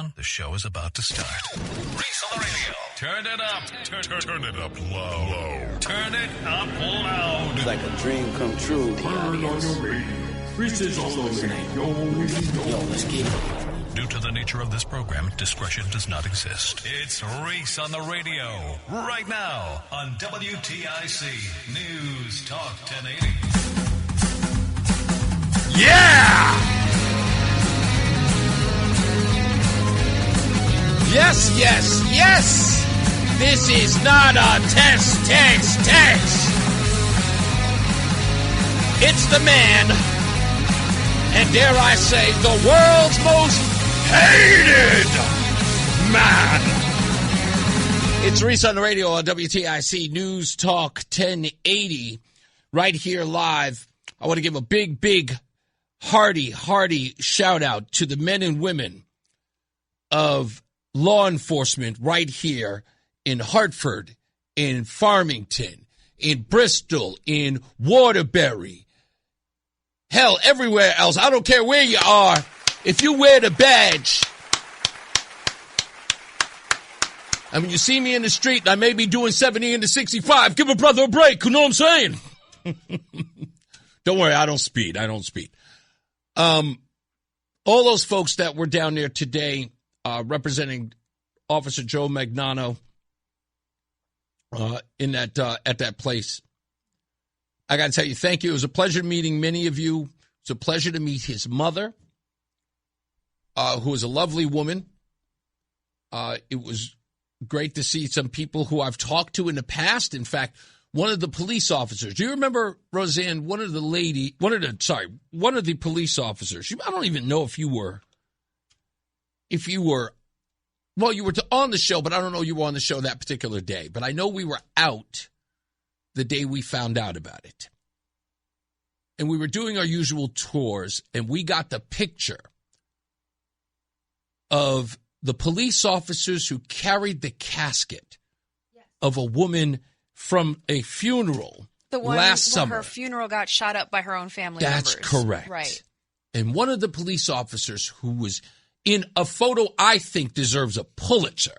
down. The show is about to start. Reese on the radio. Turn it up. Turn it up low. Turn it up loud. It's like a dream come true. Turn on your radio. Reese is on the radio. Yo, let's get it. Due to the nature of this program, discretion does not exist. It's Reese on the radio. Right now on WTIC News Talk 1080. Yeah! Yes. This is not a test. It's the man, and dare I say, the world's most hated man. It's Reese on the radio on WTIC News Talk 1080, right here live. I want to give a big, hearty shout out to the men and women of law enforcement right here in Hartford, in Farmington, in Bristol, in Waterbury. Hell, everywhere else. I don't care where you are. If you wear the badge, I mean, you see me in the street, and I may be doing 70 into 65. Give a brother a break. You know what I'm saying? Don't worry, I don't speed. All those folks that were down there today, representing Officer Joe Magnano in that at that place. I got to tell you, thank you. It was a pleasure meeting many of you. It's a pleasure to meet his mother, who is a lovely woman. It was great to see some people who I've talked to in the past. In fact, one of the police officers. Do you remember, Roseanne, one of the police officers? I don't even know if you were, well, you were on the show, but I don't know you were on the show that particular day. But I know we were out the day we found out about it. And we were doing our usual tours, and we got the picture of the police officers who carried the casket of a woman from a funeral last summer. Her funeral got shot up by her own family members. That's correct. Right. And one of the police officers who was in a photo I think deserves a Pulitzer,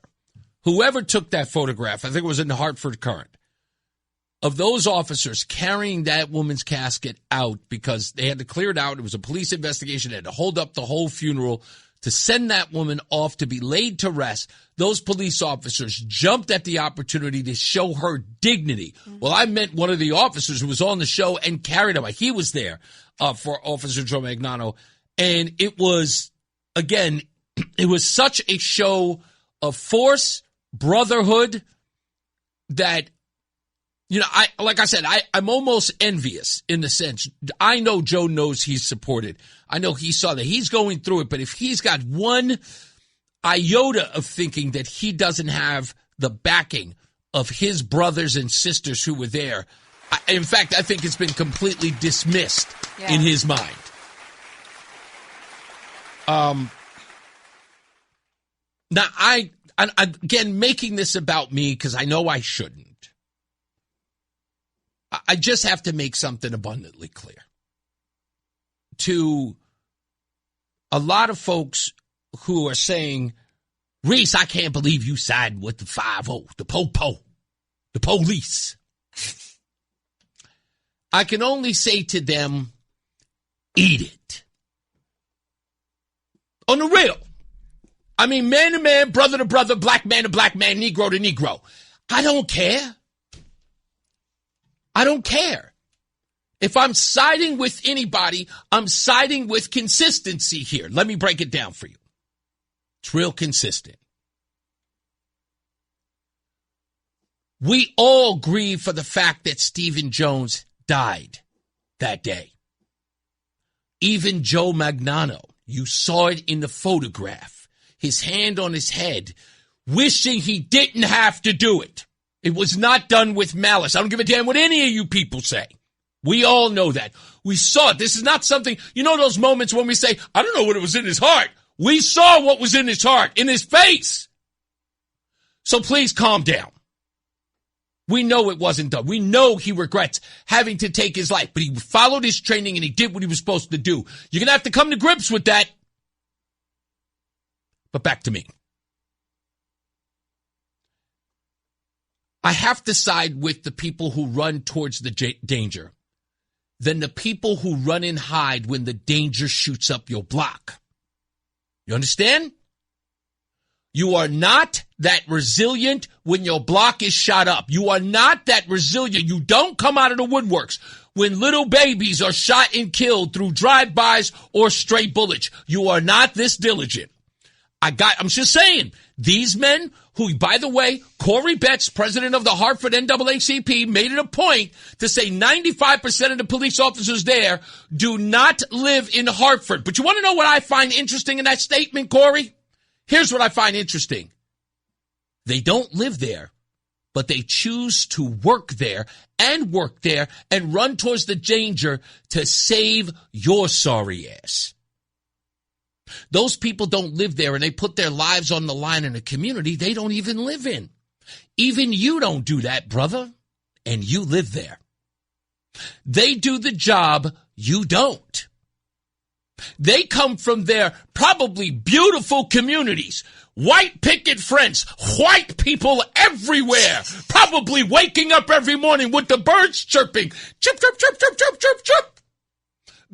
whoever took that photograph, I think it was in the Hartford Current, of those officers carrying that woman's casket out because they had to clear it out. It was a police investigation. They had to hold up the whole funeral to send that woman off to be laid to rest. Those police officers jumped at the opportunity to show her dignity. Mm-hmm. Well, I met one of the officers who was on the show and carried him. He was there for Officer Joe Magnano. And it was, again, it was such a show of force, brotherhood, that, you know, I'm almost envious in the sense, I know Joe knows he's supported. I know he saw that he's going through it, but if he's got one iota of thinking that he doesn't have the backing of his brothers and sisters who were there, in fact, I think it's been completely dismissed in his mind. Now, I'm again making this about me because I know I shouldn't. I just have to make something abundantly clear to a lot of folks who are saying, Reese, I can't believe you sided with the 5-0, the po-po, the police. I can only say to them, eat it. On the real. I mean, man to man, brother to brother, black man to black man, Negro to Negro. I don't care. I don't care. If I'm siding with anybody, I'm siding with consistency here. Let me break it down for you. It's real consistent. We all grieve for the fact that Stephen Jones died that day. Even Joe Magnano, you saw it in the photograph, his hand on his head, wishing he didn't have to do it. It was not done with malice. I don't give a damn what any of you people say. We all know that. We saw it. This is not something, you know those moments when we say, I don't know what it was in his heart. We saw what was in his heart, in his face. So please calm down. We know it wasn't done. We know he regrets having to take his life, but he followed his training and he did what he was supposed to do. You're going to have to come to grips with that. But back to me. I have to side with the people who run towards the danger than the people who run and hide when the danger shoots up your block. You understand? You are not that resilient when your block is shot up. You are not that resilient. You don't come out of the woodworks when little babies are shot and killed through drive-bys or stray bullets. You are not this diligent. I'm just saying, these men who, by the way, Corey Betts, president of the Hartford NAACP, made it a point to say 95% of the police officers there do not live in Hartford. But you want to know what I find interesting in that statement, Corey? Here's what I find interesting. They don't live there, but they choose to work there and run towards the danger to save your sorry ass. Those people don't live there, and they put their lives on the line in a community they don't even live in. Even you don't do that, brother, and you live there. They do the job you don't. They come from their probably beautiful communities, white picket fence, white people everywhere, probably waking up every morning with the birds chirping, chirp, chirp, chirp, chirp, chirp, chirp, chirp.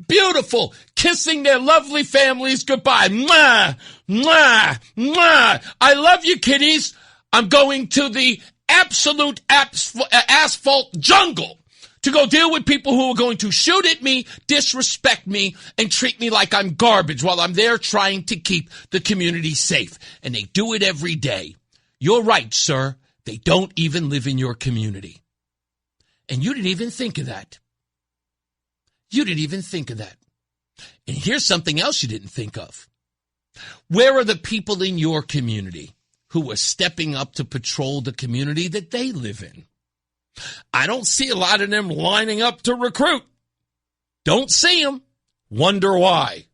Beautiful, kissing their lovely families goodbye. Mwah, mwah, mwah. I love you, kiddies. I'm going to the absolute asphalt jungle to go deal with people who are going to shoot at me, disrespect me, and treat me like I'm garbage while I'm there trying to keep the community safe. And they do it every day. You're right, sir. They don't even live in your community. And you didn't even think of that. You didn't even think of that. And here's something else you didn't think of. Where are the people in your community who are stepping up to patrol the community that they live in? I don't see a lot of them lining up to recruit. Don't see them. Wonder why.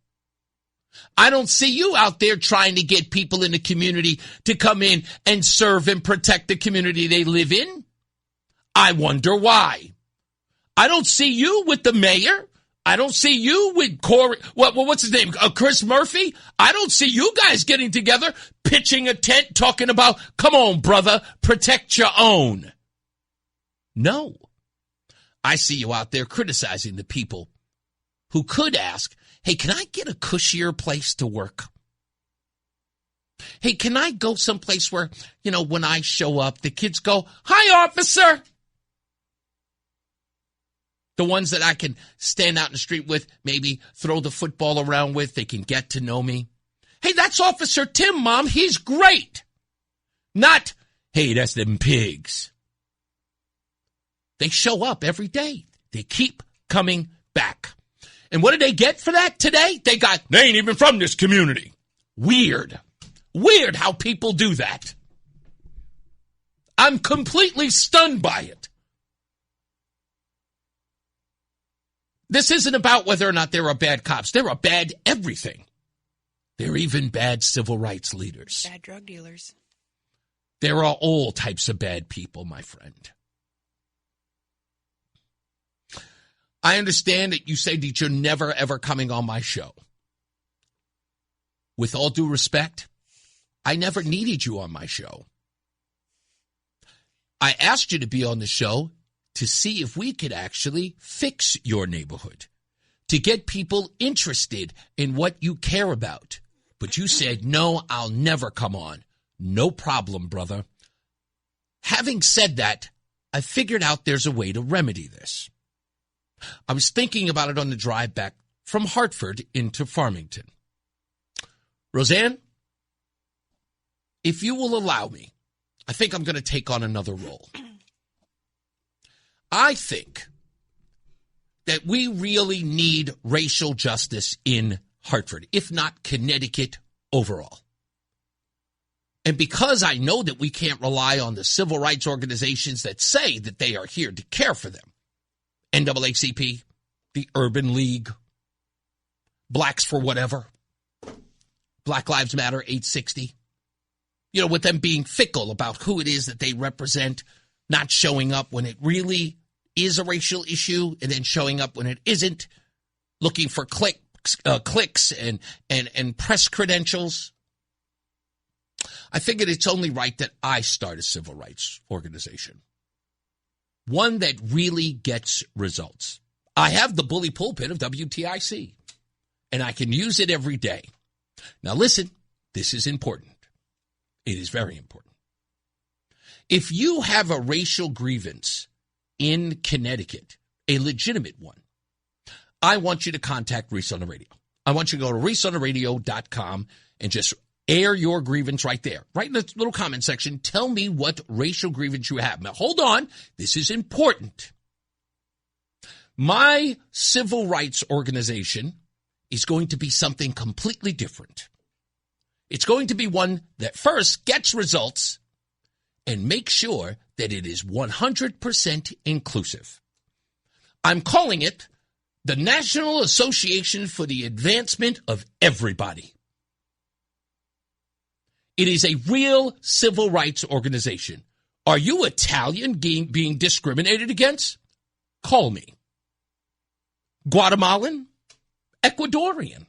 I don't see you out there trying to get people in the community to come in and serve and protect the community they live in. I wonder why. I don't see you with the mayor. I don't see you with Corey. What's his name? Chris Murphy. I don't see you guys getting together, pitching a tent, talking about, come on, brother, protect your own. No. I see you out there criticizing the people who could ask, hey, can I get a cushier place to work? Hey, can I go someplace where, when I show up, the kids go, hi, officer. The ones that I can stand out in the street with, maybe throw the football around with, they can get to know me. Hey, that's Officer Tim, Mom. He's great. Not, hey, that's them pigs. They show up every day. They keep coming back. And what did they get for that today? They ain't even from this community. Weird. Weird how people do that. I'm completely stunned by it. This isn't about whether or not there are bad cops. There are bad everything. There are even bad civil rights leaders. Bad drug dealers. There are all types of bad people, my friend. I understand that you say that you're never, ever coming on my show. With all due respect, I never needed you on my show. I asked you to be on the show to see if we could actually fix your neighborhood, to get people interested in what you care about. But you said, no, I'll never come on. No problem, brother. Having said that, I figured out there's a way to remedy this. I was thinking about it on the drive back from Hartford into Farmington. Roseanne, if you will allow me, I think I'm going to take on another role. I think that we really need racial justice in Hartford, if not Connecticut overall. And because I know that we can't rely on the civil rights organizations that say that they are here to care for them, NAACP, the Urban League, Blacks for Whatever, Black Lives Matter 860, with them being fickle about who it is that they represent, not showing up when it really is a racial issue and then showing up when it isn't, looking for clicks and press credentials. I figured it's only right that I start a civil rights organization. One that really gets results. I have the bully pulpit of WTIC, and I can use it every day. Now listen, this is important. It is very important. If you have a racial grievance in Connecticut, a legitimate one, I want you to contact Reese on the Radio. I want you to go to reeseontheradio.com and just air your grievance right there. Right in the little comment section, tell me what racial grievance you have. Now, hold on. This is important. My civil rights organization is going to be something completely different. It's going to be one that first gets results and makes sure that it is 100% inclusive. I'm calling it the National Association for the Advancement of Everybody. It is a real civil rights organization. Are you Italian being discriminated against? Call me. Guatemalan? Ecuadorian?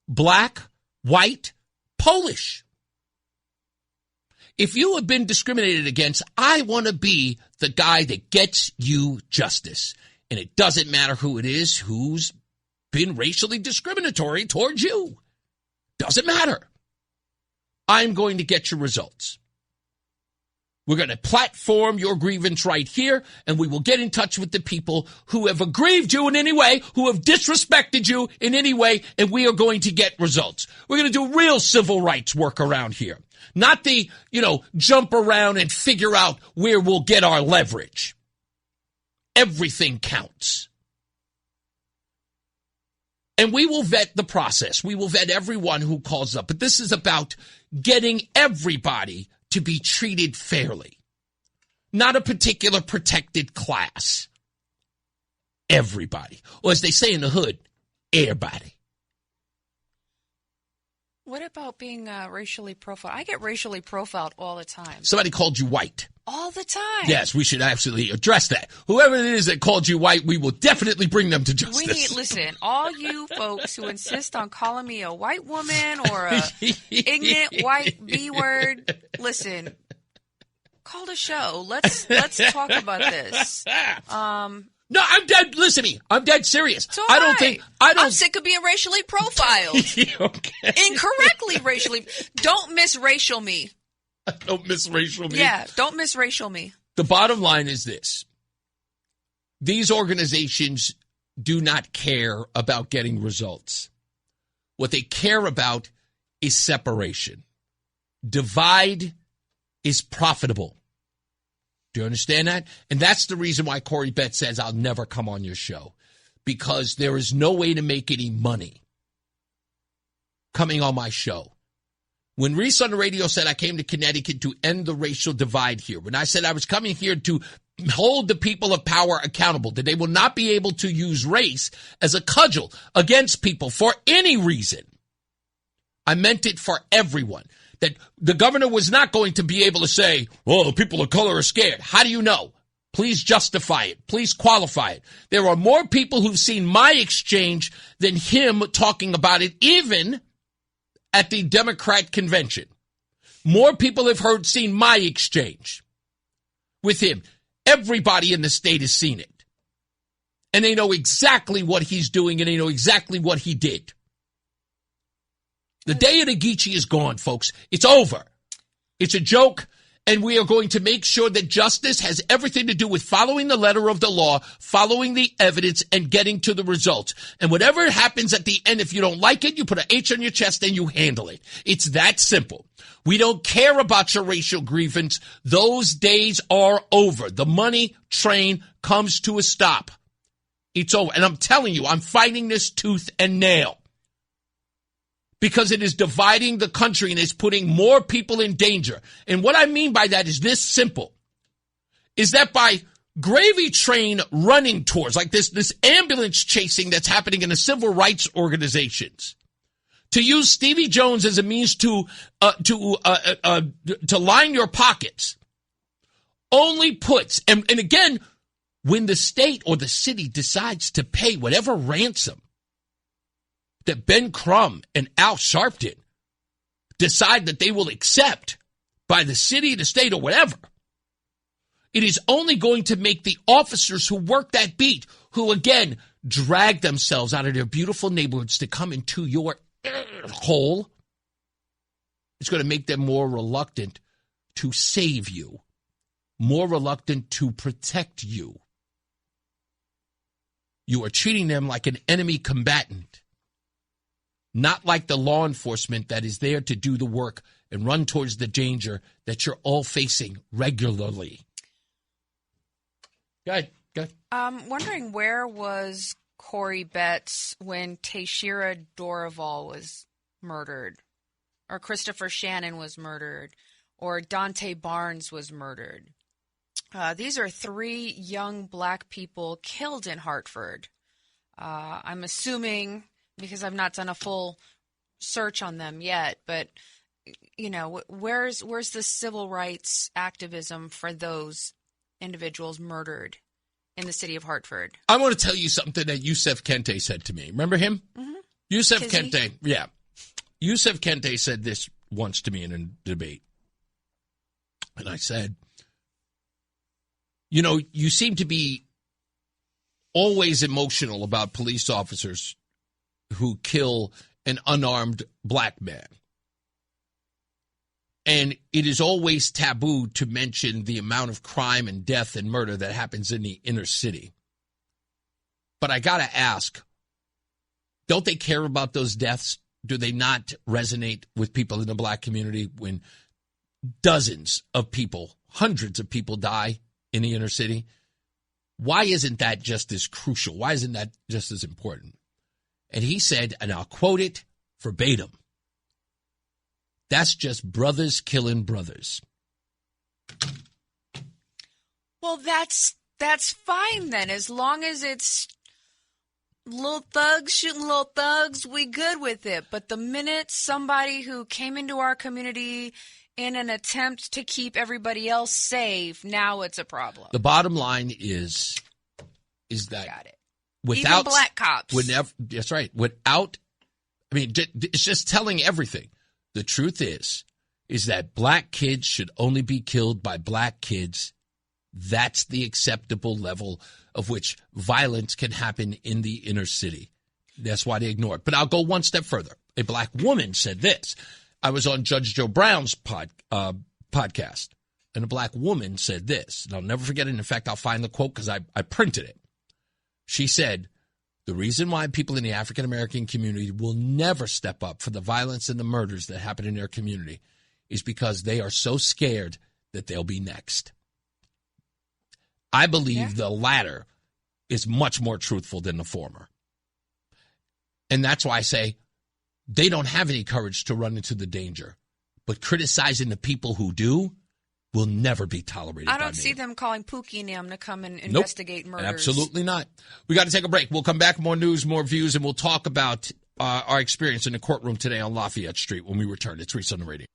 Black? White? Polish? If you have been discriminated against, I want to be the guy that gets you justice. And it doesn't matter who it is who's been racially discriminatory towards you. Doesn't matter. I'm going to get your results. We're going to platform your grievance right here, and we will get in touch with the people who have aggrieved you in any way, who have disrespected you in any way, and we are going to get results. We're going to do real civil rights work around here. Not the, jump around and figure out where we'll get our leverage. Everything counts. And we will vet the process. We will vet everyone who calls up. But this is about getting everybody to be treated fairly. Not a particular protected class. Everybody. Or as they say in the hood, everybody. What about being racially profiled? I get racially profiled all the time. Somebody called you white. All the time. Yes, we should absolutely address that. Whoever it is that called you white, we will definitely bring them to justice. Listen, all you folks who insist on calling me a white woman or a ignorant white B-word, listen, call the show. Let's talk about this. No, I'm dead. Listen to me. I'm dead serious. So I'm sick of being racially profiled. Okay. Incorrectly racially. Don't misracial me. Don't misracial me. Yeah, don't misracial me. The bottom line is this. These organizations do not care about getting results. What they care about is separation. Divide is profitable. Do you understand that? And that's the reason why Corey Betts says I'll never come on your show. Because there is no way to make any money coming on my show. When Reese on the Radio said I came to Connecticut to end the racial divide here, when I said I was coming here to hold the people of power accountable, that they will not be able to use race as a cudgel against people for any reason, I meant it for everyone. That the governor was not going to be able to say, well, the people of color are scared. How do you know? Please justify it. Please qualify it. There are more people who've seen my exchange than him talking about it, even at the Democrat convention. More people have seen my exchange with him. Everybody in the state has seen it. And they know exactly what he's doing, and they know exactly what he did. The day of the Geechee is gone, folks. It's over. It's a joke, and we are going to make sure that justice has everything to do with following the letter of the law, following the evidence, and getting to the results. And whatever happens at the end, if you don't like it, you put an H on your chest and you handle it. It's that simple. We don't care about your racial grievance. Those days are over. The money train comes to a stop. It's over. And I'm telling you, I'm fighting this tooth and nail. Because it is dividing the country and is putting more people in danger. And what I mean by that is this simple. Is that by gravy train running tours, like this ambulance chasing that's happening in the civil rights organizations, to use Stevie Jones as a means to line your pockets, only puts, and again, when the state or the city decides to pay whatever ransom that Ben Crumb and Al Sharpton decide that they will accept by the city, the state, or whatever, it is only going to make the officers who work that beat, who, again, drag themselves out of their beautiful neighborhoods to come into your hole, it's going to make them more reluctant to save you, more reluctant to protect you. You are treating them like an enemy combatant, not like the law enforcement that is there to do the work and run towards the danger that you're all facing regularly. Go ahead. I'm wondering, where was Corey Betts when Tashira Dorival was murdered, or Christopher Shannon was murdered, or Dante Barnes was murdered? These are 3 young black people killed in Hartford. I'm assuming, because I've not done a full search on them yet, but where's the civil rights activism for those individuals murdered in the city of Hartford? I want to tell you something that Yusef Kente said to me. Remember him? Mm-hmm. Yusef Kente, yeah. Yusef Kente said this once to me in a debate. And I said, you seem to be always emotional about police officers who kill an unarmed black man. And it is always taboo to mention the amount of crime and death and murder that happens in the inner city. But I got to ask, don't they care about those deaths? Do they not resonate with people in the black community when dozens of people, hundreds of people die in the inner city? Why isn't that just as crucial? Why isn't that just as important? And he said, and I'll quote it verbatim, "That's just brothers killing brothers." Well, that's fine then, as long as it's little thugs shooting little thugs, we good with it. But the minute somebody who came into our community in an attempt to keep everybody else safe, now it's a problem. The bottom line is that got it. Without even black cops, that's right. It's just telling everything. The truth is that black kids should only be killed by black kids. That's the acceptable level of which violence can happen in the inner city. That's why they ignore it. But I'll go one step further. A black woman said this. I was on Judge Joe Brown's podcast, and a black woman said this. And I'll never forget it. In fact, I'll find the quote because I printed it. She said, "The reason why people in the African-American community will never step up for the violence and the murders that happen in their community is because they are so scared that they'll be next." I believe the latter is much more truthful than the former. And that's why I say they don't have any courage to run into the danger. But criticizing the people who do will never be tolerated by me. I don't see them calling Pookie and them to come and investigate murders. Absolutely not. We got to take a break. We'll come back, more news, more views, and we'll talk about our experience in the courtroom today on Lafayette Street when we return. It's Reese on the radio.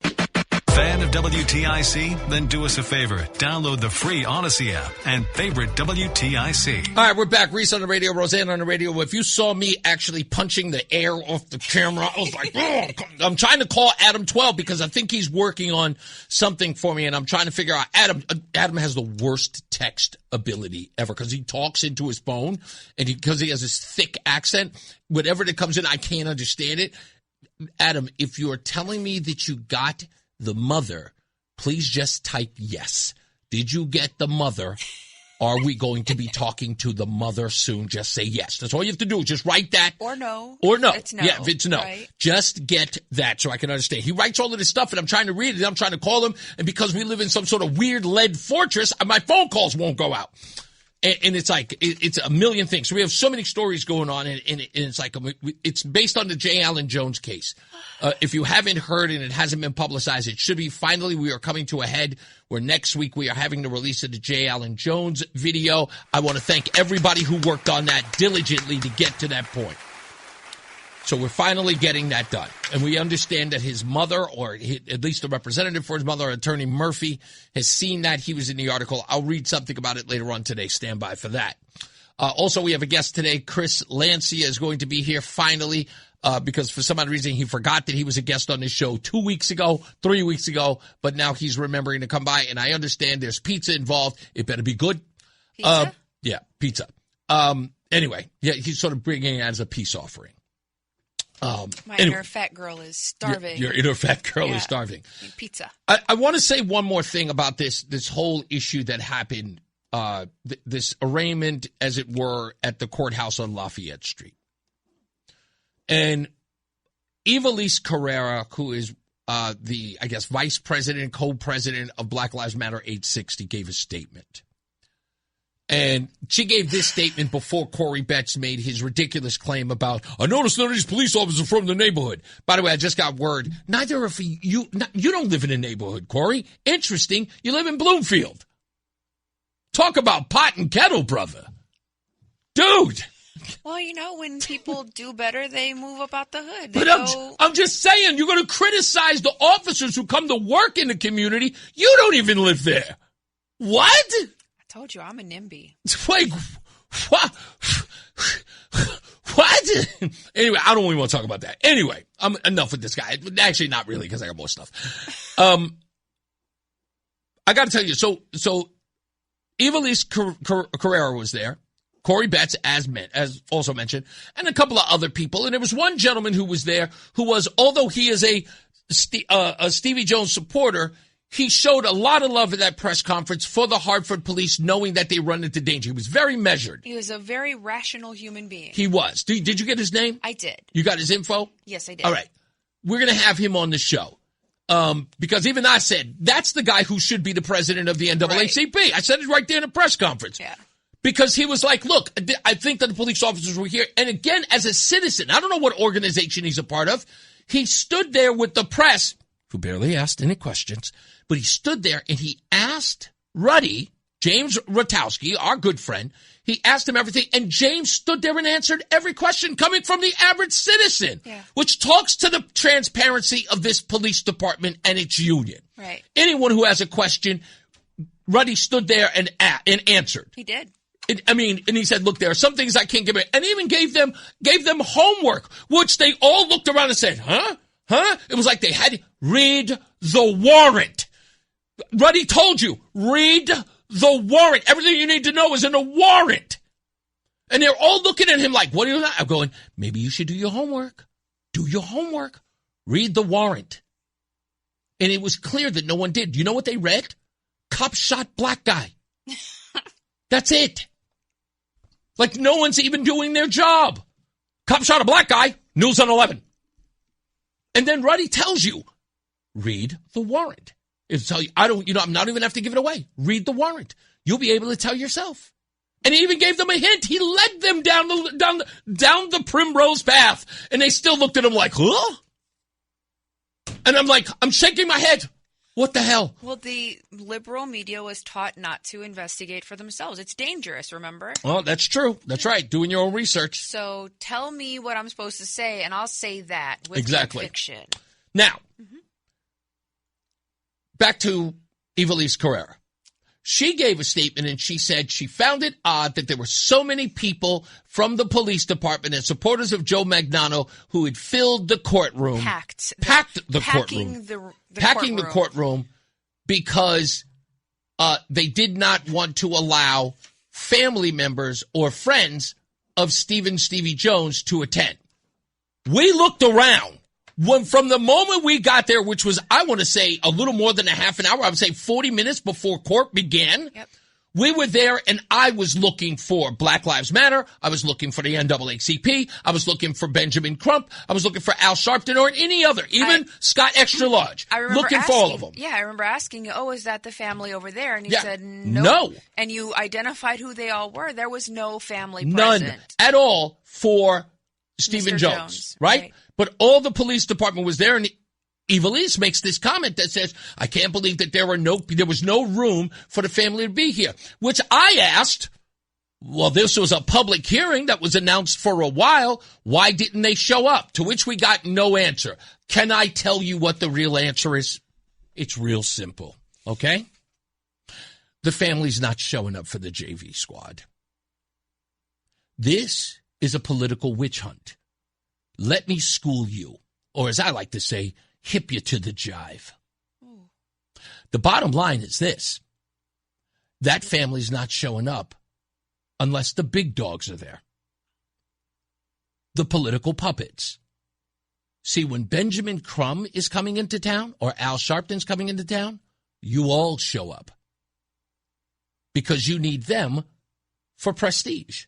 Fan of WTIC? Then do us a favor. Download the free Odyssey app and favorite WTIC. All right, we're back. Reese on the radio, Roseanne on the radio. If you saw me actually punching the air off the camera, I was like, oh. I'm trying to call Adam 12 because I think he's working on something for me, and I'm trying to figure out. Adam has the worst text ability ever because he talks into his phone, and because he has this thick accent, whatever that comes in, I can't understand it. Adam, if you're telling me that you got the mother, please just type yes. Did you get the mother? Are we going to be talking to the mother soon? Just say yes. That's all you have to do. Just write that. Or no. Or no. It's no. Yeah, if it's no. Right. Just get that so I can understand. He writes all of this stuff, and I'm trying to read it. I'm trying to call him, and because we live in some sort of weird lead fortress, my phone calls won't go out. And it's like, it's a million things. So we have so many stories going on, and it's like, it's based on the J. Allen Jones case. If you haven't heard and it hasn't been publicized, it should be. Finally, we are coming to a head where next week we are having the release of the J. Allen Jones video. I want to thank everybody who worked on that diligently to get to that point. So we're finally getting that done. And we understand that his mother, or at least the representative for his mother, Attorney Murphy, has seen that. He was in the article. I'll read something about it later on today. Stand by for that. Also, we have a guest today. Chris Lancia is going to be here finally. because for some odd reason he forgot that he was a guest on this show 2 weeks ago, 3 weeks ago, but now he's remembering to come by, and I understand there's pizza involved. It better be good. Pizza? Yeah, pizza. Anyway, yeah, he's sort of bringing it as a peace offering. My inner fat girl is starving. Your inner fat girl is starving. Pizza. I want to say one more thing about this whole issue that happened, this arraignment, as it were, at the courthouse on Lafayette Street. And Evilise Carrera, who is the, I guess, vice president, co-president of Black Lives Matter 860, gave a statement. And she gave this statement before Corey Betts made his ridiculous claim about, I noticed none of these police officers are from the neighborhood. By the way, I just got word. Neither of you don't live in a neighborhood, Corey. Interesting. You live in Bloomfield. Talk about pot and kettle, brother. Dude. Well, when people do better, they move up out the hood. But I'm just saying, you're going to criticize the officers who come to work in the community. You don't even live there. What? Told you I'm a NIMBY. Wait, what? Anyway, I don't even want to talk about that. Anyway, I'm enough with this guy. Actually, not really, because I got more stuff. I got to tell you, so Evilise Carrera was there, Corey Betts, as also mentioned, and a couple of other people. And there was one gentleman who was there who was, although he is a Stevie Jones supporter, he showed a lot of love at that press conference for the Hartford police, knowing that they run into danger. He was very measured. He was a very rational human being. He was. Did you get his name? I did. You got his info? Yes, I did. All right. We're going to have him on the show. Because even I said, that's the guy who should be the president of the NAACP. Right. I said it right there in a press conference. Yeah. Because he was like, look, I think that the police officers were here. And again, as a citizen, I don't know what organization he's a part of. He stood there with the press, who barely asked any questions. But he stood there and he asked Ruddy, James Ratowski, our good friend, he asked him everything. And James stood there and answered every question coming from the average citizen, which talks to the transparency of this police department and its union. Right. Anyone who has a question, Ruddy stood there and answered. He did. And he said, look, there are some things I can't give it. And even gave them homework, which they all looked around and said, huh? It was like they had to read the warrant. Ruddy told you, read the warrant. Everything you need to know is in the warrant. And they're all looking at him like, what are you doing? I'm going, maybe you should do your homework. Do your homework. Read the warrant. And it was clear that no one did. You know what they read? Cop shot black guy. That's it. Like no one's even doing their job. Cop shot a black guy. News on 11. And then Ruddy tells you, read the warrant. It'll tell you, I'm not even have to give it away. Read the warrant. You'll be able to tell yourself. And he even gave them a hint. He led them down the primrose path. And they still looked at him like, huh? And I'm like, I'm shaking my head. What the hell? Well, the liberal media was taught not to investigate for themselves. It's dangerous, remember? Well, that's true. That's right. Doing your own research. So tell me what I'm supposed to say, and I'll say that with conviction. Now, back to Evilise Carrera. She gave a statement, and she said she found it odd that there were so many people from the police department and supporters of Joe Magnano who had filled the courtroom. Packed the courtroom. Packing the courtroom because they did not want to allow family members or friends of Stevie Jones to attend. We looked around. From the moment we got there, which was, I want to say, a little more than a half an hour, I would say 40 minutes before court began, we were there, and I was looking for Black Lives Matter. I was looking for the NAACP. I was looking for Benjamin Crump. I was looking for Al Sharpton or any other, even Scott Extra Large. I remember looking for all of them. Yeah, I remember asking, is that the family over there? And he said, no. And you identified who they all were. There was no family present. None at all for Stephen Mr. Jones, right? But all the police department was there, and Evilise makes this comment that says, I can't believe that there was no room for the family to be here, which I asked, well, this was a public hearing that was announced for a while. Why didn't they show up? To which we got no answer. Can I tell you what the real answer is? It's real simple, okay? The family's not showing up for the JV squad. This is a political witch hunt. let me school you, or as I like to say, hip you to the jive. Ooh. The bottom line is this. That family's not showing up unless the big dogs are there. The political puppets. See, when Benjamin Crumb is coming into town or Al Sharpton's coming into town, you all show up because you need them for prestige.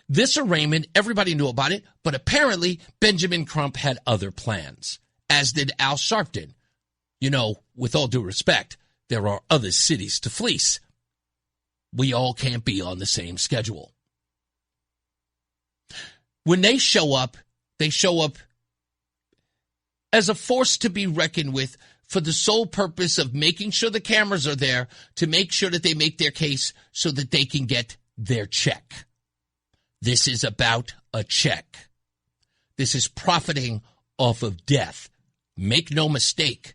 This arraignment, everybody knew about it, but apparently Benjamin Crump had other plans, as did Al Sharpton. You know, with all due respect, there are other cities to fleece. We all can't be on the same schedule. When they show up as a force to be reckoned with for the sole purpose of making sure the cameras are there to make sure that they make their case so that they can get their check. This is about a check. This is profiting off of death. Make no mistake.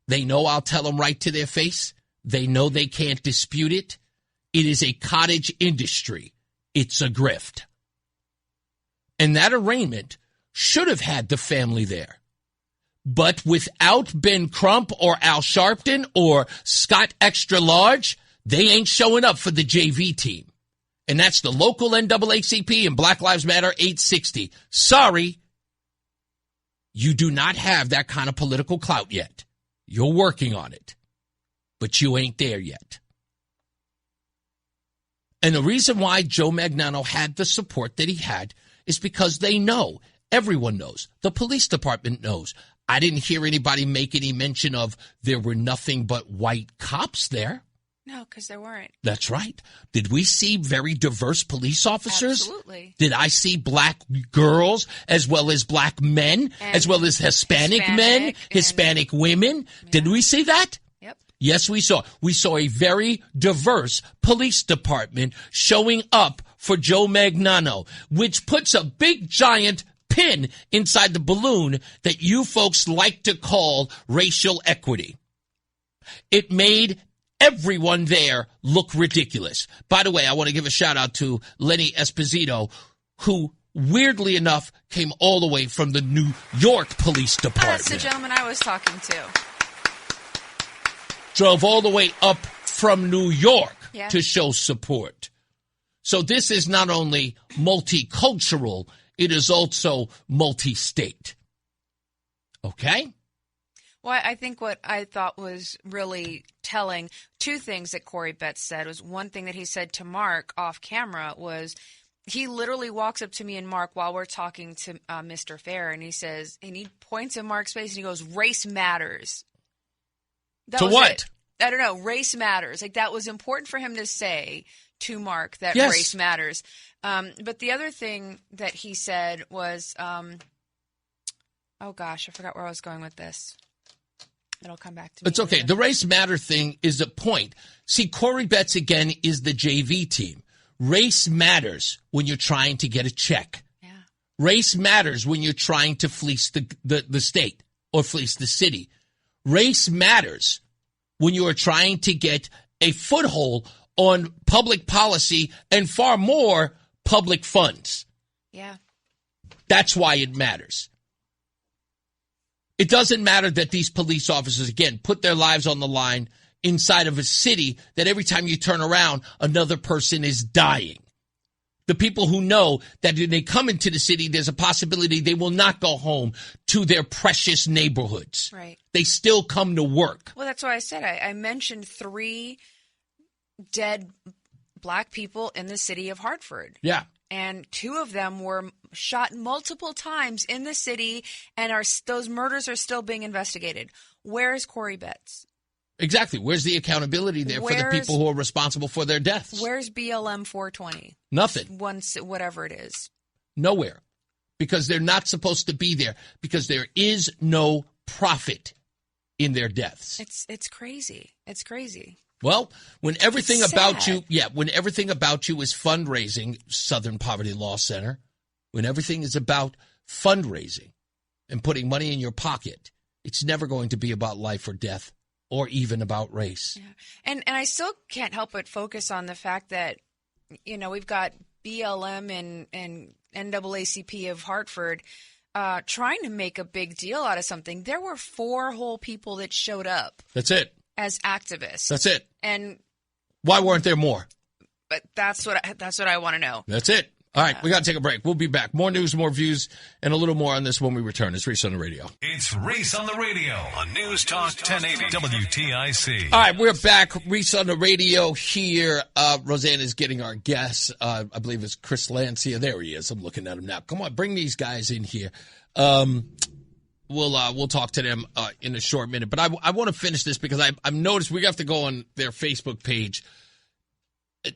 They know I'll tell them right to their face. They know they can't dispute it. It is a cottage industry. It's a grift. And that arraignment should have had the family there. But without Ben Crump or Al Sharpton or Scott Extra Large, they ain't showing up for the JV team. And that's the local NAACP and Black Lives Matter 860. Sorry, you do not have that kind of political clout yet. You're working on it, but you ain't there yet. And the reason why Joe Magnano had the support that he had is because they know, everyone knows, the police department knows. I didn't hear anybody make any mention of there were nothing but white cops there. No, because there weren't. That's right. Did we see very diverse police officers? Absolutely. Did I see black girls as well as black men, and as well as Hispanic men, Hispanic women? Yeah. Did we see that? Yep. Yes, we saw. We saw a very diverse police department showing up for Joe Magnano, which puts a big giant pin inside the balloon that you folks like to call racial equity. It made everyone there look ridiculous. By the way, I want to give a shout out to Lenny Esposito, who weirdly enough came all the way from the New York Police Department. That's the gentleman I was talking to. Drove all the way up from New York to show support. So this is not only multicultural, it is also multi-state. Okay? Well, I think what I thought was really telling, two things that Corey Betts said was one thing that he said to Mark off camera was he literally walks up to me and Mark while we're talking to Mr. Fair, and he says, and he points at Mark's face and he goes, "Race matters." That to was what? It. I don't know. Race matters. Like that was important for him to say to Mark that race matters. But the other thing that he said was, oh gosh, I forgot where I was going with this. It'll come back to me. It's okay. The race matter thing is a point. See, Corey Betts, again, is the JV team. Race matters when you're trying to get a check. Yeah. Race matters when you're trying to fleece the state or fleece the city. Race matters when you are trying to get a foothold on public policy and far more public funds. Yeah. That's why it matters. It doesn't matter that these police officers, again, put their lives on the line inside of a city that every time you turn around, another person is dying. The people who know that when they come into the city, there's a possibility they will not go home to their precious neighborhoods. Right. They still come to work. Well, that's why I said I mentioned 3 dead black people in the city of Hartford. Yeah. And 2 of them were shot multiple times in the city, and those murders are still being investigated. Where is Corey Betts? Exactly. Where's the accountability there for the people who are responsible for their deaths? Where's BLM 420? Nothing. Whatever it is. Nowhere. Because they're not supposed to be there. Because there is no profit in their deaths. It's crazy. It's crazy. Well, when everything about you, when everything about you is fundraising, Southern Poverty Law Center, when everything is about fundraising and putting money in your pocket, it's never going to be about life or death or even about race. Yeah. And I still can't help but focus on the fact that, you know, we've got BLM and NAACP of Hartford trying to make a big deal out of something. There were 4 whole people that showed up. That's it. As activists. That's it. And why weren't there more? But that's what I want to know. That's it. All right, we got to take a break. We'll be back. More news, more views, and a little more on this when we return. It's Reese on the Radio. It's Reese on the Radio on NewsTalk 1080 WTIC. All right, we're back. Reese on the Radio here. Roseanne is getting our guests. I believe it's Chris Lancia. There he is. I'm looking at him now. Come on, bring these guys in here. We'll talk to them in a short minute. But I want to finish this because I've noticed we have to go on their Facebook page.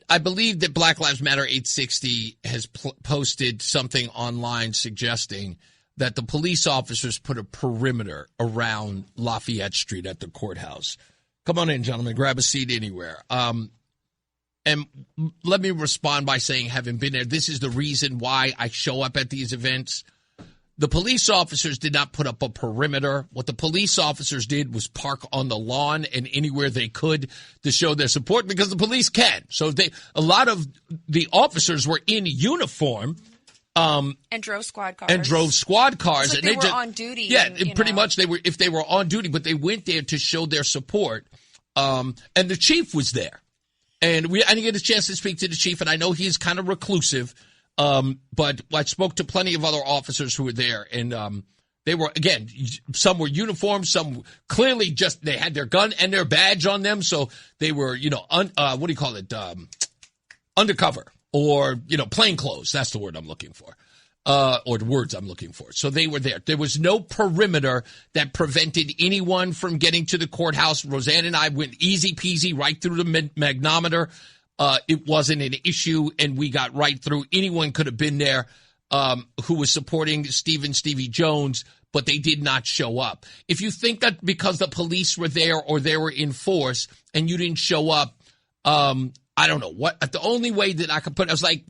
I believe that Black Lives Matter 860 has posted something online suggesting that the police officers put a perimeter around Lafayette Street at the courthouse. Come on in, gentlemen. Grab a seat anywhere. And let me respond by saying, having been there, this is the reason why I show up at these events. The police officers did not put up a perimeter. What the police officers did was park on the lawn and anywhere they could to show their support because the police can. So a lot of the officers were in uniform. And drove squad cars. It's like they were on duty. Yeah, pretty much if they were on duty, but they went there to show their support. And the chief was there. And I didn't get a chance to speak to the chief, and I know he's kind of reclusive. But I spoke to plenty of other officers who were there, and they were, again, some were uniformed, some clearly just they had their gun and their badge on them, so they were, undercover or, plain clothes. That's the word I'm looking for, or the words I'm looking for. So they were there. There was no perimeter that prevented anyone from getting to the courthouse. Roseanne and I went easy peasy right through the magnometer. It wasn't an issue, and we got right through. Anyone could have been there who was supporting Stevie Jones, but they did not show up. If you think that because the police were there or they were in force and you didn't show up, I don't know. The only way that I could put it, I was like,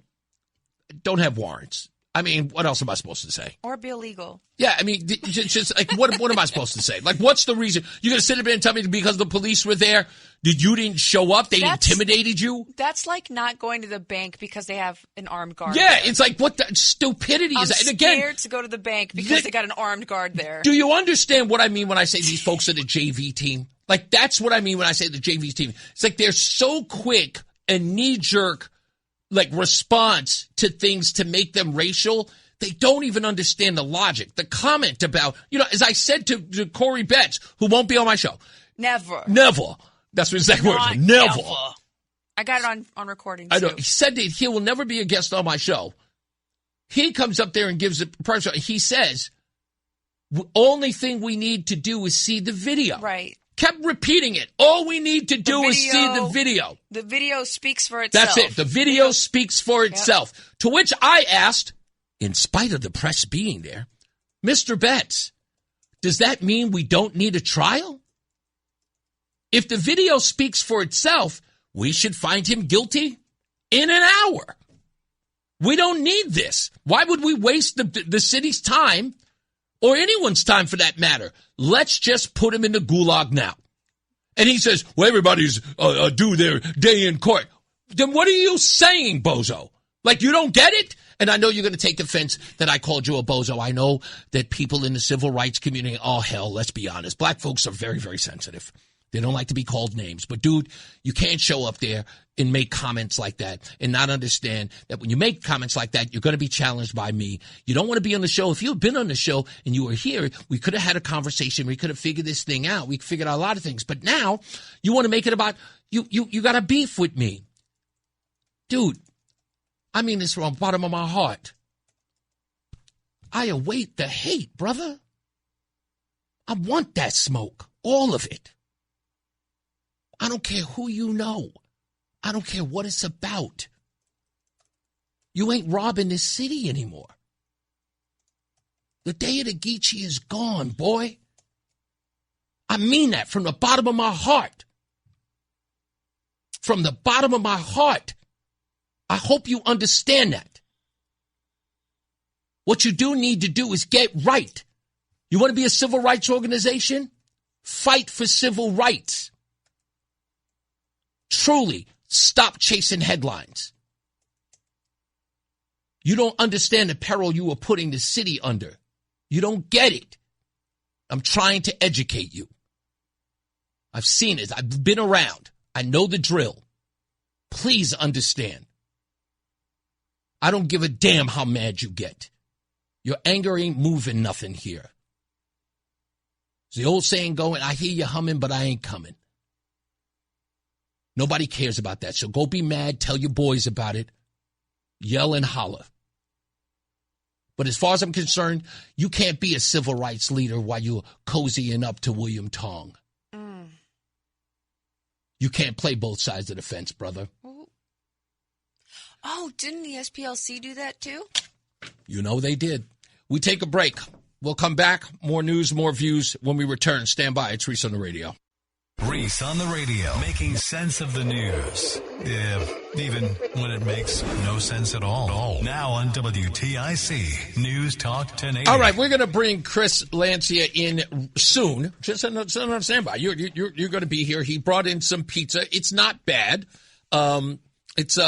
don't have warrants. I mean, what else am I supposed to say? Or be illegal. Yeah, I mean, just like, what am I supposed to say? Like, what's the reason? You're going to sit up there and tell me because the police were there, you didn't show up? They intimidated you? That's like not going to the bank because they have an armed guard Yeah, there. it's like, what the stupidity is that? And again, I'm scared to go to the bank because they got an armed guard there. Do you understand what I mean when I say these folks are the JV team? Like, that's what I mean when I say the JV team. It's like they're so quick and knee-jerk, like, response to things to make them racial. They don't even understand the logic. The comment about, as I said to Corey Betts, who won't be on my show. Never. That's what his exact words. Never. I got it on recording, too. I know. He said that he will never be a guest on my show. He comes up there and gives a press. He says, the only thing we need to do is see the video. Right. Kept repeating it. All we need to do is see the video. The video speaks for itself. That's it. The video speaks for itself. Yep. To which I asked, in spite of the press being there, Mr. Betts, does that mean we don't need a trial? If the video speaks for itself, we should find him guilty in an hour. We don't need this. Why would we waste the city's time or anyone's time for that matter? Let's just put him in the gulag now. And he says, well, everybody's due their day in court. Then what are you saying, bozo? Like, you don't get it? And I know you're going to take offense that I called you a bozo. I know that people in the civil rights community, oh, hell, let's be honest. Black folks are very, very sensitive. They don't like to be called names. But, dude, you can't show up there and make comments like that and not understand that when you make comments like that, you're going to be challenged by me. You don't want to be on the show. If you had been on the show and you were here, we could have had a conversation. We could have figured this thing out. We figured out a lot of things. But now you want to make it about you got a beef with me. Dude, I mean this from the bottom of my heart. I await the hate, brother. I want that smoke, all of it. I don't care who you know. I don't care what it's about. You ain't robbing this city anymore. The day of the Geechee is gone, boy. I mean that from the bottom of my heart. From the bottom of my heart. I hope you understand that. What you do need to do is get right. You want to be a civil rights organization? Fight for civil rights. Truly, stop chasing headlines. You don't understand the peril you are putting the city under. You don't get it. I'm trying to educate you. I've seen it. I've been around. I know the drill. Please understand. I don't give a damn how mad you get. Your anger ain't moving nothing here. There's the old saying going, I hear you humming, but I ain't coming. Nobody cares about that. So go be mad. Tell your boys about it. Yell and holler. But as far as I'm concerned, you can't be a civil rights leader while you're cozying up to William Tong. You can't play both sides of the fence, brother. Oh, didn't the SPLC do that too? You know they did. We take a break. We'll come back. More news, more views when we return. Stand by. It's Reese on the radio. Reese on the radio, making sense of the news. Even when it makes no sense at all. Now on WTIC, News Talk 1080. All right, we're going to bring Chris Lancia in soon. Just on standby. You're going to be here. He brought in some pizza. It's not bad. It's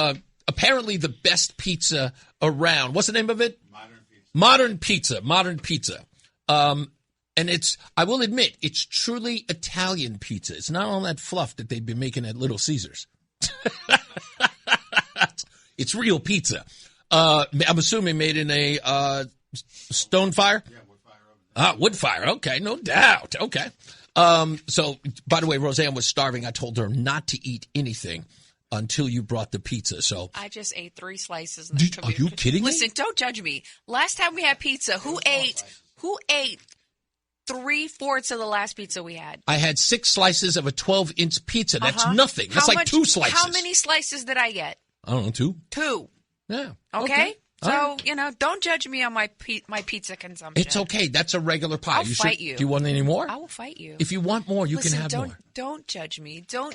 apparently the best pizza around. What's the name of it? Modern Pizza. And it's, I will admit, it's truly Italian pizza. It's not all that fluff that they've been making at Little Caesars. It's real pizza. I'm assuming made in a stone fire? Yeah, wood fire. Wood fire. Okay, no doubt. Okay. So, by the way, Roseanne was starving. I told her not to eat anything until you brought the pizza. So I just ate 3 slices. Are you kidding me? Listen, don't judge me. Last time we had pizza, who ate 3/4 of the last pizza we had? I had 6 slices of a 12-inch pizza. That's nothing. That's like 2 slices. How many slices did I get? I don't know, 2. 2. Yeah. Okay. So, right. Don't judge me on my pizza consumption. It's okay. That's a regular pie. I'll fight you. Do you want any more? I will fight you. If you want more, you can have more. Don't judge me. Don't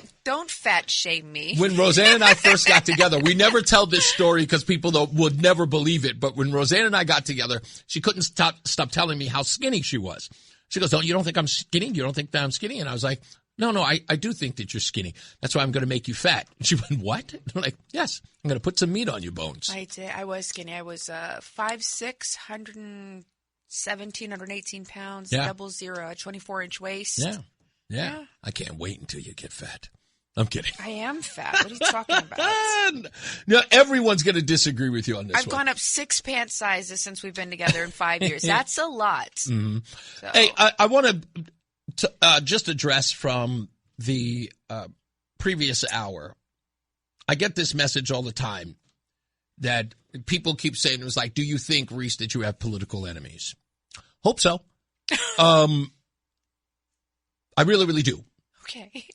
fat shame me. When Roseanne and I first got together, we never tell this story because people would never believe it. But when Roseanne and I got together, she couldn't stop telling me how skinny she was. She goes, you don't think I'm skinny? You don't think that I'm skinny? And I was like, no, I do think that you're skinny. That's why I'm going to make you fat. And she went, what? I'm like, yes, I'm going to put some meat on your bones. I did. I was skinny. I was 5'6", 117, 118 pounds, 00, a 24-inch waist. Yeah. I can't wait until you get fat. I'm kidding. I am fat. What are you talking about? No, everyone's going to disagree with you on this I've gone up 6 pant sizes since we've been together in 5 years. That's a lot. Mm-hmm. So. Hey, I want to just address from the previous hour. I get this message all the time that people keep saying, it was like, do you think, Reese, that you have political enemies? Hope so. I really, really do. Okay.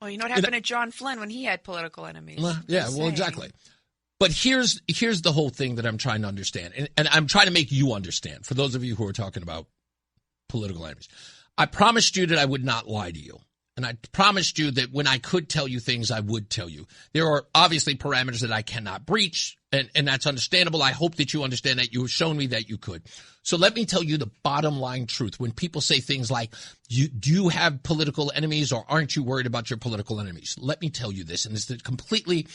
Well, you know what happened to John Flynn when he had political enemies? Exactly. But here's the whole thing that I'm trying to understand, and I'm trying to make you understand, for those of you who are talking about political enemies. I promised you that I would not lie to you, and I promised you that when I could tell you things, I would tell you. There are obviously parameters that I cannot breach, and that's understandable. I hope that you understand that. You have shown me that you could. So let me tell you the bottom line truth. When people say things like, do you have political enemies, or aren't you worried about your political enemies? Let me tell you this, and it's completely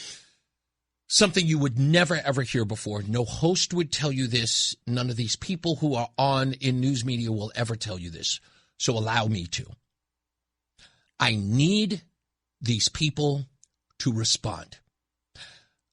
something you would never, ever hear before. No host would tell you this. None of these people who are on in news media will ever tell you this. So allow me to. I need these people to respond.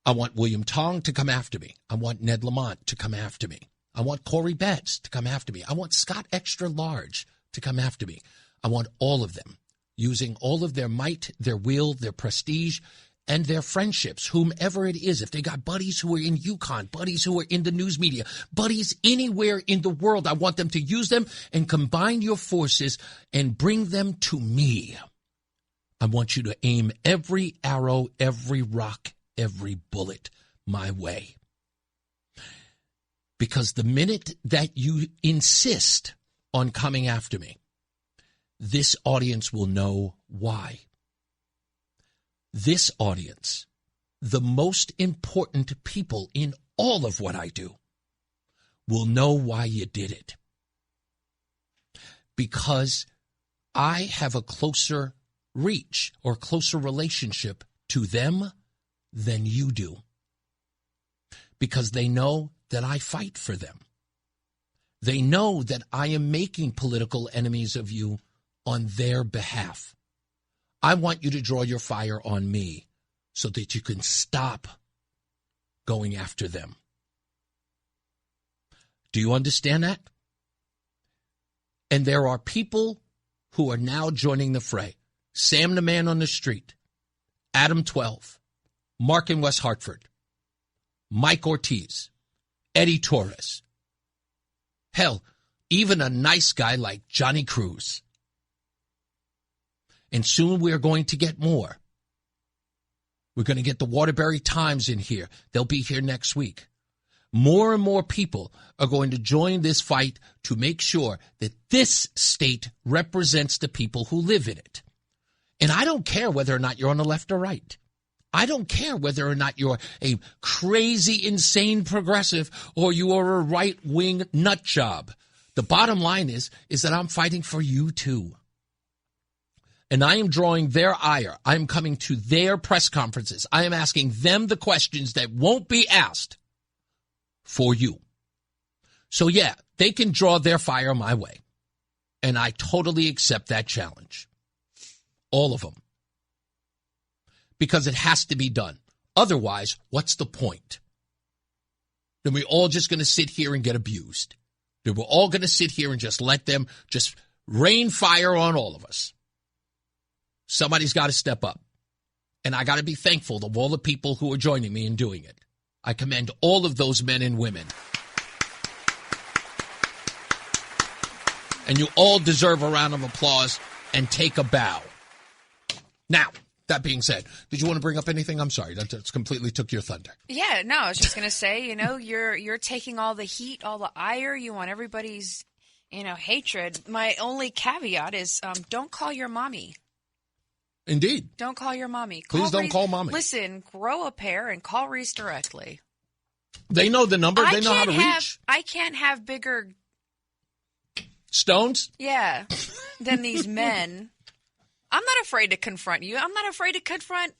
I want William Tong to come after me. I want Ned Lamont to come after me. I want Corey Betts to come after me. I want Scott Extra Large to come after me. I want all of them using all of their might, their will, their prestige, and their friendships, whomever it is. If they got buddies who are in Yukon, buddies who are in the news media, buddies anywhere in the world, I want them to use them and combine your forces and bring them to me. I want you to aim every arrow, every rock, every bullet my way. Because the minute that you insist on coming after me, this audience will know why. This audience, the most important people in all of what I do, will know why you did it. Because I have a closer reach or closer relationship to them than you do. because they know that I fight for them. They know that I am making political enemies of you on their behalf. I want you to draw your fire on me so that you can stop going after them. Do you understand that? And there are people who are now joining the fray. Sam the Man on the Street, Adam 12, Mark in West Hartford, Mike Ortiz, Eddie Torres. Hell, even a nice guy like Johnny Cruz. And soon we're going to get more. We're going to get the Waterbury Times in here. They'll be here next week. More and more people are going to join this fight to make sure that this state represents the people who live in it. And I don't care whether or not you're on the left or right. I don't care whether or not you're a crazy, insane progressive or you are a right-wing nut job. The bottom line is that I'm fighting for you too. And I am drawing their ire. I am coming to their press conferences. I am asking them the questions that won't be asked for you. So yeah, they can draw their fire my way. And I totally accept that challenge. All of them. Because it has to be done. Otherwise, what's the point? Then we're all just going to sit here and get abused. Then we're all going to sit here and just let them just rain fire on all of us. Somebody's got to step up. And I got to be thankful of all the people who are joining me in doing it. I commend all of those men and women. And you all deserve a round of applause and take a bow. Now, that being said, did you want to bring up anything? I'm sorry, that completely took your thunder. Yeah, no, I was just going to say, you're taking all the heat, all the ire. You want everybody's, hatred. My only caveat is don't call your mommy. Indeed. Don't call your mommy. Please don't call mommy. Listen, grow a pair and call Reese directly. They know the number. They know how to reach. I can't have bigger stones? Yeah, than these men. I'm not afraid to confront you. I'm not afraid to confront,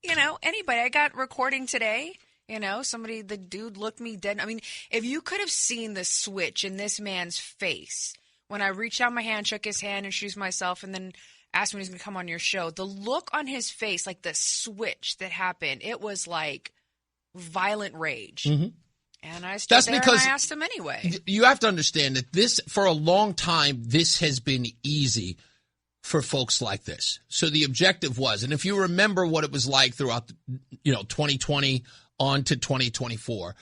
anybody. I got recording today. The dude looked me dead. I mean, if you could have seen the switch in this man's face when I reached out my hand, shook his hand, introduced myself, and then asked him when he's going to come on your show, the look on his face, like the switch that happened, it was like violent rage. Mm-hmm. And I stood there and I asked him anyway. You have to understand that this, for a long time, this has been easy for folks like this. So the objective was, and if you remember what it was like throughout, 2020 on to 2024,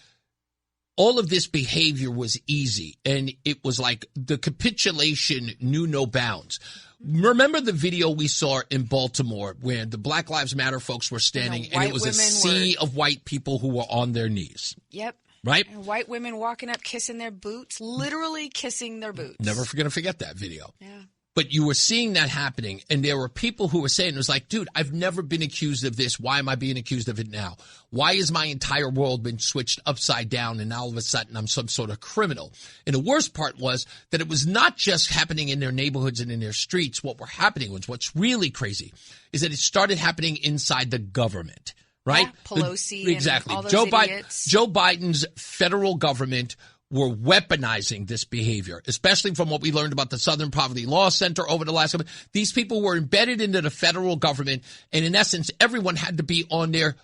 all of this behavior was easy. And it was like the capitulation knew no bounds. Remember the video we saw in Baltimore where the Black Lives Matter folks were standing and it was a sea of white people who were on their knees. Yep. Right? And white women walking up, kissing their boots, literally kissing their boots. Never going to forget that video. Yeah. But you were seeing that happening, and there were people who were saying, it was like, dude, I've never been accused of this. Why am I being accused of it now? Why has my entire world been switched upside down, and now all of a sudden I'm some sort of criminal? And the worst part was that it was not just happening in their neighborhoods and in their streets. What were happening was, what's really crazy is that it started happening inside the government. Right? Yeah, Pelosi exactly. and all those idiots. Joe Biden's federal government were weaponizing this behavior, especially from what we learned about the Southern Poverty Law Center over the last couple. These people were embedded into the federal government, and in essence, everyone had to be on their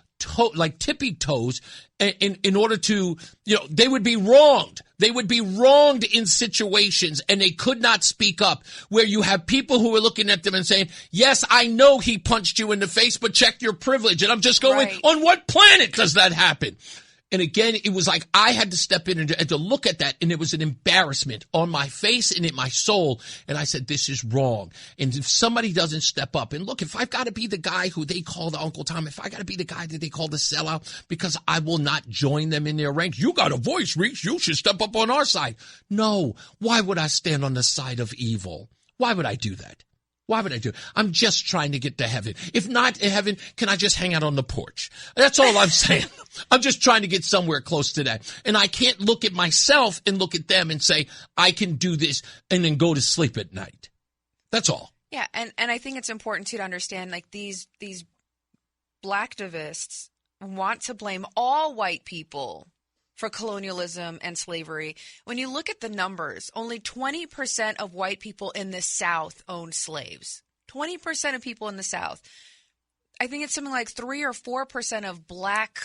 tippy toes in order to, they would be wronged. They would be wronged in situations, and they could not speak up, where you have people who are looking at them and saying, yes, I know he punched you in the face, but check your privilege. And I'm just going, right. On what planet does that happen? And again, it was like I had to step in and to look at that, and it was an embarrassment on my face and in my soul. And I said, this is wrong. And if somebody doesn't step up, and look, if I've got to be the guy who they call the Uncle Tom, if I got to be the guy that they call the sellout, because I will not join them in their ranks. You got a voice, Reese. You should step up on our side. No. Why would I stand on the side of evil? Why would I do that? Why would I do it? I'm just trying to get to heaven. If not in heaven, can I just hang out on the porch? That's all I'm saying. I'm just trying to get somewhere close to that. And I can't look at myself and look at them and say, I can do this and then go to sleep at night. That's all. Yeah, and I think it's important too to understand, like, these black activists want to blame all white people for colonialism and slavery. When you look at the numbers, only 20% of white people in the South owned slaves. 20% of people in the South. I think it's something like 3 or 4% of black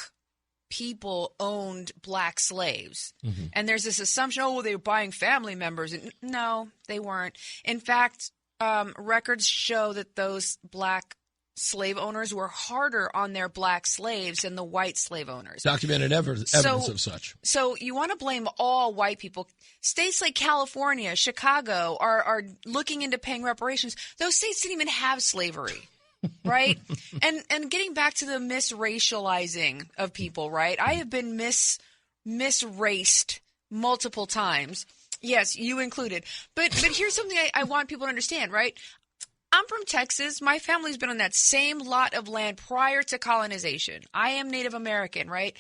people owned black slaves. Mm-hmm. And there's this assumption, they were buying family members. No, they weren't. In fact, records show that those black slave owners were harder on their black slaves than the white slave owners. Documented evidence of such. So you want to blame all white people. States like California, Chicago are looking into paying reparations. Those states didn't even have slavery, right? and getting back to the misracializing of people, right? I have been misraced multiple times. Yes, you included. But here's something I want people to understand, right? I'm from Texas. My family's been on that same lot of land prior to colonization. I am Native American, right?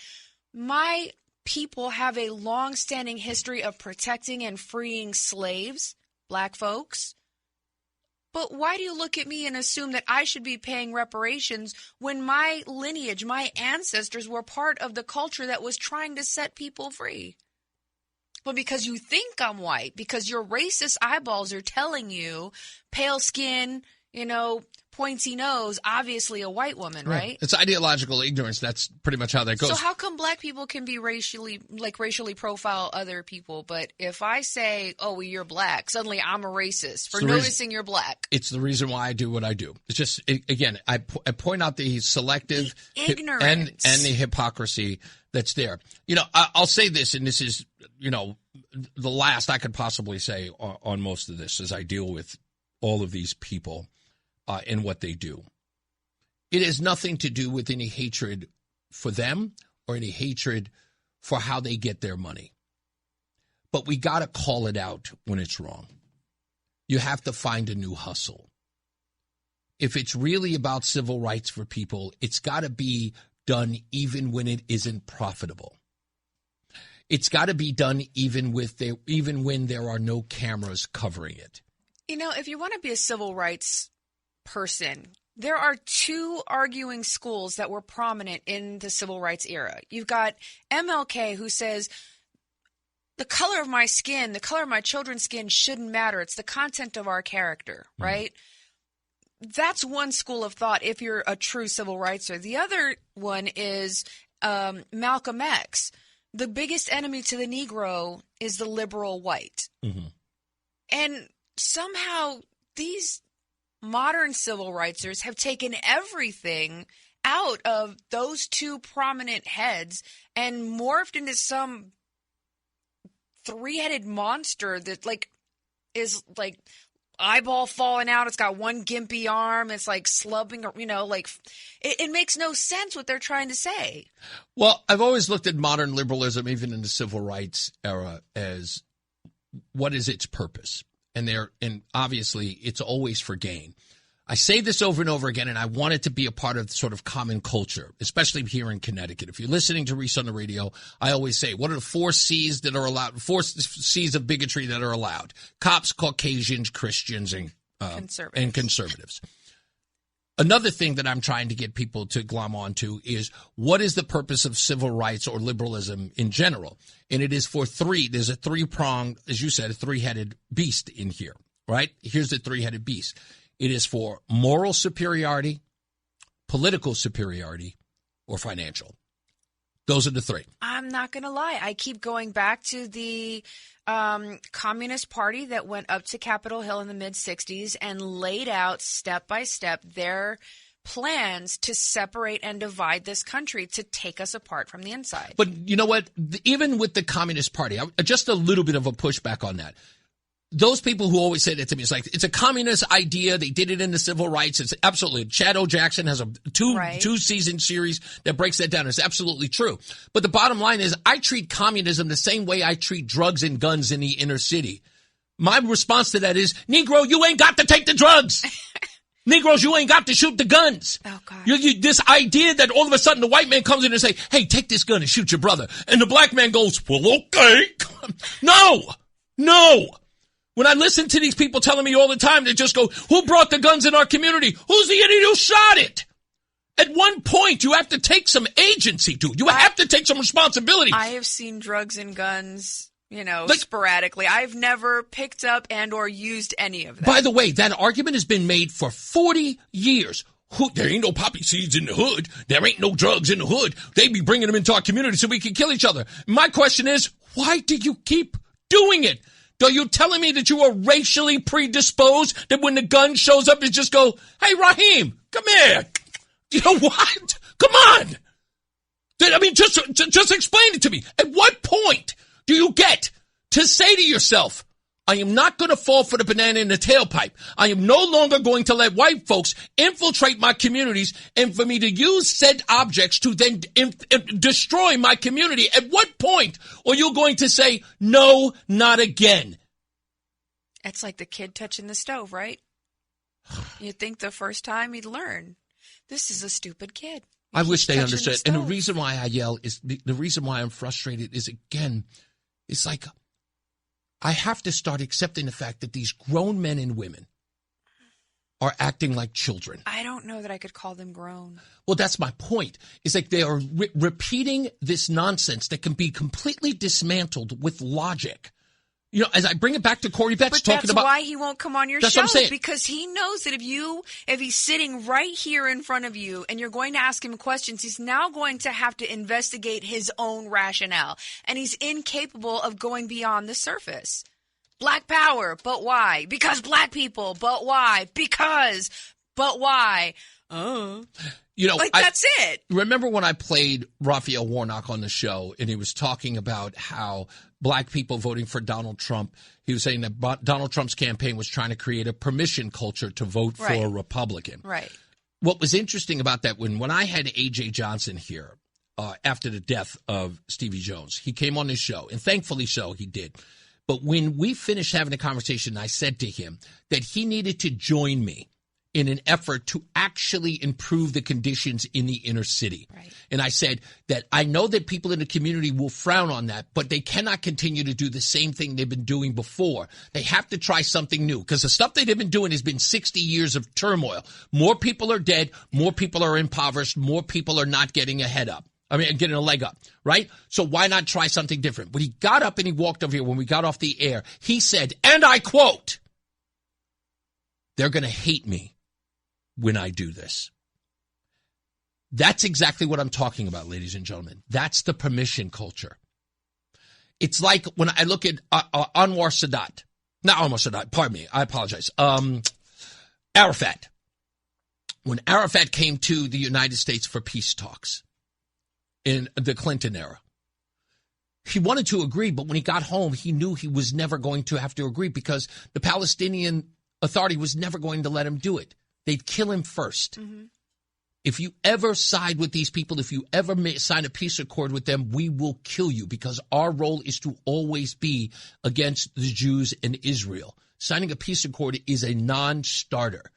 My people have a long-standing history of protecting and freeing slaves, black folks. But why do you look at me and assume that I should be paying reparations when my lineage, my ancestors were part of the culture that was trying to set people free? Well, because you think I'm white, because your racist eyeballs are telling you pale skin, pointy nose, obviously a white woman, right? It's ideological ignorance. That's pretty much how that goes. So how come black people can be racially profile other people, but if I say, you're black, suddenly I'm a racist for noticing you're black? It's the reason why I do what I do. It's just, again, I point out the selective ignorance and the hypocrisy that's there. I'll say this, and this is, the last I could possibly say on most of this as I deal with all of these people and what they do. It has nothing to do with any hatred for them or any hatred for how they get their money. But we got to call it out when it's wrong. You have to find a new hustle. If it's really about civil rights for people, it's got to be done even when it isn't profitable. It's got to be done even when there are no cameras covering it. If you want to be a civil rights person, there are two arguing schools that were prominent in the civil rights era. You've got MLK, who says the color of my skin, the color of my children's skin shouldn't matter. It's the content of our character, right? That's one school of thought if you're a true civil rightser. The other one is Malcolm X. The biggest enemy to the Negro is the liberal white. Mm-hmm. And somehow these modern civil rightsers have taken everything out of those two prominent heads and morphed into some three-headed monster that is eyeball falling out. It's got one gimpy arm. It's slubbing, it makes no sense what they're trying to say. Well, I've always looked at modern liberalism, even in the civil rights era, as what is its purpose? And obviously it's always for gain. I say this over and over again, and I want it to be a part of sort of common culture, especially here in Connecticut. If you're listening to Reese on the radio, I always say, what are the 4 C's that are allowed? 4 C's of bigotry that are allowed: cops, Caucasians, Christians, and conservatives. Another thing that I'm trying to get people to glom onto is, what is the purpose of civil rights or liberalism in general? And it is for 3. There's a 3-pronged, as you said, a 3-headed beast in here, right? Here's the 3-headed beast. It is for moral superiority, political superiority, or financial. Those are the 3. I'm not going to lie. I keep going back to the Communist Party that went up to Capitol Hill in the mid-'60s and laid out step by step their plans to separate and divide this country, to take us apart from the inside. But you know what? Even with the Communist Party, just a little bit of a pushback on that. Those people who always say that to me, it's a communist idea. They did it in the civil rights. It's absolutely. Chad O. Jackson has a two-season series that breaks that down. It's absolutely true. But the bottom line is, I treat communism the same way I treat drugs and guns in the inner city. My response to that is, Negro, you ain't got to take the drugs. Negroes, you ain't got to shoot the guns. Oh, God. This idea that all of a sudden the white man comes in and say, hey, take this gun and shoot your brother. And the black man goes, well, okay. No. When I listen to these people telling me all the time, they just go, who brought the guns in our community? Who's the idiot who shot it? At one point, you have to take some agency, dude. You have to take some responsibility. I have seen drugs and guns, sporadically. I've never picked up and or used any of them. By the way, that argument has been made for 40 years. There ain't no poppy seeds in the hood. There ain't no drugs in the hood. They be bringing them into our community so we can kill each other. My question is, why do you keep doing it? Are you telling me that you are racially predisposed, that when the gun shows up, you just go, hey, Raheem, come here. You know what? Come on. I mean, just explain it to me. At what point do you get to say to yourself, I am not going to fall for the banana in the tailpipe. I am no longer going to let white folks infiltrate my communities and for me to use said objects to then destroy my community. At what point are you going to say, no, not again? It's like the kid touching the stove, right? You'd think the first time he'd learn. This is a stupid kid. I wish they understood. And the reason why I yell is the reason why I'm frustrated is, again, it's like I have to start accepting the fact that these grown men and women are acting like children. I don't know that I could call them grown. Well, that's my point. It's like they are repeating this nonsense that can be completely dismantled with logic. You know, as I bring it back to Corey Betts talking about... That's why he won't come on your show. What I'm saying. Because he knows that if he's sitting right here in front of you and you're going to ask him questions, he's now going to have to investigate his own rationale. And he's incapable of going beyond the surface. Black power, but why? Because black people, but why? Because, but why? You know, that's it. Remember when I played Raphael Warnock on the show and he was talking about how black people voting for Donald Trump, he was saying that Donald Trump's campaign was trying to create a permission culture to vote for a Republican. Right. What was interesting about that, when I had A.J. Johnson here after the death of Stevie Jones, he came on this show, and thankfully so, he did. But when we finished having a conversation, I said to him that he needed to join me in an effort to actually improve the conditions in the inner city. Right. And I said that I know that people in the community will frown on that, but they cannot continue to do the same thing they've been doing before. They have to try something new because the stuff they've been doing has been 60 years of turmoil. More people are dead. More people are impoverished. More people are not getting getting a leg up, right? So why not try something different? When he got up and he walked over here, when we got off the air, he said, and I quote, they're going to hate me when I do this. That's exactly what I'm talking about, ladies and gentlemen. That's the permission culture. It's like when I look at Anwar Sadat. Not Anwar Sadat, pardon me. I apologize. Arafat. When Arafat came to the United States for peace talks in the Clinton era, he wanted to agree, but when he got home, he knew he was never going to have to agree because the Palestinian Authority was never going to let him do it. They'd kill him first. Mm-hmm. If you ever side with these people, if you ever sign a peace accord with them, we will kill you because our role is to always be against the Jews and Israel. Signing a peace accord is a non-starter.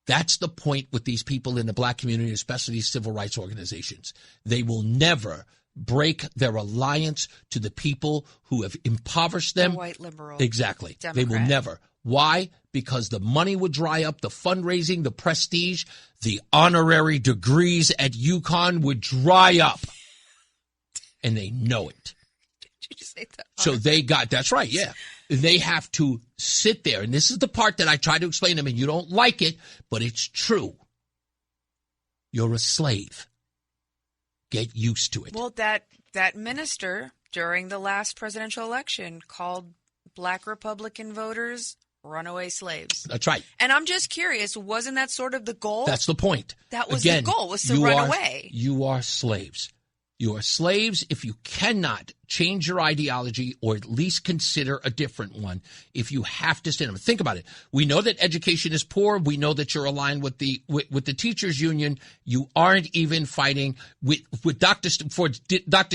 That's the point with these people in the black community, especially these civil rights organizations. They will never break their alliance to the people who have impoverished them. The white liberal. Exactly. Democrat. They will never. Why? Because the money would dry up, the fundraising, the prestige, the honorary degrees at UConn would dry up. And they know it. Did you just say that? So that's right, yeah. They have to sit there. And this is the part that I try to explain to them, and you don't like it, but it's true. You're a slave. Get used to it. Well, that minister during the last presidential election called black Republican voters runaway slaves. That's right. And I'm just curious, wasn't that sort of the goal? That's the point. That was the goal, was to run away. You are slaves. You are slaves if you cannot change your ideology or at least consider a different one. If you have to stand up. Think about it. We know that education is poor. We know that you're aligned with the teachers union. You aren't even fighting with Dr.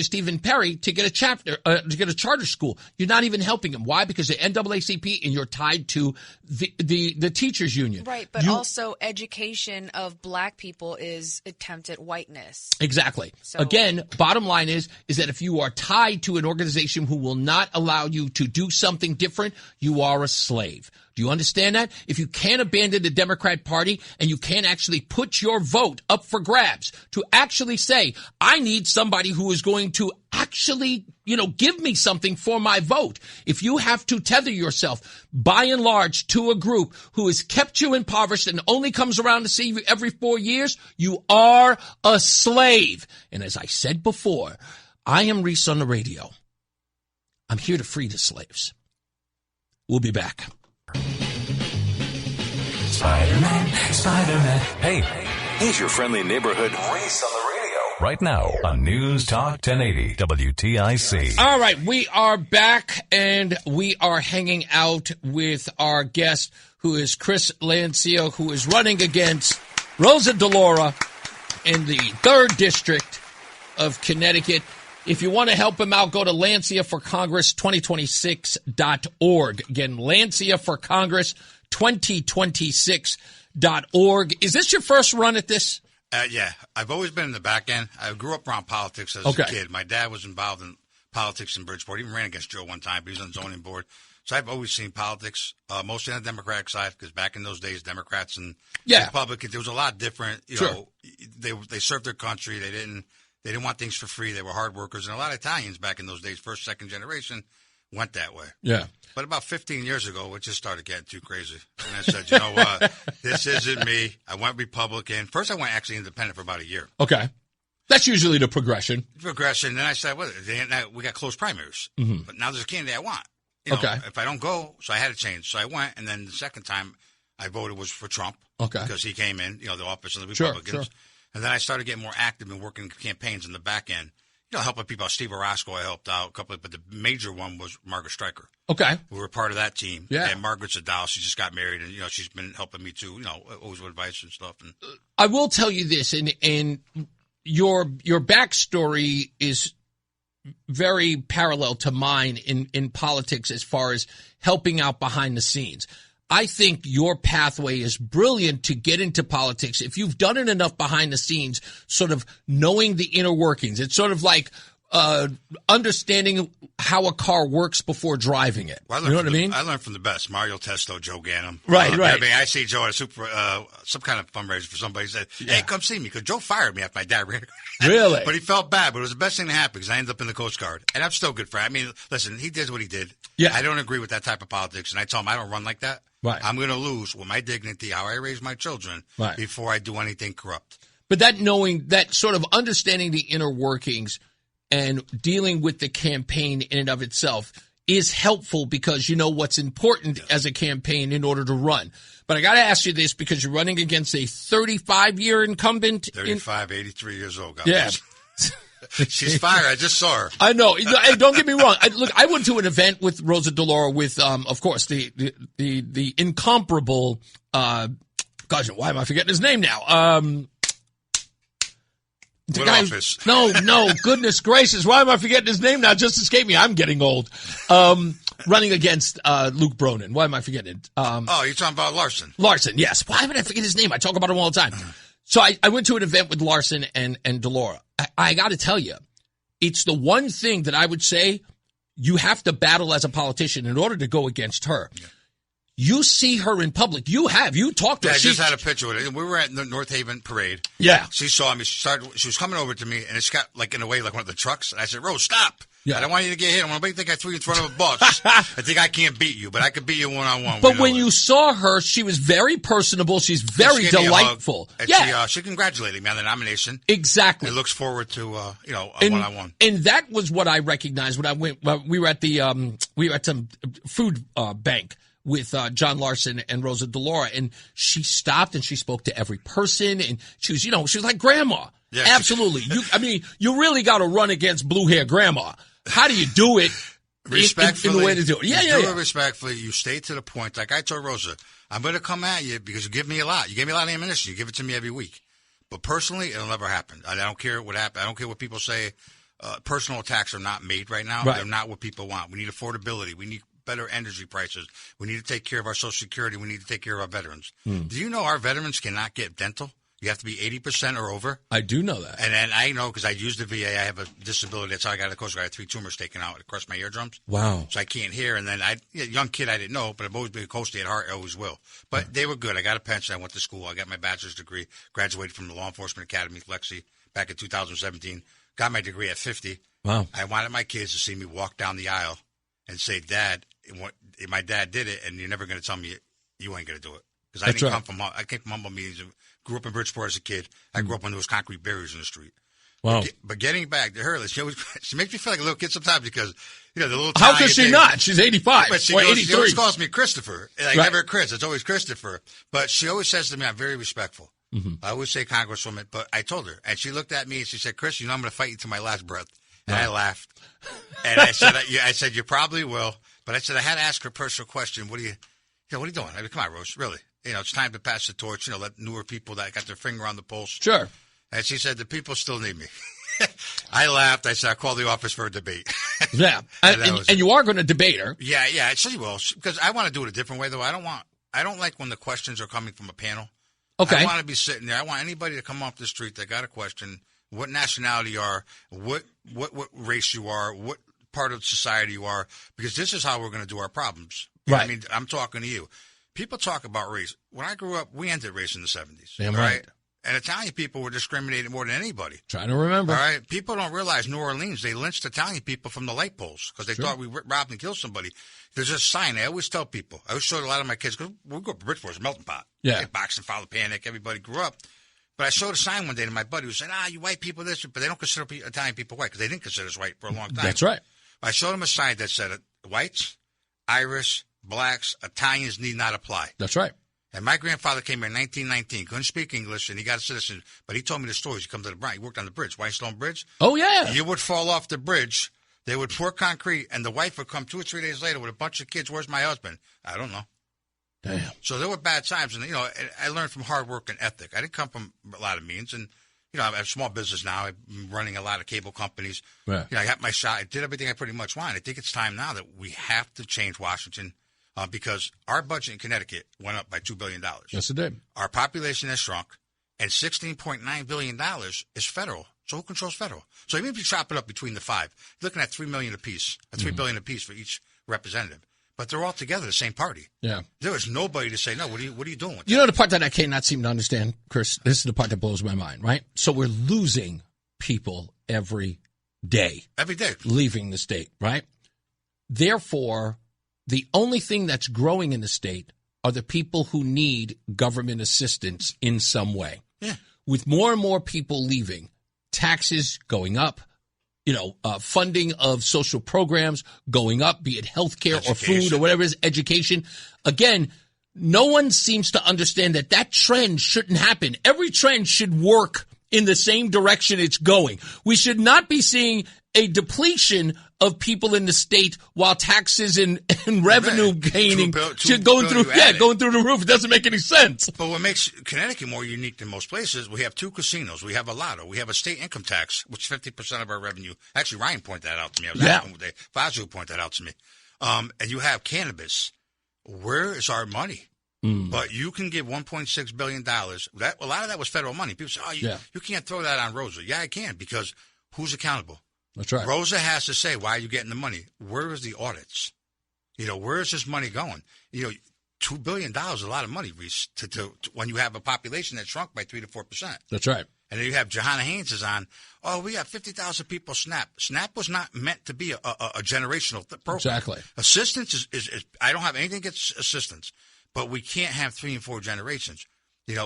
Stephen Perry to get a charter school. You're not even helping him. Why? Because the NAACP and you're tied to the teachers union. Right, but also education of black people is attempt at whiteness. Exactly. So, again, bottom line is that if you are tied to an organization who will not allow you to do something different, you are a slave. Do you understand that? If you can't abandon the Democrat Party and you can't actually put your vote up for grabs to actually say, I need somebody who is going to actually, give me something for my vote. If you have to tether yourself, by and large, to a group who has kept you impoverished and only comes around to see you every 4 years, you are a slave. And as I said before, I am Reese on the radio. I'm here to free the slaves. We'll be back. Spider-Man. Hey, he's your friendly neighborhood Reese on the radio. Right now on News Talk 1080 WTIC. All right, we are back and we are hanging out with our guest who is Chris Lancia, who is running against Rosa DeLauro in the 3rd District of Connecticut. If you want to help him out, go to LanciaForCongress2026.org. Again, LanciaForCongress2026.org. Is this your first run at this? Yeah. I've always been in the back end. I grew up around politics as a kid. My dad was involved in politics in Bridgeport. He even ran against Joe one time, but he was on the zoning board. So I've always seen politics, mostly on the Democratic side, because back in those days, Democrats and Republicans, there was a lot different. You know, they served their country. They didn't want things for free. They were hard workers. And a lot of Italians back in those days, first, second generation, went that way. Yeah. But about 15 years ago, it just started getting too crazy. And I said, you know what? This isn't me. I went Republican. First, I went actually independent for about a year. Okay. That's usually the progression. Then I said, well, we got close primaries. Mm-hmm. But now there's a candidate I want. You know, if I don't go, so I had to change. So I went, and then the second time I voted was for Trump. Okay. Because he came in, the office of the Republicans. Sure. And then I started getting more active and working campaigns in the back end. Helping people out. Steve Orozco, I helped out a couple but the major one was Margaret Stryker. Okay. We were part of that team. Yeah. And Margaret's a doll. She just got married, and, she's been helping me too, always with advice and stuff. And I will tell you this, and your backstory is very parallel to mine in politics as far as helping out behind the scenes. I think your pathway is brilliant to get into politics if you've done it enough behind the scenes, sort of knowing the inner workings. It's sort of like understanding how a car works before driving it. Well, you know what I mean? I learned from the best. Mario Testo, Joe Ganim. Right. I mean, I see Joe at some kind of fundraiser for somebody. He said, hey, come see me, because Joe fired me after my dad ran. Really? But he felt bad, but it was the best thing to happen because I ended up in the Coast Guard. And I'm still good for it. I mean, listen, he did what he did. Yeah. I don't agree with that type of politics, and I tell him I don't run like that. Right. I'm going to lose with my dignity, how I raise my children, before I do anything corrupt. But that sort of understanding the inner workings and dealing with the campaign in and of itself is helpful because you know what's important as a campaign in order to run. But I got to ask you this because you're running against a 35-year incumbent. 83 years old. God bless. She's fired. I just saw her. I know. Hey, don't get me wrong. I went to an event with Rosa DeLauro with, of course, the incomparable, gosh, why am I forgetting his name now? Office? No, goodness gracious. Why am I forgetting his name now? Just escaped me. I'm getting old. Running against Luke Bronin. Why am I forgetting it? You're talking about Larson. Larson, yes. Why would I forget his name? I talk about him all the time. So I went to an event with Larson and DeLauro. I got to tell you, it's the one thing that I would say you have to battle as a politician in order to go against her. Yeah. You see her in public. You talked to her. I just had a picture with her. We were at the North Haven parade. Yeah. She saw me. She was coming over to me, and it's got, in a way, like one of the trucks. And I said, Rose, stop. Yeah. I don't want you to get hit. I want to think I threw you in front of a bus. I think I can't beat you, but I could beat you one-on-one. But when you saw her, she was very personable. She's very delightful. She congratulated me on the nomination. Exactly. And looks forward to, a one-on-one. And that was what I recognized when I went. We were at some food bank with John Larson and Rosa DeLauro, and she stopped and she spoke to every person, and she was like grandma. Yeah. Absolutely. You really got to run against blue hair grandma. How do you do it? Respectfully. In the way to do it. Yeah. Do it respectfully. You stay to the point. Like I told Rosa, I'm going to come at you because you give me a lot. You gave me a lot of ammunition. You give it to me every week. But personally, it'll never happen. I don't care what happens. I don't care what people say. Personal attacks are not made right now. Right. They're not what people want. We need affordability. We need better energy prices. We need to take care of our Social Security. We need to take care of our veterans. Do you know our veterans cannot get dental? You have to be 80% or over. I do know that. And then I know because I used the VA. I have a disability. That's how I got the Coast Guard. I had 3 tumors taken out across my eardrums. Wow. So I can't hear. And then young kid, I didn't know, but I've always been a Coast Guard at heart. I always will. But they were good. I got a pension. I went to school. I got my bachelor's degree. Graduated from the Law Enforcement Academy, Lexi, back in 2017. Got my degree at 50. Wow. I wanted my kids to see me walk down the aisle and say, Dad, my dad did it, and you're never going to tell me you ain't going to do it. Because I came from humble meetings. Grew up in Bridgeport as a kid. I grew up when there was concrete barriers in the street. Wow. But getting back to her, she makes me feel like a little kid sometimes because, the little How could she not? She's 85 but she 83. always calls me Christopher. Never Chris. It's always Christopher. But she always says to me, I'm very respectful. Mm-hmm. I always say Congresswoman, but I told her. And she looked at me and she said, Chris, I'm going to fight you to my last breath. And I laughed. And I said, you probably will. But I said, I had to ask her a personal question. What are you doing? I mean, come on, Rose, really. It's time to pass the torch, let newer people that got their finger on the pulse. Sure. And she said, the people still need me. I laughed. I said, I'll call the office for a debate. Yeah. and you are going to debate her. Yeah, she will. Because I want to do it a different way, though. I don't like when the questions are coming from a panel. Okay. I want to be sitting there. I want anybody to come off the street that got a question, what nationality you are, what race you are, what part of society you are, because this is how we're going to do our problems. Right. I mean, I'm talking to you. People talk about race. When I grew up, we ended race in the 70s. Damn right. And Italian people were discriminated more than anybody. Trying to remember. All right. People don't realize New Orleans, they lynched Italian people from the light poles because they thought we robbed and killed somebody. There's a sign. I always tell people. I always show a lot of my kids, because we grew up in Bridgeport, it's a melting pot. Yeah. Boxing, follow panic. Everybody grew up. But I showed a sign one day to my buddy who said, you white people this, but they don't consider Italian people white because they didn't consider us white for a long time. That's right. I showed him a sign that said, whites, Irish, blacks, Italians need not apply. That's right. And my grandfather came here in 1919, couldn't speak English, and he got a citizen. But he told me the stories. He come to the Bronx. He worked on the bridge, Whitestone Bridge. Oh, yeah. You would fall off the bridge. They would pour concrete, and the wife would come 2 or 3 days later with a bunch of kids. Where's my husband? I don't know. Damn. So there were bad times, and, I learned from hard work and ethic. I didn't come from a lot of means, and, I have a small business now. I'm running a lot of cable companies. Right. I got my shot. I did everything I pretty much wanted. I think it's time now that we have to change Washington. Because our budget in Connecticut went up by $2 billion. Yes, it did. Our population has shrunk, and $16.9 billion is federal. So who controls federal? So even if you chop it up between the 5, you're looking at $3 million apiece, $3 billion apiece for each representative. But they're all together, the same party. Yeah. There is nobody to say, no, what are you doing with that? The part that I cannot seem to understand, Chris, this is the part that blows my mind, right? So we're losing people every day. Every day. Leaving the state, right? Therefore, the only thing that's growing in the state are the people who need government assistance in some way. Yeah. With more and more people leaving, taxes going up, funding of social programs going up, be it healthcare or food or whatever it is, education. Again, no one seems to understand that trend shouldn't happen. Every trend should work in the same direction it's going. We should not be seeing a depletion of people in the state while taxes and revenue gaining going through the roof. It doesn't make any sense. But what makes Connecticut more unique than most places, we have 2 casinos, we have a lotto, we have a state income tax, which is 50% of our revenue. Actually, Ryan pointed that out to me. I was asking one day. Fazio pointed that out to me. And you have cannabis. Where is our money? But you can give $1.6 billion. A lot of that was federal money. People say, you can't throw that on Rosa. Yeah, I can, because who's accountable? That's right. Rosa has to say, why are you getting the money? Where is the audits? Where is this money going? $2 billion is a lot of money, Reese, to when you have a population that shrunk by 3 to 4%. That's right. And then you have Johanna Haynes is on, we got 50,000 people SNAP. SNAP was not meant to be a generational program. Exactly. Assistance is I don't have anything against assistance, but we can't have 3 and 4 generations.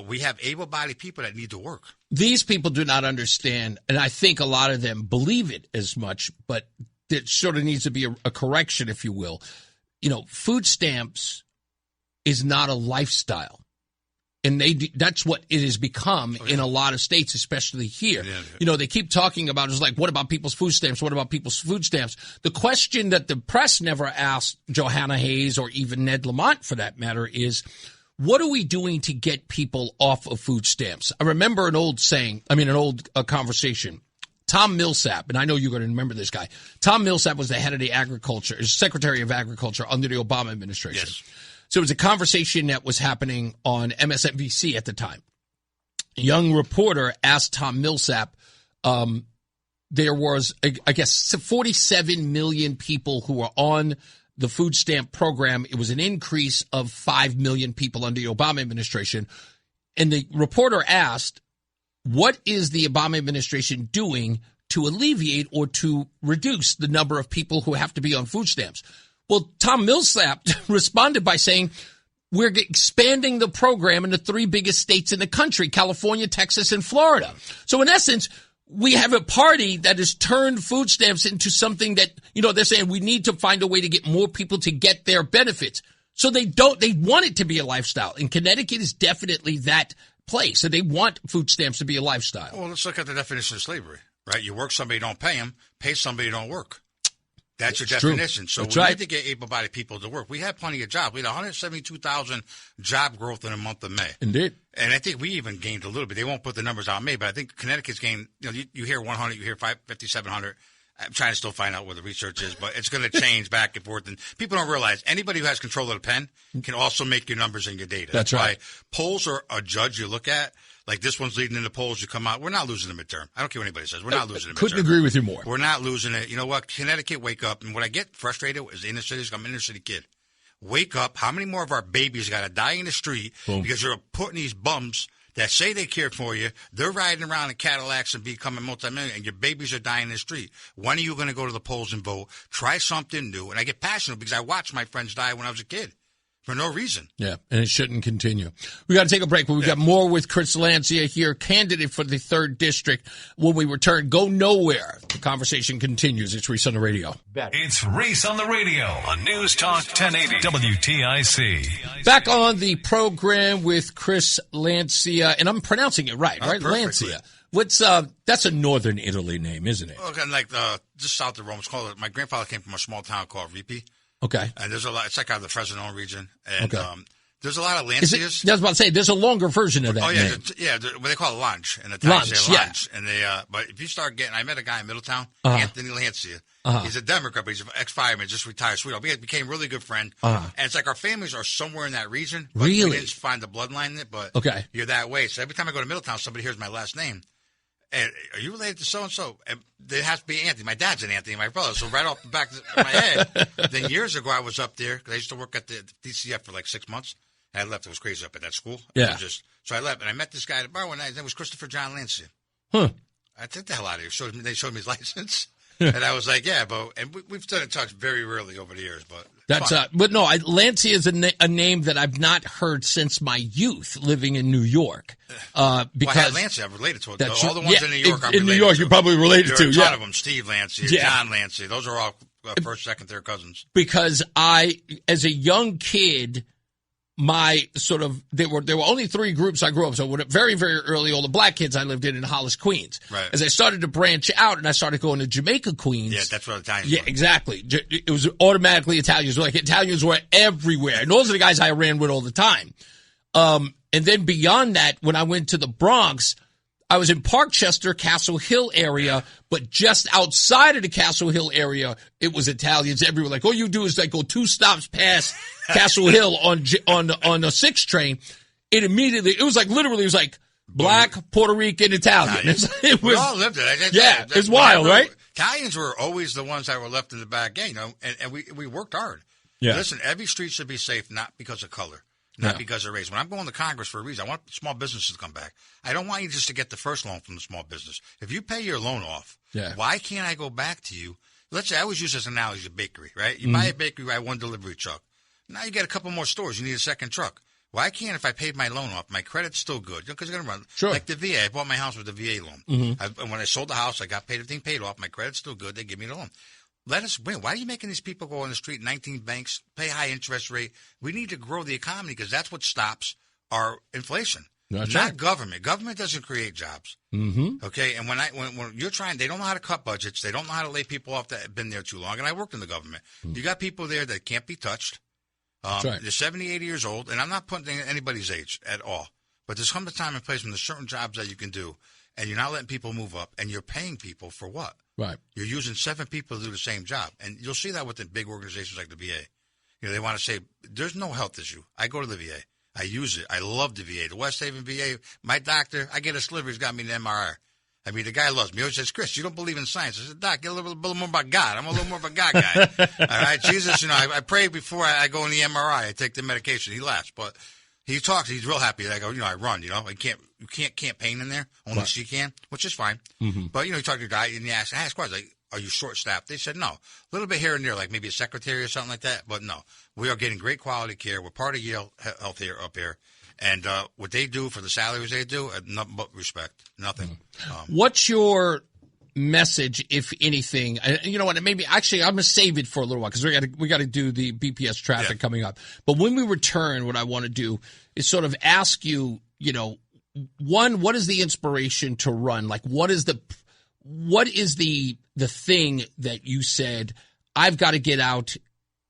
We have able-bodied people that need to work. These people do not understand, and I think a lot of them believe it as much, but there sort of needs to be a correction, if you will. Food stamps is not a lifestyle. And that's what it has become in a lot of states, especially here. Yeah. They keep talking about it's like, what about people's food stamps? What about people's food stamps? The question that the press never asked Johanna Hayes or even Ned Lamont, for that matter, is, what are we doing to get people off of food stamps? I remember an old conversation. Tom Millsap, and I know you're going to remember this guy. Tom Millsap was the head of the Secretary of Agriculture under the Obama administration. Yes. So it was a conversation that was happening on MSNBC at the time. A young reporter asked Tom Millsap, there was, I guess, 47 million people who were on the food stamp program. It was an increase of 5 million people under the Obama administration. And the reporter asked, what is the Obama administration doing to alleviate or to reduce the number of people who have to be on food stamps? Well, Tom Millsap responded by saying, we're expanding the program in the 3 biggest states in the country, California, Texas, and Florida. So in essence, we have a party that has turned food stamps into something that, they're saying we need to find a way to get more people to get their benefits. So they want it to be a lifestyle. And Connecticut is definitely that place. So they want food stamps to be a lifestyle. Well, let's look at the definition of slavery, right? You work somebody, don't pay them, pay somebody, don't work. That's your definition. So we need to get able-bodied people to work. We have plenty of jobs. We had 172,000 job growth in the month of May. Indeed. And I think we even gained a little bit. They won't put the numbers out in May, but I think Connecticut's gained, you hear 100, you hear 5,700. I'm trying to still find out what the research is, but it's going to change back and forth. And people don't realize anybody who has control of the pen can also make your numbers and your data. That's right. Why polls are a judge you look at. Like this one's leading in the polls. You come out. We're not losing the midterm. I don't care what anybody says. We're not losing the midterm. Couldn't agree with you more. We're not losing it. You know what? Connecticut, wake up. And what I get frustrated is the inner cities. I'm an inner city kid. Wake up. How many more of our babies got to die in the street because you're putting these bums that say they care for you? They're riding around in Cadillacs and becoming multimillionaires, and your babies are dying in the street. When are you going to go to the polls and vote? Try something new. And I get passionate because I watched my friends die when I was a kid. For no reason. Yeah, and it shouldn't continue. We got to take a break, but we've got more with Chris Lancia here, candidate for the 3rd District. When we return, go nowhere. The conversation continues. It's Reese on the Radio. It's Reese on the Radio on News Talk 1080 WTIC. Back on the program with Chris Lancia, and I'm pronouncing it right? Lancia. What's that's a Northern Italy name, isn't it? Okay, like just south of Rome. It's called. My grandfather came from a small town called Ripi. Okay. And there's a lot. It's like out of the Fresno region. And there's a lot of Lancias. I was about to say, there's a longer version of that name. What they call it lunch. And the Italians say lunch. Yeah. And but if you start getting, I met a guy in Middletown, Anthony Lancia. He's a Democrat, but he's an ex-fireman, just retired. Sweetheart. We became really good friend. And it's like our families are somewhere in that region. But really? We didn't find the bloodline in it, but you're that way. So every time I go to Middletown, somebody hears my last name. And are you related to so-and-so? And there has to be Anthony. My dad's an Anthony, my brother. So right off the back of my head, then years ago I was up there because I used to work at the DCF for like 6 months. And I left. It was crazy up at that school. Yeah. So I left, and I met this guy at the bar one night. His name was Christopher John Lancia. Huh. I took the hell out of here. They showed me his license. And I was like, yeah, but and we've stayed in touch very rarely over the years, but that's but no, Lancia is a name that I've not heard since my youth living in New York. Because I had Lancia, I'm related to it. All the ones in New York, I'm in New York, you're probably related to. There are a ton of them. Steve Lancia, John Lancia, those are all first, second, third cousins. Because as a young kid, there were only 3 groups I grew up. So very, very early, all the black kids I lived in Hollis, Queens. Right. As I started to branch out and I started going to Jamaica, Queens. Yeah, that's what Italians were. Exactly. It was automatically Italians. Like Italians were everywhere. And those are the guys I ran with all the time. And then beyond that, when I went to the Bronx, I was in Parkchester, Castle Hill area, but just outside of the Castle Hill area, it was Italians everywhere. Like all you do is like go 2 stops past Castle Hill on a 6 train. It was like black, Puerto Rican, Italian. We all lived it. It's wild, right? Italians were always the ones that were left in the back gate, and we worked hard. Yeah. Listen, every street should be safe, not because of color. Not because of race. When I'm going to Congress for a reason, I want small businesses to come back. I don't want you just to get the first loan from the small business. If you pay your loan off, why can't I go back to you? Let's say I always use this analogy of bakery, right? You buy a bakery, buy 1 delivery truck. Now you get a couple more stores. You need a second truck. Why can't, if I paid my loan off, my credit's still good? Because it's going to run. Sure. Like the VA. I bought my house with the VA loan. And when I sold the house, I got paid everything paid off. My credit's still good. They give me the loan. Let us win. Why are you making these people go on the street, 19 banks, pay high interest rate? We need to grow the economy because that's what stops our inflation. That's not right. Government. Government doesn't create jobs. Mm-hmm. Okay, and when you're trying, they don't know how to cut budgets. They don't know how to lay people off that have been there too long. And I worked in the government. You got people there that can't be touched. They're 70, 80 years old, and I'm not putting anybody's age at all. But there's come a time and place when there's certain jobs that you can do, and you're not letting people move up, and you're paying people for what? Right. You're using 7 people to do the same job. And you'll see that with the big organizations like the VA. They want to say, there's no health issue. I go to the VA. I use it. I love the VA. The West Haven VA, my doctor, I get a sliver. He's got me an MRI. I mean, the guy loves me. He always says, Chris, you don't believe in science. I said, Doc, get a little more about God. I'm a little more of a God guy. All right, Jesus, I pray before I go in the MRI. I take the medication. He laughs, but he talks. He's real happy. I go, I run, you can't campaign in there. Only she can, which is fine. Mm-hmm. But, you talk to your guy and you ask questions like, are you short-staffed? They said no. A little bit here and there, like maybe a secretary or something like that. But no, we are getting great quality care. We're part of Yale Health here up here. And what they do for the salaries they do, nothing but respect. Nothing. What's your message, if anything? You know what? Maybe actually, I'm gonna save it for a little while because we got to do the BPS traffic coming up. But when we return, what I want to do is sort of ask you, one, what is the inspiration to run? Like, what is the thing that you said, I've got to get out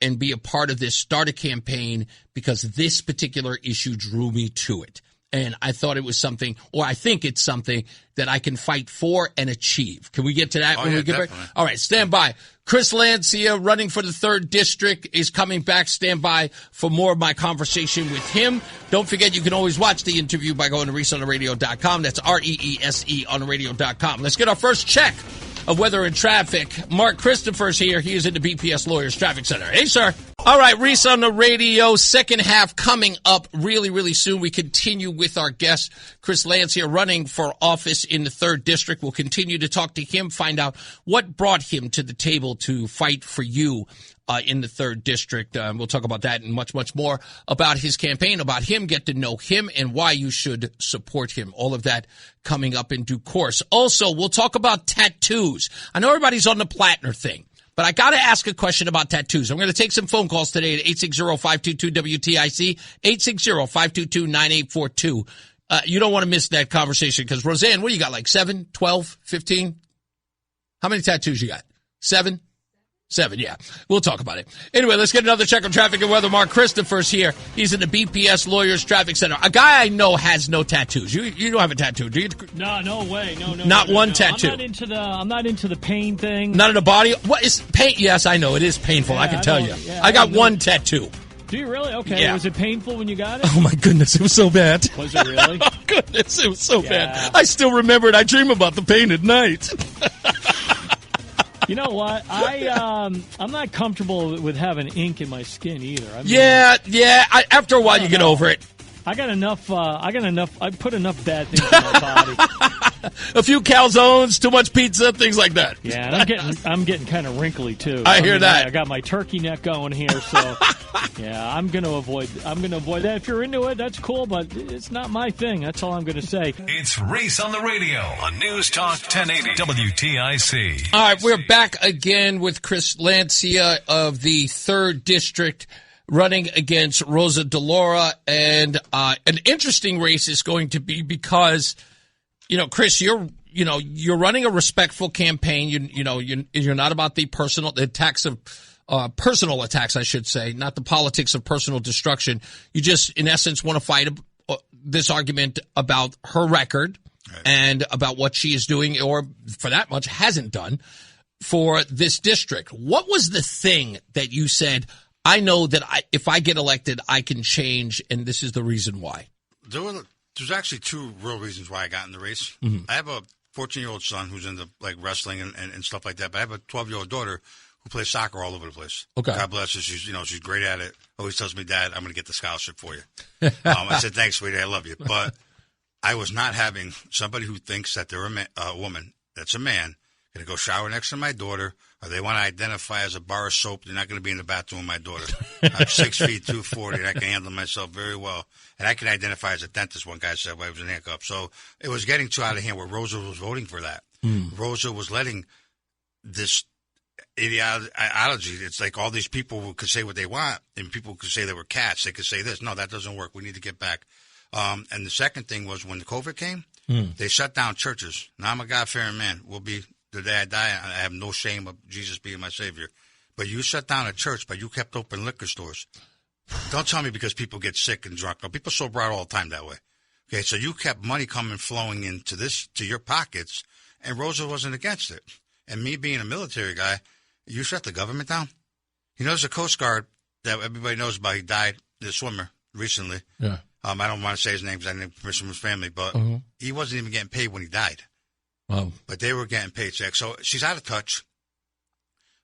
and be a part of this, start a campaign because this particular issue drew me to it. And I thought it was something, or I think it's something that I can fight for and achieve. Can we get to that when we get back? All right, stand by. Chris Lancia, running for the 3rd District, is coming back. Stand by for more of my conversation with him. Don't forget, you can always watch the interview by going to ReeseOnTheRadio.com. That's REESE on the radio.com. Let's get our first check of weather and traffic. Mark Christopher's here. He is in the BPS Lawyers Traffic Center. Hey, sir. All right, Reese on the radio. Second half coming up really, really soon. We continue with our guest, Chris Lancia, running for office in the 3rd District. We'll continue to talk to him, find out what brought him to the table to fight for you in the 3rd District. We'll talk about that and much, much more about his campaign, about him, get to know him, and why you should support him. All of that coming up in due course. Also, we'll talk about tattoos. I know everybody's on the Platner thing, but I got to ask a question about tattoos. I'm going to take some phone calls today at 860-522-WTIC, 860-522-9842. You don't want to miss that conversation because, Roseanne, what do you got, like 7, 12, 15? How many tattoos you got? 7? 7, yeah. We'll talk about it. Anyway, let's get another check on traffic and weather. Mark Christopher's here. He's in the BPS Lawyers Traffic Center. A guy I know has no tattoos. You don't have a tattoo, do you? No way. No. Not one tattoo. I'm not into the pain thing. Not in the body? What is pain? Yes, I know. It is painful. I can tell you. Yeah, I got one tattoo. Do you really? Okay. Yeah. Was it painful when you got it? Oh, my goodness. It was so bad. Was it really? Oh, goodness. It was so bad. I still remember it. I dream about the pain at night. You know what? I'm not comfortable with having ink in my skin either. I mean, after a while, you get over it. I got enough. I put enough bad things in my body. A few calzones, too much pizza, things like that. Yeah, and I'm getting kind of wrinkly too. I hear that. I got my turkey neck going here, so yeah, I'm gonna avoid that. If you're into it, that's cool, but it's not my thing. That's all I'm gonna say. It's Reese on the radio on News Talk 1080 WTIC. All right, we're back again with Chris Lancia of the 3rd District, running against Rosa DeLauro, and an interesting race is going to be because, Chris, you're running a respectful campaign. You're not about the personal attacks, I should say, not the politics of personal destruction. You just, in essence, want to fight this argument about her record and about what she is doing, or for that much hasn't done for this district. What was the thing that you said, I know that if I get elected, I can change, and this is the reason why? There's actually 2 real reasons why I got in the race. Mm-hmm. I have a 14-year-old son who's into wrestling and stuff like that, but I have a 12-year-old daughter who plays soccer all over the place. Okay. God bless her. She's great at it. Always tells me, Dad, I'm going to get the scholarship for you. I said, thanks, sweetie. I love you. But I was not having somebody who thinks that they're a woman, that's a man, going to go shower next to my daughter, or they want to identify as a bar of soap. They're not going to be in the bathroom with my daughter. I'm 6 feet, 240, and I can handle myself very well. And I can identify as a dentist, one guy said, while I was in handcuffs. So it was getting too out of hand where Rosa was voting for that. Rosa was letting this ideology. It's like all these people could say what they want, and people could say they were cats. They could say this. No, that doesn't work. We need to get back. And the second thing was when the COVID came, they shut down churches. Now I'm a God-fearing man. Will be the day I die. I have no shame of Jesus being my Savior. But you shut down a church, but you kept open liquor stores. Don't tell me because people get sick and drunk. No, people sober out all the time that way. Okay, so you kept money flowing into to your pockets, and Rosa wasn't against it. And me being a military guy, you shut the government down? There's a Coast Guard that everybody knows about. He died, the swimmer, recently. Yeah. I don't want to say his name because I didn't have permission from his family, but he wasn't even getting paid when he died. Oh. But they were getting paychecks. So she's out of touch,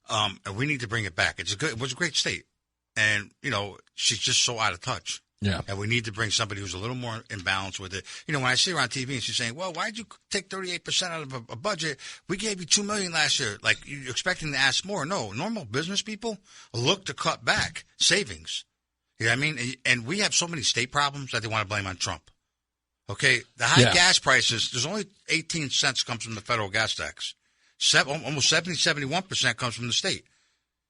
and we need to bring it back. It was a great state. And, she's just so out of touch. Yeah. And we need to bring somebody who's a little more in balance with it. When I see her on TV and she's saying, well, why'd you take 38% out of a budget? We gave you $2 million last year. Like, you're expecting to ask more. No, normal business people look to cut back savings. You know what I mean? And we have so many state problems that they want to blame on Trump. Okay? The high gas prices, there's only 18 cents comes from the federal gas tax. Almost 71% comes from the state.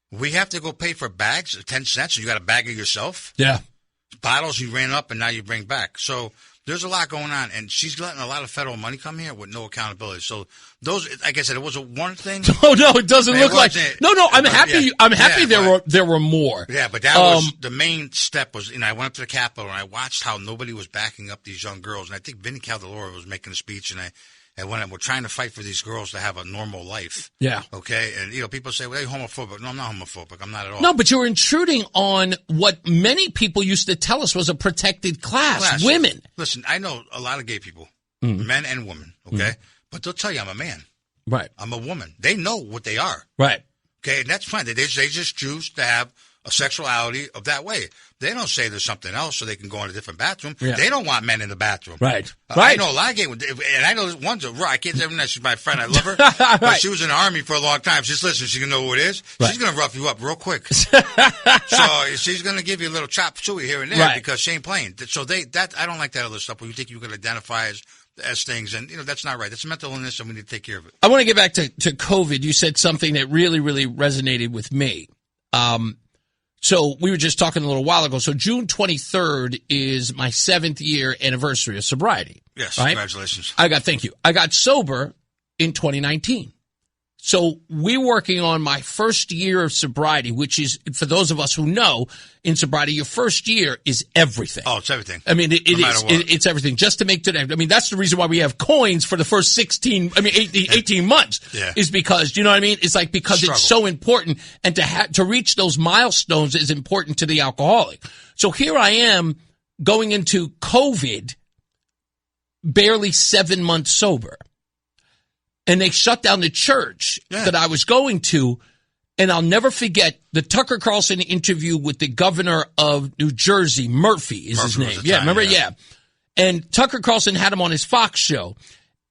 We have to go pay for bags, 10 cents, and you got a bag of yourself? Yeah. Bottles you ran up and now you bring back. So there's a lot going on, and she's letting a lot of federal money come here with no accountability. So those, like I said, it was a one thing. Oh no, it doesn't look like. No, I'm happy. Yeah, I'm happy there were more. Yeah, but that was the main step. Was I went up to the Capitol and I watched how nobody was backing up these young girls, and I think Vinnie Caldoloro was making a speech, and when we're trying to fight for these girls to have a normal life. Yeah. Okay. And, people say, well, they're homophobic. No, I'm not homophobic. I'm not at all. No, but you're intruding on what many people used to tell us was a protected class, women. Listen, I know a lot of gay people, men and women, okay? But they'll tell you I'm a man. Right. I'm a woman. They know what they are. Right. Okay. And that's fine. They just choose to have a sexuality of that way. They don't say there's something else so they can go in a different bathroom. Yeah. They don't want men in the bathroom. Right. I know a lot of gay, and I know one's I can't say she's my friend. I love her. Right. But she was in the Army for a long time. She's listening. She's going to know who it is. Right. She's going to rough you up real quick. So she's going to give you a little chop suey here and there because she ain't playing. So I don't like that other stuff where you think you can identify as things, and that's not right. That's a mental illness, and we need to take care of it. I want to get back to COVID. You said something that really, really resonated with me. So we were just talking a little while ago. So June 23rd is my 7th year anniversary of sobriety. Yes, right? Congratulations. Thank you. I got sober in 2019. So we're working on my first year of sobriety, which is, for those of us who know, in sobriety, your first year is everything. Oh, it's everything. I mean, it's everything. Just to make today. I mean, that's the reason why we have coins for the first 18 months. Yeah. Is because, you know what I mean? It's like, because it's so important, and to reach those milestones is important to the alcoholic. So here I am going into COVID, barely 7 months sober. And they shut down the church that I was going to. And I'll never forget the Tucker Carlson interview with the governor of New Jersey. Murphy is his name. Yeah, remember? Yeah. And Tucker Carlson had him on his Fox show.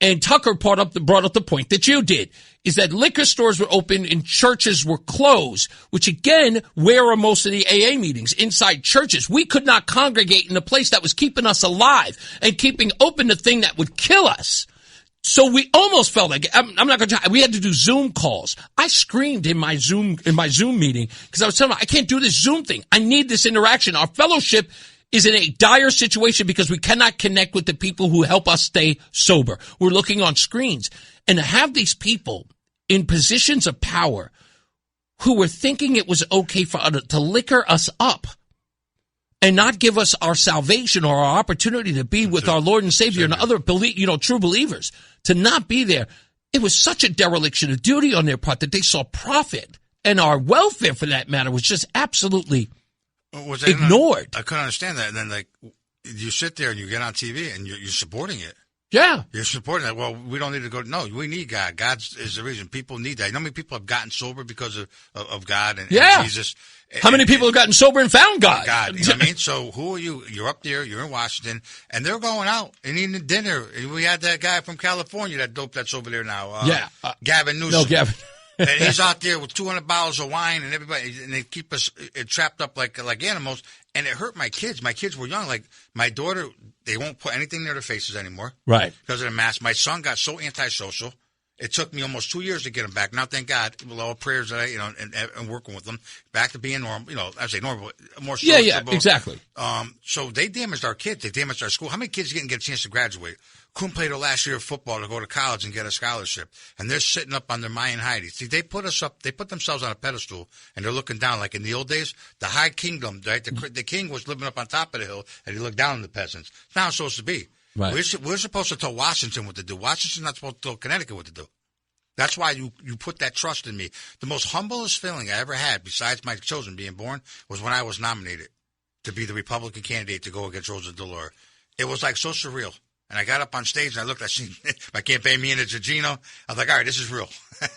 And Tucker brought up the point that you did, is that liquor stores were open and churches were closed, which again, where are most of the AA meetings? Inside churches. We could not congregate in a place that was keeping us alive and keeping open the thing that would kill us. So we almost felt like, I'm not going to try, we had to do Zoom calls. I screamed in my Zoom meeting because I was telling them, I can't do this Zoom thing. I need this interaction. Our fellowship is in a dire situation because we cannot connect with the people who help us stay sober. We're looking on screens. And to have these people in positions of power who were thinking it was okay for to liquor us up and not give us our salvation or our opportunity to be with our Lord and Savior and other true believers, to not be there. It was such a dereliction of duty on their part that they saw profit, and our welfare, for that matter, was just absolutely ignored. I couldn't understand that. And then, you sit there and you get on TV and you're supporting it. Yeah. You're supporting that. Well, we don't need to go. No, we need God. God is the reason. People need that. You know how many people have gotten sober because of God and Jesus? How many people have gotten sober and found God? God, you know what I mean? So who are you? You're up there. You're in Washington, and they're going out and eating dinner. We had that guy from California, that dope that's over there now. Gavin Newsom. No, Gavin. And he's out there with 200 bottles of wine, and everybody, and they keep us trapped up like animals. And it hurt my kids. My kids were young. Like my daughter, they won't put anything near their faces anymore, right? Because of the mask. My son got so antisocial. It took me almost 2 years to get him back. Now, thank God, with all prayers that and working with them, back to being normal. I say normal, more sociable. Yeah, exactly. So they damaged our kids. They damaged our school. How many kids didn't get a chance to graduate? Couldn't play their last year of football to go to college and get a scholarship. And they're sitting up on their Mayan Heidi. See, they put us up. They put themselves on a pedestal, and they're looking down. Like in the old days, the high kingdom, right? The king was living up on top of the hill, and he looked down on the peasants. It's not how it's supposed to be. Right. We're supposed to tell Washington what to do. Washington's not supposed to tell Connecticut what to do. That's why you put that trust in me. The most humblest feeling I ever had, besides my children being born, was when I was nominated to be the Republican candidate to go against Rosa DeLauro. It was like so surreal. And I got up on stage and I looked, I seen my campaign, me and Gugino. I was like, all right, this is real.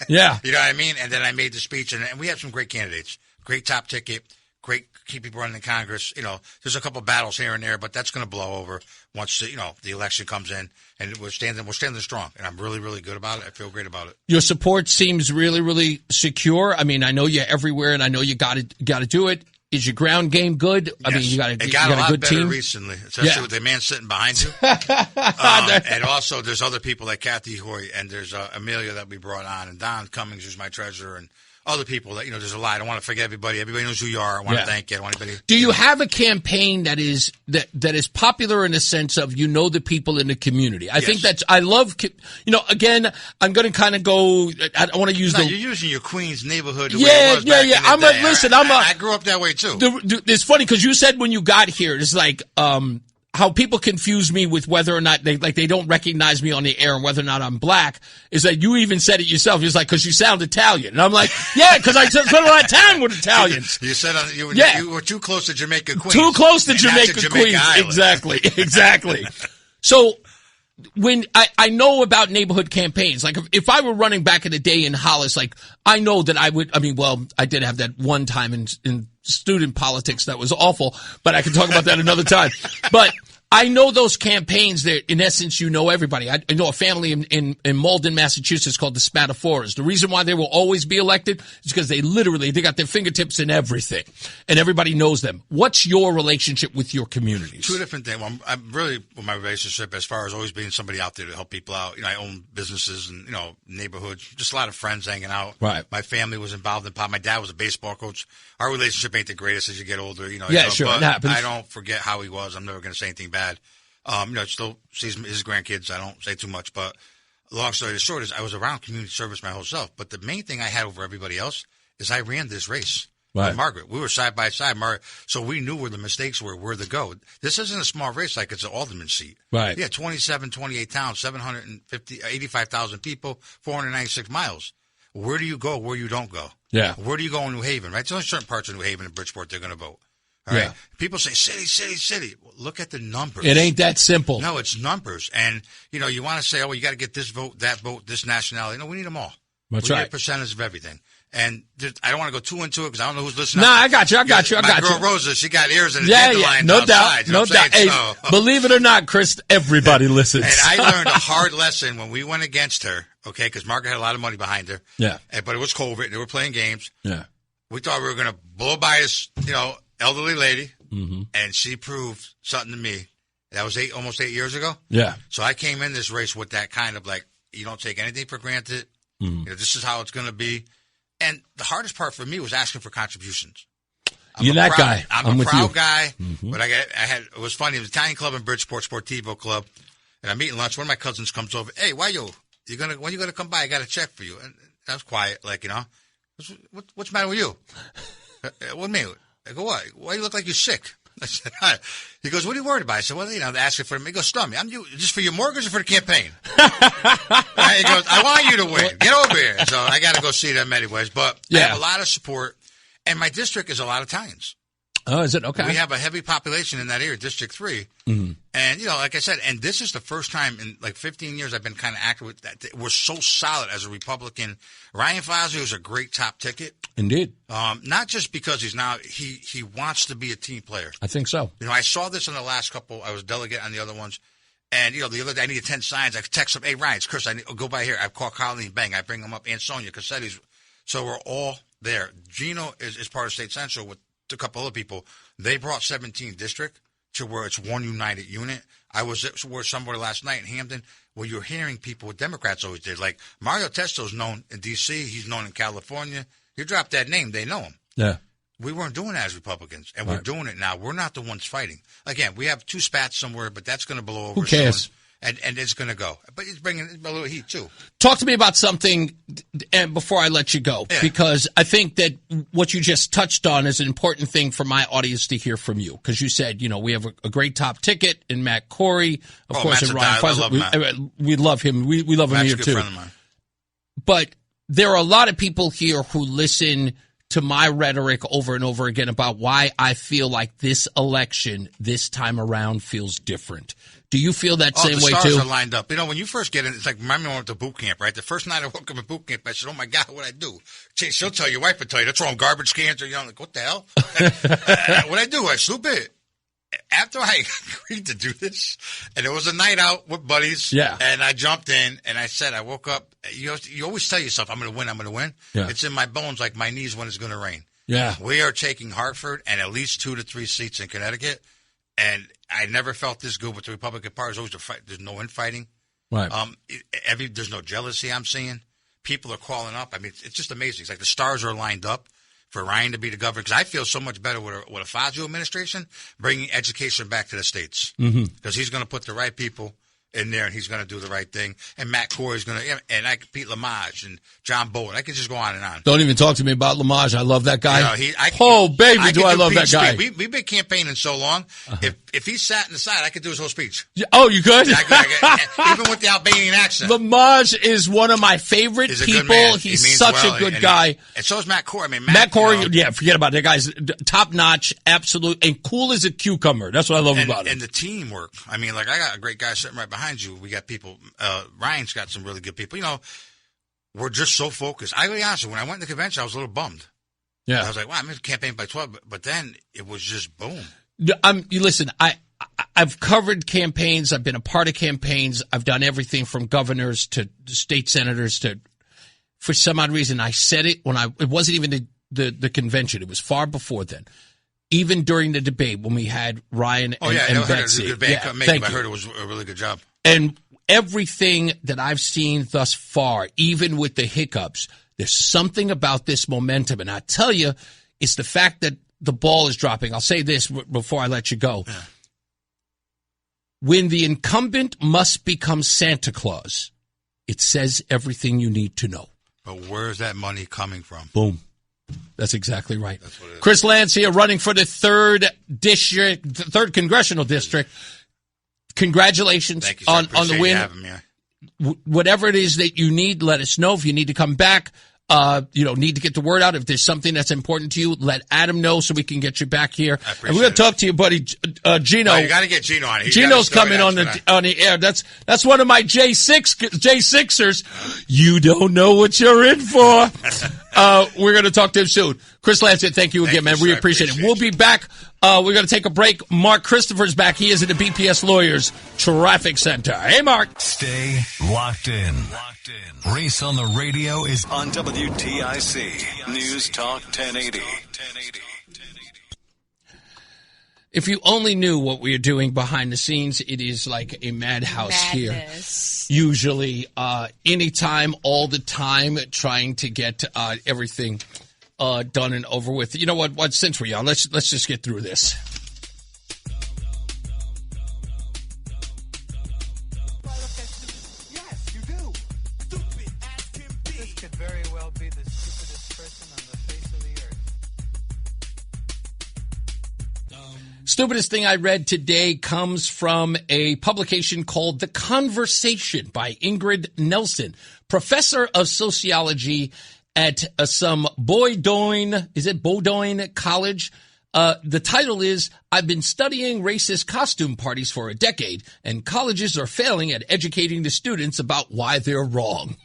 Yeah. You know what I mean? And then I made the speech, and we had some great candidates. Great top ticket, great keep people running in Congress. You know, there's a couple battles here and there, but that's going to blow over once the election comes in, and we're standing strong. And I'm really, really good about it. I feel great about it. Your support seems really, really secure. I mean, I know you're everywhere, and I know you got to do it. Is your ground game good? Yes. I mean, you got a lot good better team recently, especially with the man sitting behind you. And also, there's other people like Kathy Hoy, and there's Amelia that we brought on, and Don Cummings, who's my treasurer, and other people that, there's a lot. I don't want to forget everybody. Everybody knows who you are. I want to thank you. I don't want anybody. Do you have a campaign that is popular in the sense of the people in the community? I think I love, again, I'm going to kind of go, I don't want to use you're using your Queens neighborhood the way it was back in the day. I grew up that way too. It's funny because you said when you got here, it's like, how people confuse me with whether or not they don't recognize me on the air and whether or not I'm black is that you even said it yourself. It's like, because you sound Italian. And I'm like, yeah, because I spent a lot of time with Italians. You said you were too close to Jamaica Queens. Too close to Jamaica Queens. Island. Exactly. So when I know about neighborhood campaigns, like if I were running back in the day in Hollis, like I know that I would, I did have that one time in student politics that was awful, but I can talk about that another time. But I know those campaigns that, in essence, everybody. I know a family in Malden, Massachusetts called the Spataforas. The reason why they will always be elected is because they got their fingertips in everything, and everybody knows them. What's your relationship with your communities? Two different things. Well, I'm really, with my relationship, as far as always being somebody out there to help people out. I own businesses and, neighborhoods, just a lot of friends hanging out. Right. My family was involved in pop. My dad was a baseball coach. Our relationship ain't the greatest as you get older, Sure, but it happens. I don't forget how he was. I'm never going to say anything bad. Still sees his grandkids. I don't say too much, but long story short is I was around community service my whole self. But the main thing I had over everybody else is I ran this race. Right. With Margaret. We were side by side, so we knew where the mistakes were, where to go. This isn't a small race like it's an alderman seat. Right. Yeah, 28 towns, 85,000 people, 496 miles. Where do you go where you don't go? Yeah. Where do you go in New Haven, right? There's only certain parts of New Haven and Bridgeport they're going to vote. All right. People say city. Well, look at the numbers. It ain't that simple. No, it's numbers. And, you want to say, you got to get this vote, this nationality. No, we need them all. That's we right. need a percentage of everything. And I don't want to go too into it because I don't know who's listening. No, I got you. My girl Rosa, she got ears and a dandelion no doubt. No doubt. Hey, believe it or not, Chris, everybody listens. And I learned a hard lesson when we went against her, okay, because Margaret had a lot of money behind her. Yeah. But it was COVID, and they were playing games. Yeah. We thought we were going to blow by this, elderly lady, mm-hmm. and she proved something to me. That was almost 8 years ago. Yeah. So I came in this race with that kind of you don't take anything for granted. Mm-hmm. This is how it's going to be. And the hardest part for me was asking for contributions. You're that guy. I'm a proud guy, mm-hmm. but it was funny. It was Italian club in Bridgeport, Sportivo Club, and I'm eating lunch. One of my cousins comes over. Hey, when you gonna come by? I got a check for you. And I was quiet, what's the matter with you? What me? I go, what? Why you look like you're sick? I said, he goes, what are you worried about? I said, well, they're asking for me. He goes, Stummy, just for your mortgage or for the campaign? He goes, I want you to win. Get over here. So I got to go see them anyways. But I have a lot of support, and my district is a lot of Italians. Oh, is it? Okay. We have a heavy population in that area, District 3. Mm-hmm. And, like I said, and this is the first time in 15 years I've been kind of active with that. We're so solid as a Republican. Ryan Fazio is a great top ticket. Indeed. Not just because he wants to be a team player. I think so. I saw this in the last couple. I was delegate on the other ones. And, the other day I needed 10 signs. I text them, hey, Ryan, it's Chris. Go by here. I call Colleen, bang. I bring them up. And Sonia Cassetti's. So we're all there. Gino is part of State Central with a couple other people. They brought 17th District to where it's one united unit. I was somewhere last night in Hampton where you're hearing people what Democrats always did. Like Mario Testo's known in D.C. He's known in California. You drop that name, they know him. Yeah. We weren't doing that as Republicans, and we're doing it now. We're not the ones fighting. Again, we have two spats somewhere, but that's going to blow over. Who cares? Soon. And it's going to go. But it's bringing a little heat, too. Talk to me about something and before I let you go, because I think that what you just touched on is an important thing for my audience to hear from you. Because you said, we have a great top ticket in Matt Corey, of course, and Ryan Fuzzy. We love him. We love him Matt's here, a good too. Friend of mine. But there are a lot of people here who listen to my rhetoric over and over again about why I feel like this election this time around feels different. Do you feel that same way, too? The stars are lined up. You know, when you first get in, it's like, remind me when I went to boot camp, right? The first night I woke up at boot camp, I said, oh, my God, what'd I do? She'll tell your wife will tell you, that's wrong, garbage cans. Or, you know, like, what the hell? What'd I do? I sloop it. After I agreed to do this, and it was a night out with buddies, and I jumped in, and I said, I woke up. You always tell yourself, I'm going to win, I'm going to win. Yeah. It's in my bones like my knees when it's going to rain. Yeah. We are taking Hartford and at least 2 to 3 seats in Connecticut, and I never felt this good with the Republican Party. There's always a fight. There's no infighting. Right. There's no jealousy I'm seeing. People are calling up. I mean, it's just amazing. It's like the stars are lined up for Ryan to be the governor, because I feel so much better with a Fazio administration bringing education back to the states, because he's going to put the right people in there, and he's going to do the right thing. And Matt Corey's going to, and I can beat Lamage and John Bowen. I can just go on and on. Don't even talk to me about Lamage. I love that guy. You know, I love that guy. We've been campaigning so long. If he sat in the side, I could do his whole speech. Oh, you could? Even with the Albanian accent. Lamage is one of my favorite people. He's such a good guy. And so is Matt Corey. I mean, Matt Corey, forget about it. That guy's top notch, absolute, and cool as a cucumber. That's what I love about him. And the teamwork. I mean, like, I got a great guy sitting right behind you. We got people. Ryan's got some really good people. You know, we're just so focused. I gotta be honest, when I went to the convention, I was a little bummed. Yeah. I was like, wow, I'm in campaign by 12. But then it was just boom. You listen, I've covered campaigns. I've been a part of campaigns. I've done everything from governors to state senators to, for some odd reason, I said it when it wasn't even the convention. It was far before then. Even during the debate when we had Ryan and Betsy. I heard it was a really good job. And everything that I've seen thus far, even with the hiccups, there's something about this momentum. And I tell you, it's the fact that the ball is dropping. I'll say this before I let you go. Yeah. When the incumbent must become Santa Claus, it says everything you need to know. But where's that money coming from? Boom. That's exactly right. That's what it is. Chris Lancia running for the 3rd congressional district. Congratulations on the win. Whatever it is that you need, let us know. If you need to come back, need to get the word out. If there's something that's important to you, let Adam know so we can get you back here. And we're going to talk to you, buddy, Gino. Oh, you got to get Gino on. Gino's coming on the air. That's one of my J6ers. You don't know what you're in for. We're going to talk to him soon. Chris Lancia, thank you again, man. We appreciate it. We'll be back. We're going to take a break. Mark Christopher's back. He is at the BPS Lawyers Traffic Center. Hey, Mark. Stay locked in. Reese on the radio is on WTIC News Talk 1080. If you only knew what we are doing behind the scenes, it is like a madhouse here. Usually, anytime, all the time, trying to get everything done and over with. You know what? Since we're on, let's just get through this. Yes, you do. Stupid as can be. This could very well be the stupidest person on the face of the earth. Stupidest thing I read today comes from a publication called The Conversation by Ingrid Nelson, professor of sociology at some Bowdoin College. The title is, I've been studying racist costume parties for a decade, and colleges are failing at educating the students about why they're wrong.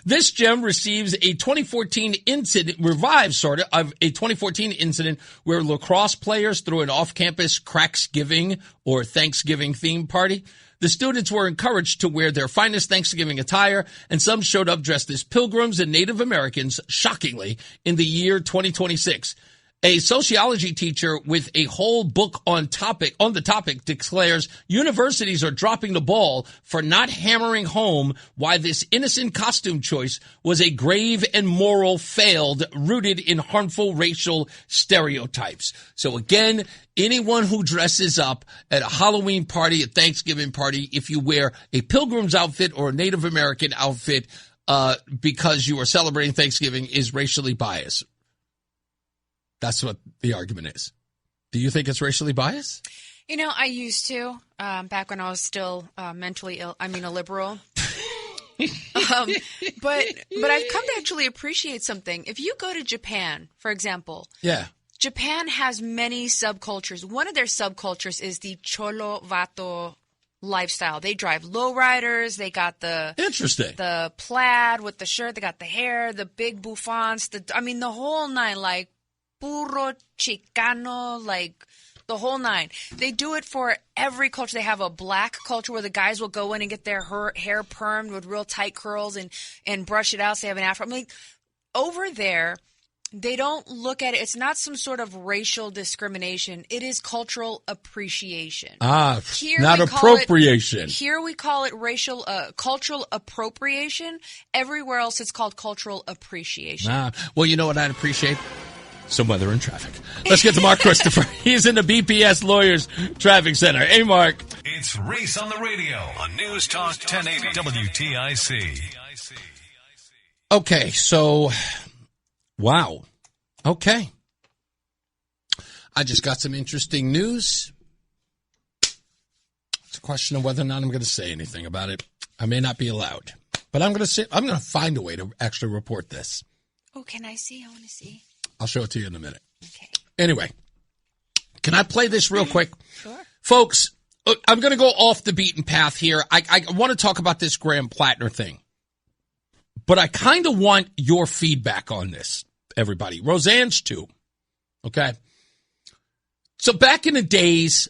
This gem receives a 2014 incident, of a 2014 incident where lacrosse players threw an off-campus Cracksgiving or Thanksgiving theme party. The students were encouraged to wear their finest Thanksgiving attire, and some showed up dressed as pilgrims and Native Americans, shockingly, in the year 2026. A sociology teacher with a whole book on the topic declares universities are dropping the ball for not hammering home why this innocent costume choice was a grave and moral failed rooted in harmful racial stereotypes. So again, anyone who dresses up at a Halloween party, a Thanksgiving party, if you wear a pilgrim's outfit or a Native American outfit because you are celebrating Thanksgiving is racially biased. That's what the argument is. Do you think it's racially biased? You know, I used to, back when I was still mentally ill. I mean, a liberal. But I've come to actually appreciate something. If you go to Japan, for example, Japan has many subcultures. One of their subcultures is the Cholo Vato lifestyle. They drive lowriders. They got the plaid with the shirt. They got the hair, the big bouffants. The whole nine, like puro Chicano, like the whole nine. They do it for every culture. They have a black culture where the guys will go in and get their hair permed with real tight curls and brush it out so they have an afro. Over there, they don't look at it. It's not some sort of racial discrimination. It is cultural appreciation. Not appropriation. Here we call it cultural appropriation. Everywhere else it's called cultural appreciation. Well, you know what I'd appreciate? Some weather and traffic. Let's get to Mark Christopher. He's in the BPS Lawyers Traffic Center. Hey, Mark. It's Reese on the radio on News Talk 1080 WTIC. Okay, so, wow. Okay. I just got some interesting news. It's a question of whether or not I'm going to say anything about it. I may not be allowed, but I'm going to find a way to actually report this. Oh, can I see? I want to see. I'll show it to you in a minute. Okay. Anyway, can I play this real quick? Sure. Folks, I'm going to go off the beaten path here. I want to talk about this Graham Platner thing. But I kind of want your feedback on this, everybody. Roseanne's too. Okay? So back in the days,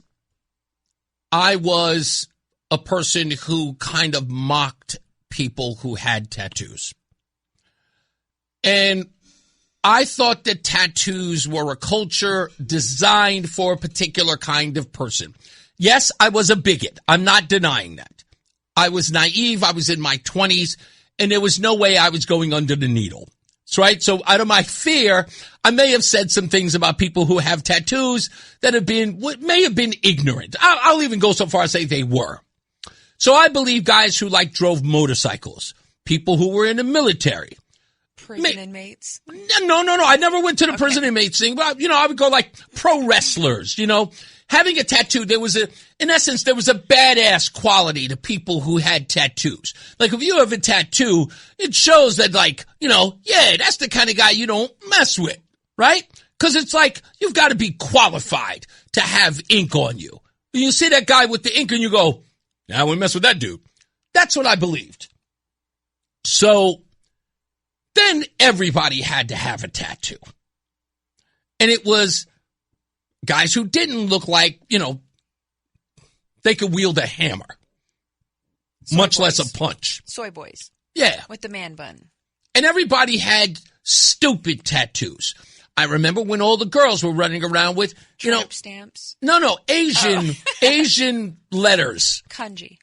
I was a person who kind of mocked people who had tattoos. And I thought that tattoos were a culture designed for a particular kind of person. Yes, I was a bigot. I'm not denying that. I was naive. I was in my 20s, and there was no way I was going under the needle. That's right. So out of my fear, I may have said some things about people who have tattoos that may have been ignorant. I'll even go so far as say they were. So I believe guys who drove motorcycles, people who were in the military. Prison inmates? No. I never went to the prison inmates thing. But, I would go pro wrestlers, Having a tattoo, there was a badass quality to people who had tattoos. Like, if you have a tattoo, it shows that, that's the kind of guy you don't mess with, right? Because it's you've got to be qualified to have ink on you. When you see that guy with the ink and you go, I wouldn't mess with that dude. That's what I believed. So then everybody had to have a tattoo. And it was guys who didn't look like, they could wield a hammer, much less a punch. Soy boys. Yeah. With the man bun. And everybody had stupid tattoos. I remember when all the girls were running around with, Tramp stamps. No, Asian letters. Kanji.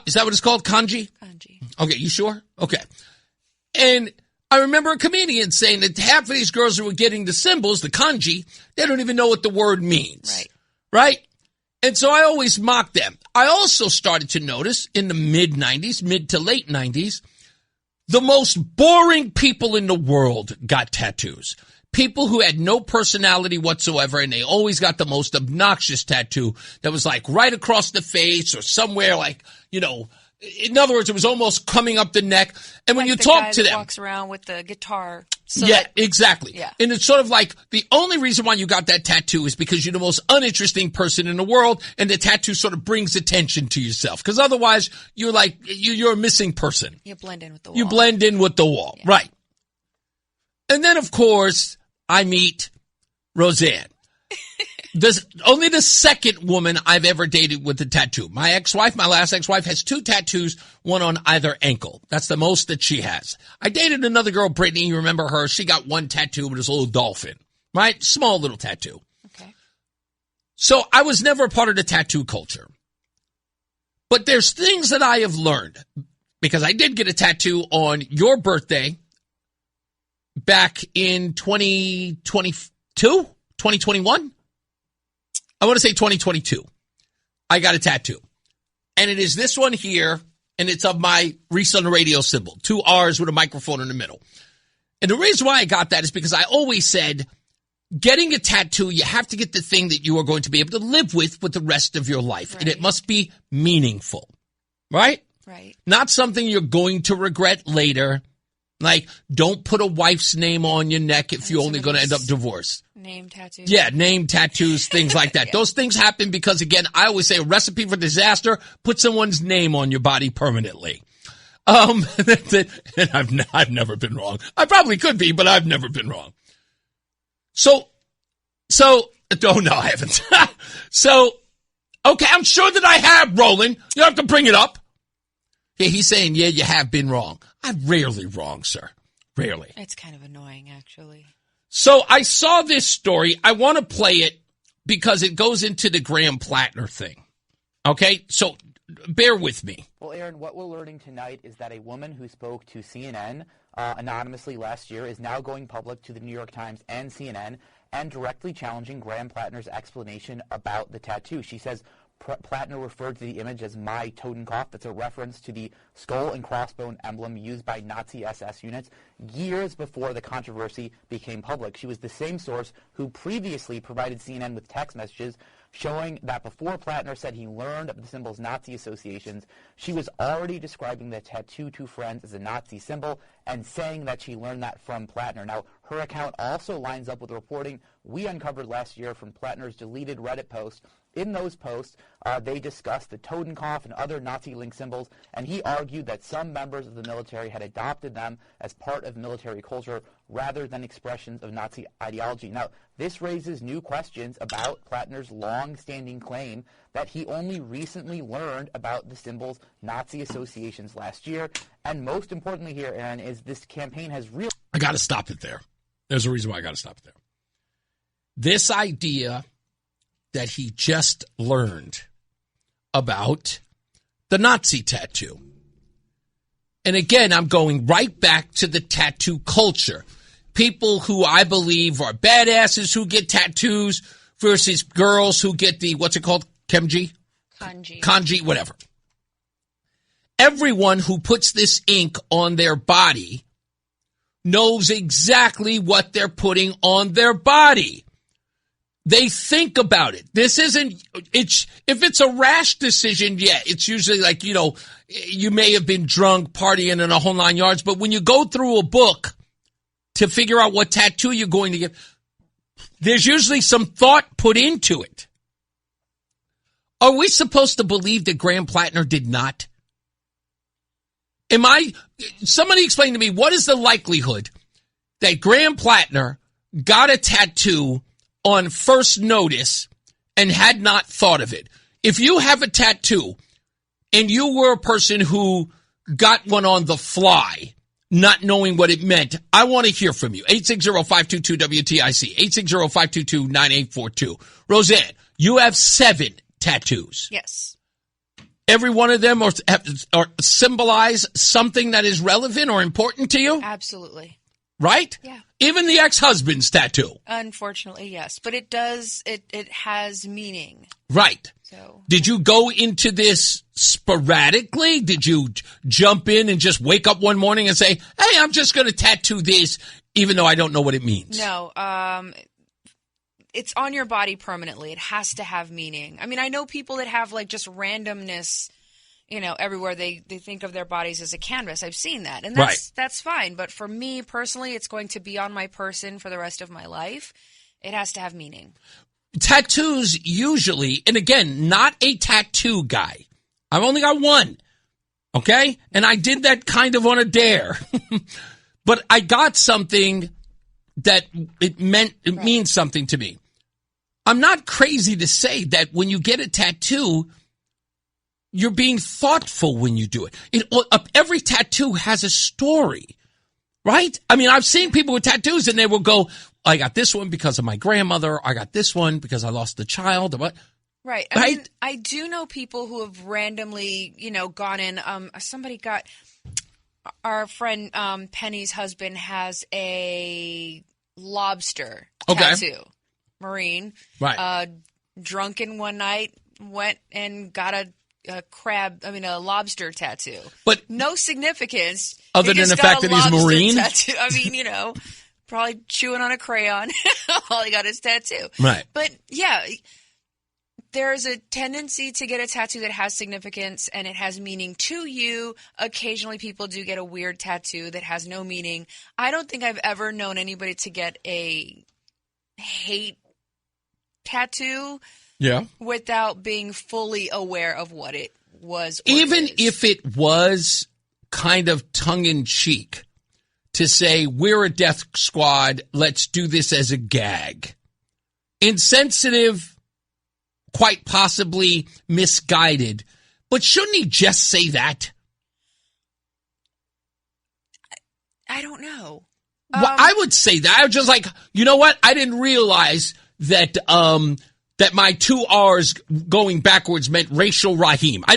Is that what it's called? Kanji? Kanji. Okay, you sure? Okay. And I remember a comedian saying that half of these girls who were getting the symbols, the kanji, they don't even know what the word means. Right? And so I always mocked them. I also started to notice in the mid to late 90s, the most boring people in the world got tattoos. People who had no personality whatsoever, and they always got the most obnoxious tattoo that was right across the face or somewhere in other words, it was almost coming up the neck. And when you talk to them, walks around with the guitar. Exactly. Yeah. And it's sort of the only reason why you got that tattoo is because you're the most uninteresting person in the world, and the tattoo sort of brings attention to yourself. Because otherwise, you're you're a missing person. You blend in with the wall. You blend in with the wall, right? And then, of course, I meet Roseanne. Only the second woman I've ever dated with a tattoo. My last ex-wife, has 2 tattoos, one on either ankle. That's the most that she has. I dated another girl, Brittany. You remember her? She got 1 tattoo, but it was a little dolphin, right? Small little tattoo. Okay. So I was never a part of the tattoo culture. But there's things that I have learned, because I did get a tattoo on your birthday back in 2021. I want to say 2022. I got a tattoo. And it is this one here, and it's of my Reese on the radio symbol, 2 R's with a microphone in the middle. And the reason why I got that is because I always said, getting a tattoo, you have to get the thing that you are going to be able to live with the rest of your life. Right. And it must be meaningful, right? Right. Not something you're going to regret later. Like, don't put a wife's name on your neck if you're only going to end up divorced. Name tattoos. Yeah, name tattoos, things like that. Yeah. Those things happen because, again, I always say a recipe for disaster, put someone's name on your body permanently. And I've never been wrong. I probably could be, but I've never been wrong. So, oh no, I haven't. Okay, I'm sure that I have, Roland. You don't have to bring it up. Yeah, he's saying, yeah, you have been wrong. I'm rarely wrong, sir. Rarely. It's kind of annoying, actually. So I saw this story. I want to play it because it goes into the Graham Platner thing. Okay, so bear with me. Well, Aaron, what we're learning tonight is that a woman who spoke to CNN anonymously last year is now going public to the New York Times and CNN and directly challenging Graham Platner's explanation about the tattoo. She says Platner referred to the image as my Totenkopf. That's a reference to the skull and crossbone emblem used by Nazi SS units years before the controversy became public. She was the same source who previously provided CNN with text messages showing that before Platner said he learned of the symbol's Nazi associations, she was already describing the tattoo to friends as a Nazi symbol and saying that she learned that from Platner. Now, her account also lines up with reporting we uncovered last year from Platner's deleted Reddit post. In those posts, they discussed the Totenkopf and other Nazi-linked symbols, and he argued that some members of the military had adopted them as part of military culture rather than expressions of Nazi ideology. Now, this raises new questions about Platner's long-standing claim that he only recently learned about the symbol's Nazi associations last year. And most importantly here, Aaron, is this campaign has really... I got to stop it there. There's a reason why I got to stop it there. This idea that he just learned about the Nazi tattoo. And again, I'm going right back to the tattoo culture. People who I believe are badasses who get tattoos versus girls who get the, what's it called? Kanji, whatever. Everyone who puts this ink on their body knows exactly what they're putting on their body. They think about it. This isn't, if it's a rash decision, yeah, it's usually like, you may have been drunk, partying in a whole 9 yards, but when you go through a book to figure out what tattoo you're going to get, there's usually some thought put into it. Are we supposed to believe that Graham Platner did not? Somebody explain to me, what is the likelihood that Graham Platner got a tattoo on first notice and had not thought of it? If you have a tattoo and you were a person who got one on the fly, not knowing what it meant, I want to hear from you. 860-522-WTIC, 860-522-9842. Roseanne, you have 7 tattoos. Yes. Every one of them or symbolize something that is relevant or important to you? Absolutely. Right? Yeah. Even the ex-husband's tattoo. Unfortunately, yes. But it does, it has meaning. Right. So, did you go into this sporadically? Did you jump in and just wake up one morning and say, hey, I'm just going to tattoo this, even though I don't know what it means? No. It's on your body permanently. It has to have meaning. I mean, I know people that have like just randomness, everywhere they think of their bodies as a canvas. I've seen that. And that's fine. But for me personally, it's going to be on my person for the rest of my life. It has to have meaning. Tattoos usually, and again, not a tattoo guy. I've only got one. Okay? And I did that kind of on a dare. But I got something that it means something to me. I'm not crazy to say that when you get a tattoo, you're being thoughtful when you do it. Every tattoo has a story, right? I mean, I've seen people with tattoos and they will go, I got this one because of my grandmother. I got this one because I lost a child. Right. I mean, I do know people who have randomly, gone in. Somebody got, our friend Penny's husband has a lobster tattoo. Marine. Right. Drunken one night, went and got a lobster tattoo. But no significance. Other than the fact that he's Marine? Tattoo. I mean, probably chewing on a crayon while he got his tattoo. Right. But, yeah, there's a tendency to get a tattoo that has significance and it has meaning to you. Occasionally people do get a weird tattoo that has no meaning. I don't think I've ever known anybody to get a hate tattoo without being fully aware of what it was. Even if it was kind of tongue-in-cheek to say, we're a death squad, let's do this as a gag. Insensitive, quite possibly misguided, but shouldn't he just say that? I don't know. Well, I would say that. I was just like, you know what? I didn't realize that that my 2 R's going backwards meant racial Raheem. I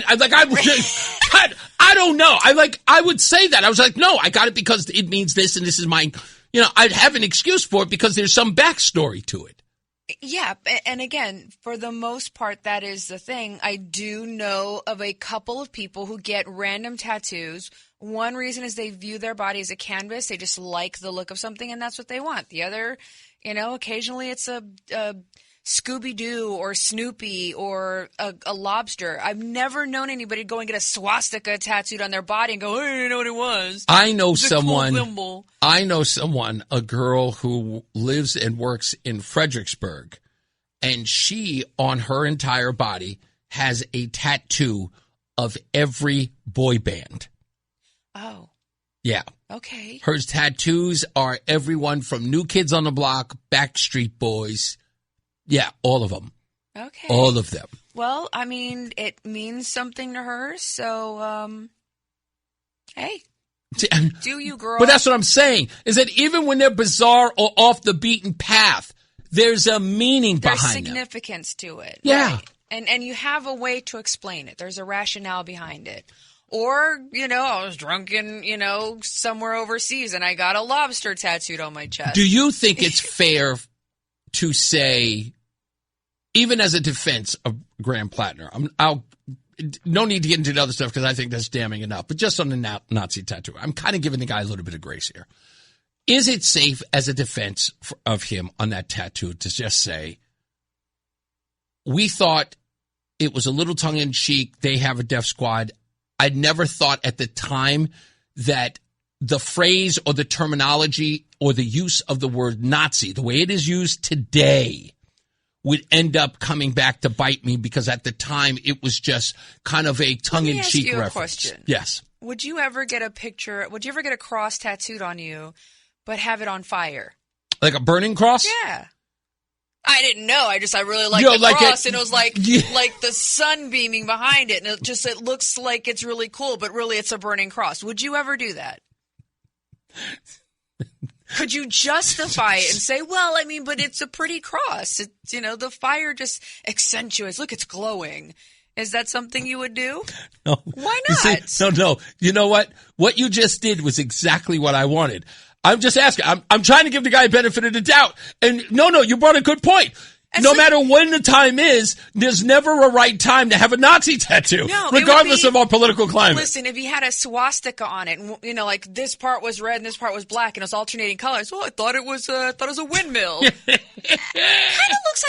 don't know. I would say that. I was like, no, I got it because it means this and this is mine. I'd have an excuse for it because there's some backstory to it. Yeah, and again, for the most part, that is the thing. I do know of a couple of people who get random tattoos. One reason is they view their body as a canvas. They just like the look of something, and that's what they want. The other, occasionally it's a Scooby-Doo or Snoopy or a lobster. I've never known anybody go and get a swastika tattooed on their body and go, I didn't know what it was. I know someone, a girl who lives and works in Fredericksburg, and she, on her entire body, has a tattoo of every boy band. Oh. Yeah. Okay. Her tattoos are everyone from New Kids on the Block, Backstreet Boys. Yeah, all of them. Okay. All of them. Well, I mean, it means something to her, so, hey, do you, girl? But that's what I'm saying, is that even when they're bizarre or off the beaten path, there's a meaning behind them. There's significance to it. Yeah. Right? And you have a way to explain it. There's a rationale behind it. Or, I was drunk in, somewhere overseas and I got a lobster tattooed on my chest. Do you think it's fair to say, even as a defense of Graham Platner, I'll no need to get into the other stuff because I think that's damning enough, but just on the Nazi tattoo, I'm kind of giving the guy a little bit of grace here. Is it safe as a defense of him on that tattoo to just say, we thought it was a little tongue-in-cheek, they have a death squad. I'd never thought at the time that the phrase or the terminology or the use of the word Nazi, the way it is used today, would end up coming back to bite me because at the time it was just kind of a tongue-in-cheek reference. Let me ask you a question. Yes. Would you ever get a cross tattooed on you but have it on fire? Like a burning cross? Yeah. I didn't know. I really liked the cross, and it was like the sun beaming behind it, and it looks like it's really cool, but really it's a burning cross. Would you ever do that? Could you justify it and say, well, I mean, but it's a pretty cross. It's, the fire just accentuates. Look, it's glowing. Is that something you would do? No. Why not? No. You know what? What you just did was exactly what I wanted. I'm just asking. I'm trying to give the guy a benefit of the doubt. And no, you brought a good point. And no matter when the time is, there's never a right time to have a Nazi tattoo, regardless of our political climate. Listen, if he had a swastika on it, and like this part was red and this part was black, and it was alternating colors. Well, I thought it was a windmill. Kind of looks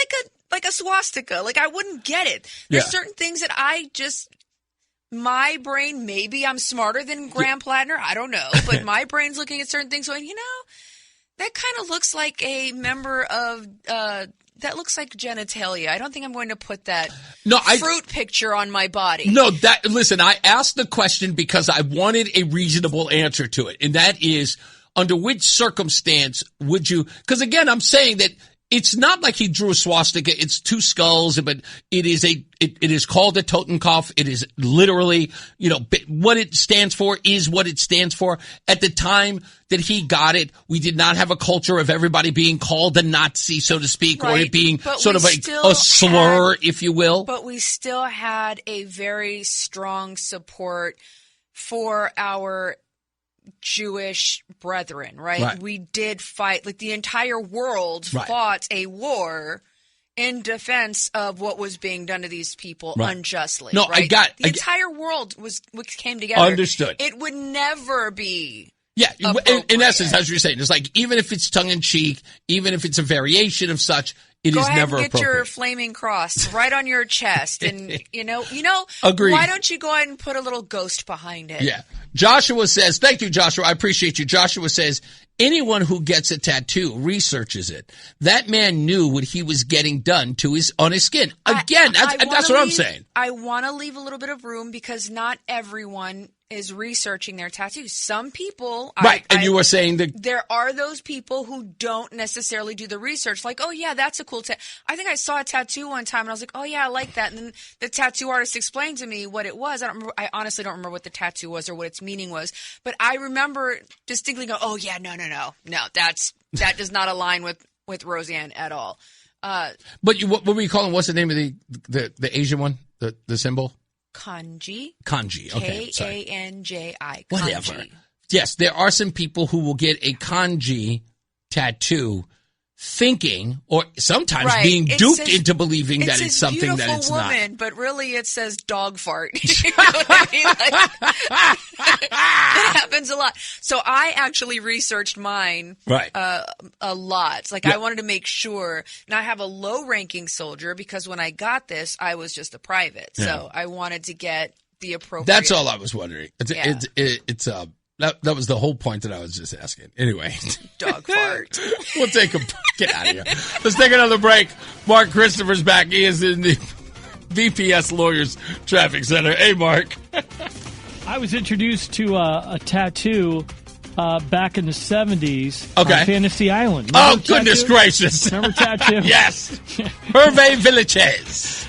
like a swastika. Like I wouldn't get it. There's certain things that my brain, maybe I'm smarter than Graham Platner, I don't know, but my brain's looking at certain things going, that kind of looks like a member of, that looks like genitalia. I don't think I'm going to put that fruit picture on my body. No, listen, I asked the question because I wanted a reasonable answer to it, and that is, under which circumstance would you, because again, I'm saying that it's not like he drew a swastika. It's two skulls, but it is called a Totenkopf. It is literally, what it stands for is what it stands for. At the time that he got it, we did not have a culture of everybody being called a Nazi, so to speak, or it being sort of a slur, if you will. But we still had a very strong support for our Jewish brethren, right? We did fight, like the entire world fought a war in defense of what was being done to these people unjustly. No, right? The entire world came together. Understood. It would never be. Yeah, in essence, as you're saying, it's like even if it's tongue-in-cheek, even if it's a variation of such, it Go is ahead never and get appropriate. your flaming cross right on your chest, and Agreed. Why don't you go ahead and put a little ghost behind it? Yeah. Joshua says, thank you, Joshua. I appreciate you. Joshua says, anyone who gets a tattoo researches it. That man knew what he was getting done on his skin. Again, that's what I'm saying. I want to leave a little bit of room because not everyone is researching their tattoos. Some people, right? And you were saying that there are those people who don't necessarily do the research. Like, oh yeah, that's a cool tattoo. I think I saw a tattoo one time, and I was like, oh yeah, I like that. And then the tattoo artist explained to me what it was. I honestly don't remember what the tattoo was or what its meaning was, but I remember distinctly going, oh yeah, no, that does not align with Roseanne at all. But what were you calling? What's the name of the Asian one? The symbol? Kanji. Okay. Kanji. Whatever. Yes, there are some people who will get a kanji tattoo thinking or sometimes being duped into believing that it's something that it's not. Woman, but really it says dog fart. You know what I mean? It happens a lot. So I actually researched mine a lot. Like I wanted to make sure. Now I have a low-ranking soldier because when I got this, I was just a private. So I wanted to get the appropriate. That's all I was wondering. That was the whole point that I was just asking. Anyway. Dog fart. We'll take a get out of here. Let's take another break. Mark Christopher's back. He is in the VPS Lawyers Traffic Center. Hey, Mark. I was introduced to a tattoo back in the 70s on Fantasy Island. Remember goodness gracious. Remember tattoo? Yes. Hervé Villachez.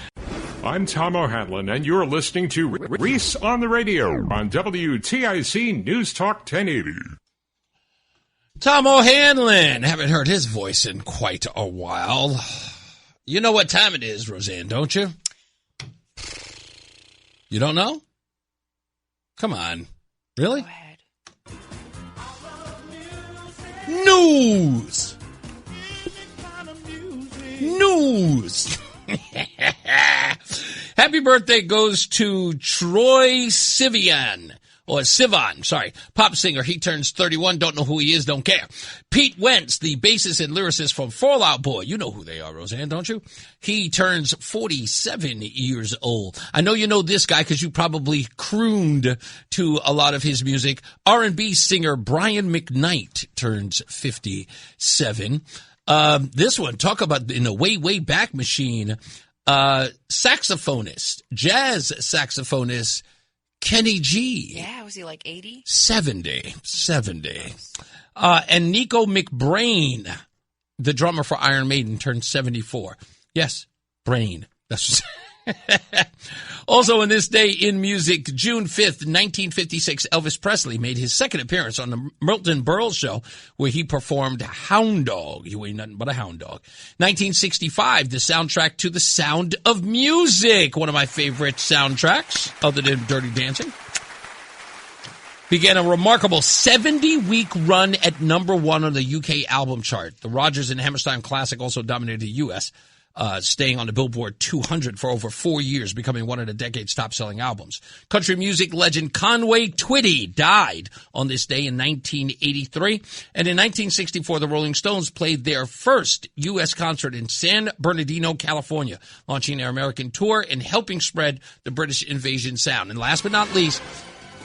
I'm Tom O'Hanlon, and you're listening to Reese on the Radio on WTIC News Talk 1080. Tom O'Hanlon. Haven't heard his voice in quite a while. You know what time it is, Roseanne, don't you? You don't know? Come on. Really? Go ahead. News. Happy birthday goes to Troy Sivan. Pop singer. He turns 31. Don't know who he is. Don't care. Pete Wentz, the bassist and lyricist from Fall Out Boy. You know who they are, Roseanne, don't you? He turns 47 years old. I know you know this guy because you probably crooned to a lot of his music. R&B singer Brian McKnight turns 57. This one, talk about in a way, way back machine. Saxophonist, jazz saxophonist, Kenny G. Yeah, was he like 80? 70. And Nico McBrain, the drummer for Iron Maiden, turned 74. Yes, Brain. That's also on this day in music, June 5th, 1956, Elvis Presley made his second appearance on the Milton Berle Show, where he performed Hound Dog. You ain't nothing but a hound dog. 1965, the soundtrack to The Sound of Music, one of my favorite soundtracks, other than Dirty Dancing. Began a remarkable 70-week run at number one on the UK album chart. The Rodgers and Hammerstein Classic also dominated the U.S., staying on the Billboard 200 for over 4 years, becoming one of the decade's top-selling albums. Country music legend Conway Twitty died on this day in 1983. And in 1964, the Rolling Stones played their first U.S. concert in San Bernardino, California, launching their American tour and helping spread the British invasion sound. And last but not least,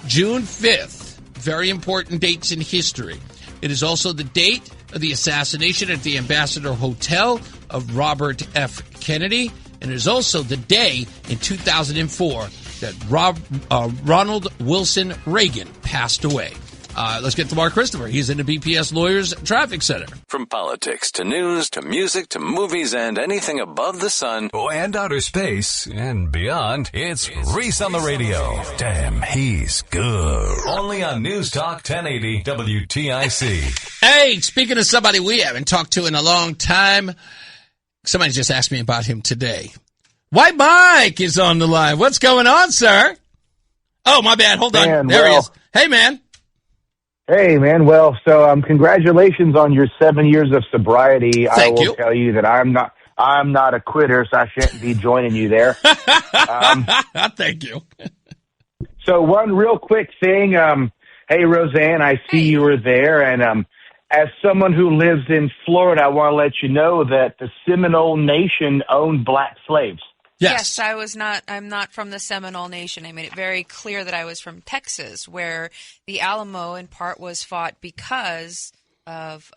June 5th, very important dates in history. It is also the date of the assassination at the Ambassador Hotel of Robert F. Kennedy, and it is also the day in 2004 that Ronald Wilson Reagan passed away. Let's get to Mark Christopher. He's in the BPS Lawyers Traffic Center. From politics to news to music to movies and anything above the sun and outer space and beyond, it's Reese on the Radio. Damn, he's good. Only on News Talk 1080 WTIC. Hey, speaking of somebody we haven't talked to in a long time, somebody just asked me about him today. White Mike is on the line. What's going on, sir? Oh, my bad. Hold on. There he is. Hey, man. Hey, man. Well, so congratulations on your 7 years of sobriety. Thank you. Tell you that I'm not a quitter, so I shouldn't be joining you there. Thank you. So one real quick thing. Hey, Roseanne, I see you were there, and as someone who lives in Florida, I want to let you know that the Seminole Nation owned black slaves. Yes, I'm not from the Seminole Nation. I made it very clear that I was from Texas, where the Alamo in part was fought because of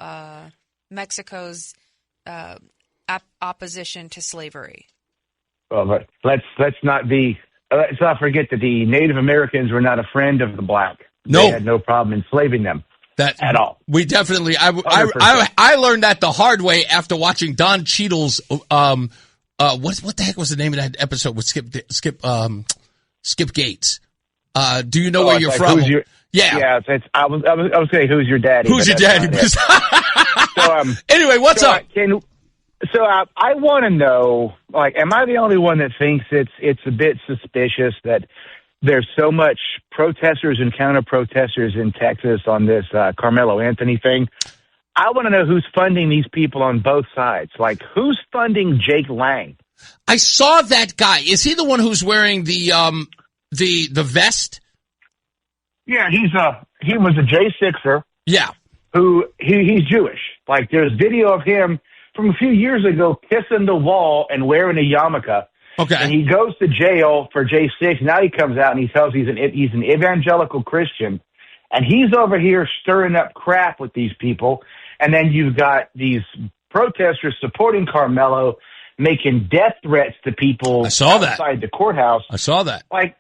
Mexico's opposition to slavery. Well, but let's not forget that the Native Americans were not a friend of the black. No, they had no problem enslaving them at all. We definitely. I learned that the hard way after watching Don Cheadle's. What the heck was the name of that episode with Skip Gates? Do you know where you're from? Yeah. I was saying, who's your daddy? Who's your daddy? So, anyway, what's up? I want to know, like, am I the only one that thinks it's a bit suspicious that there's so much protesters and counter-protesters in Texas on this Carmelo Anthony thing? I want to know who's funding these people on both sides. Like, who's funding Jake Lang? I saw that guy. Is he the one who's wearing the vest? Yeah, he was a J6er. Yeah. He's Jewish. Like, there's video of him from a few years ago kissing the wall and wearing a yarmulke. Okay. And he goes to jail for J6. Now he comes out and he tells he's an evangelical Christian. And he's over here stirring up crap with these people. And then you've got these protesters supporting Carmelo, making death threats to people outside the courthouse. I saw that. Like,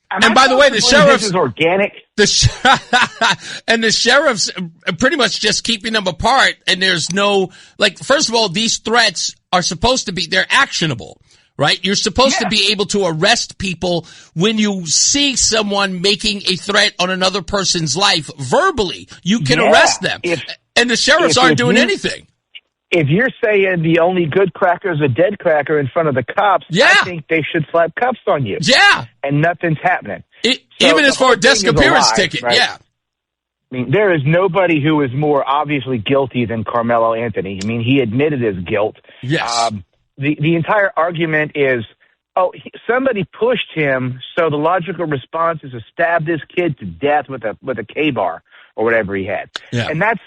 and by the way, the sheriff's is organic. And the sheriff's pretty much just keeping them apart. And there's no, like, first of all, these threats are supposed to be, they're actionable, right? You're supposed to be able to arrest people when you see someone making a threat on another person's life verbally. You can arrest them. And the sheriffs aren't doing anything. If you're saying the only good cracker is a dead cracker in front of the cops, I think they should slap cuffs on you. Yeah. And nothing's happening. Even as for a desk appearance ticket, right? yeah. I mean, there is nobody who is more obviously guilty than Carmelo Anthony. I mean, he admitted his guilt. Yes. The entire argument is, somebody pushed him, so the logical response is to stab this kid to death with a K-bar or whatever he had. Yeah. And that's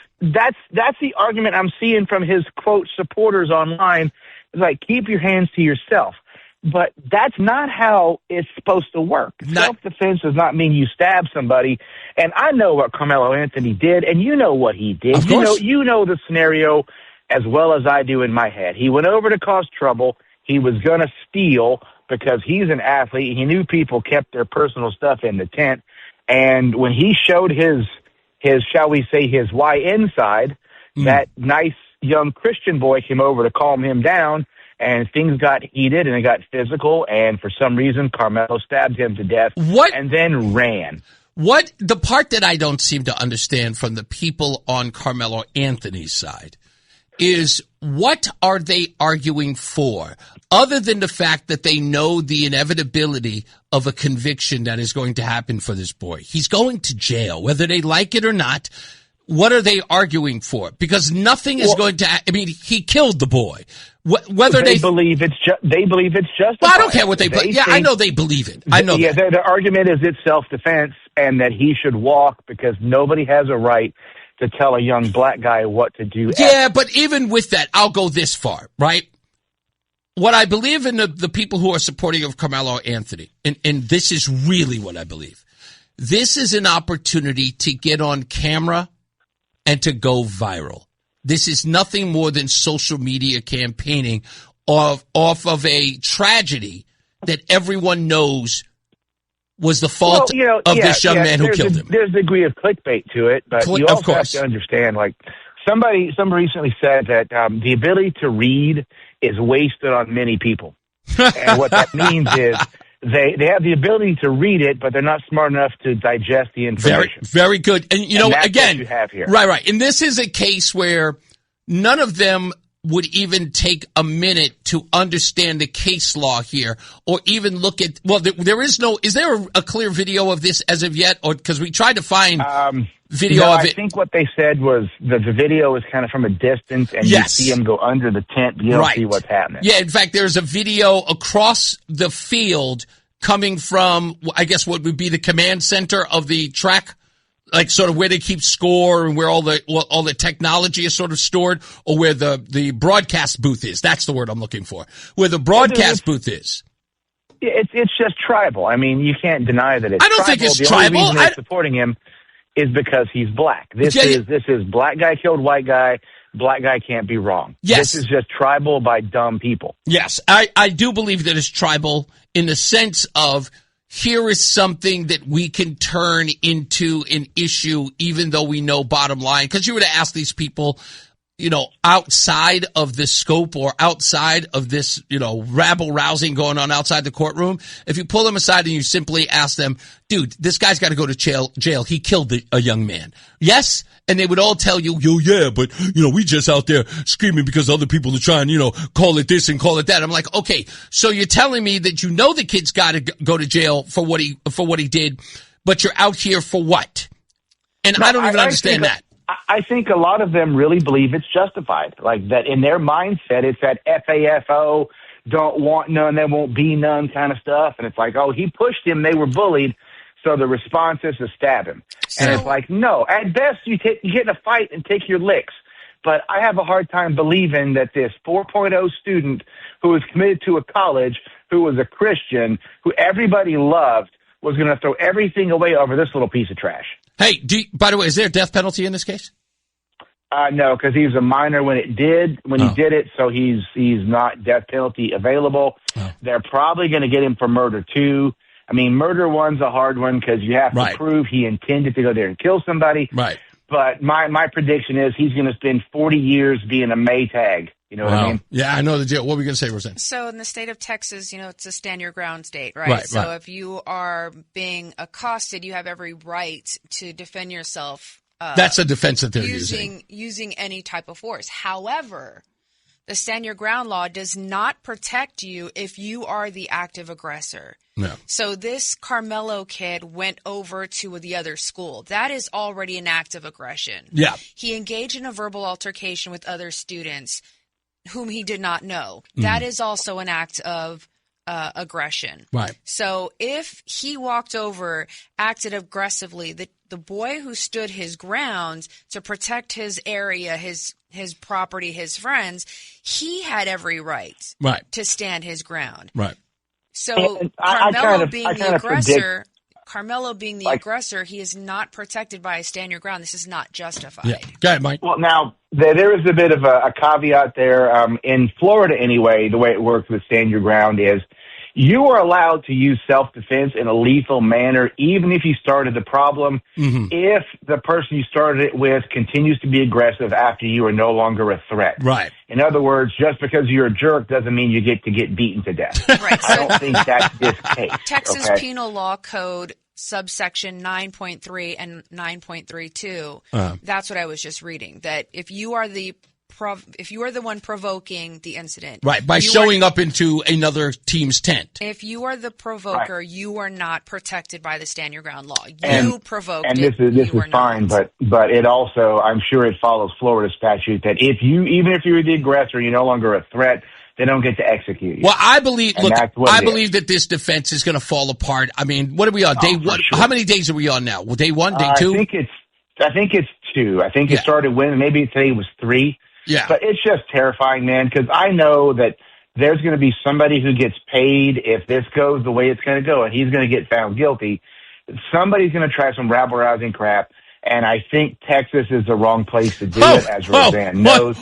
the argument I'm seeing from his, quote, supporters online. It's like, keep your hands to yourself. But that's not how it's supposed to work. Self-defense does not mean you stab somebody. And I know what Carmelo Anthony did, and you know what he did. Of course. You know the scenario as well as I do in my head. He went over to cause trouble. He was going to steal because he's an athlete. He knew people kept their personal stuff in the tent. And when he showed his shall we say, his YN side, that nice young Christian boy came over to calm him down, and things got heated and it got physical, and for some reason Carmelo stabbed him to death and then ran. The part that I don't seem to understand from the people on Carmelo Anthony's side is, what are they arguing for, other than the fact that they know the inevitability of a conviction that is going to happen for this boy? He's going to jail, whether they like it or not. What are they arguing for? Because nothing is going to. I mean, he killed the boy. Whether they believe it's justified. Well, I don't care what they believe. Yeah, I know they believe it. I know. Yeah, the argument is it's self-defense and that he should walk because nobody has a right to tell a young black guy what to do. Yeah, but even with that, I'll go this far, right? What I believe in the people who are supporting of Carmelo Anthony, and this is really what I believe, this is an opportunity to get on camera and to go viral. This is nothing more than social media campaigning off of a tragedy that everyone knows was the fault of this young man who killed him. There's a degree of clickbait to it, but you also have to understand, like, somebody recently said that the ability to read is wasted on many people. And what that means is they have the ability to read it, but they're not smart enough to digest the information. Very good. And, that's again, what you have here. Right. And this is a case where none of them would even take a minute to understand the case law here, or even look at, is there a clear video of this as of yet? Or, because we tried to find video of it. I think what they said was that the video is kind of from a distance, and you see him go under the tent, but you don't see what's happening. Yeah, in fact, there's a video across the field coming from, I guess, what would be the command center of the track like sort of where they keep score and where all the technology is sort of stored, or where the broadcast booth is? That's the word I'm looking for. Where the broadcast booth is. It's just tribal. I mean, you can't deny that it's I don't tribal. think it's the tribal. Only reason they're supporting him is because he's black. This is black guy killed white guy. Black guy can't be wrong. Yes. This is just tribal by dumb people. Yes, I do believe that it's tribal in the sense of here is something that we can turn into an issue, even though we know bottom line. Because you were to ask these people, outside of the scope or outside of this, rabble rousing going on outside the courtroom, if you pull them aside and you simply ask them, dude, this guy's got to go to jail. He killed a young man. Yes. And they would all tell you, yeah, but, we just out there screaming because other people are trying, call it this and call it that. I'm like, okay, so you're telling me that the kid's got to go to jail for what he did, but you're out here for what? And I don't even understand that. I think a lot of them really believe it's justified. Like that in their mindset, it's that FAFO, don't want none, there won't be none kind of stuff. And it's like, oh, he pushed him, they were bullied. So the response is to stab him. And it's like, no, at best you get in a fight and take your licks. But I have a hard time believing that this 4.0 student who was committed to a college, who was a Christian, who everybody loved, was going to throw everything away over this little piece of trash. Hey, by the way, is there a death penalty in this case? No, because he was a minor when he did it, so he's not death penalty available. Oh. They're probably going to get him for murder too. I mean, murder one's a hard one because you have to prove he intended to go there and kill somebody. Right. But my prediction is he's going to spend 40 years being a Maytag. You know what I mean? Yeah, I know the deal. What were we going to say, Roseanne? So in the state of Texas, it's a stand your ground state, right? So if you are being accosted, you have every right to defend yourself. That's a defense that they're using any type of force. However, the stand your ground law does not protect you if you are the active aggressor. No. So this Carmelo kid went over to the other school. That is already an act of aggression. Yeah. He engaged in a verbal altercation with other students whom he did not know. That is also an act of aggression. Right. So if he walked over, acted aggressively, the boy who stood his ground to protect his area, his property, his friends, he had every right to stand his ground. Right. So Carmelo being the aggressor, he is not protected by a stand your ground. This is not justified. Yeah. Go ahead, Mike. Well, now, there is a bit of a caveat there. In Florida, anyway, the way it works with stand your ground is you are allowed to use self-defense in a lethal manner, even if you started the problem, if the person you started it with continues to be aggressive after you are no longer a threat. Right. In other words, just because you're a jerk doesn't mean you get to get beaten to death. Right. I don't think that's this case. Texas Penal Law Code subsection 9.3 and 9.32. That's what I was just reading. That if you are the one provoking the incident, right, by showing up into another team's tent, if you are the provoker, you are not protected by the stand your ground law. You provoked and it. This is fine, but it also, I'm sure it follows Florida statute that even if you're the aggressor, you're no longer a threat. They don't get to execute you. Well, I believe that this defense is going to fall apart. I mean, what are we on? Day one? Sure. How many days are we on now? Well, day one, day two? I think it's two. I think it started when maybe today was 3. Yeah. But it's just terrifying, man, because I know that there's going to be somebody who gets paid if this goes the way it's going to go, and he's going to get found guilty. Somebody's going to try some rabble-rousing crap, and I think Texas is the wrong place to do it, as Roseanne knows.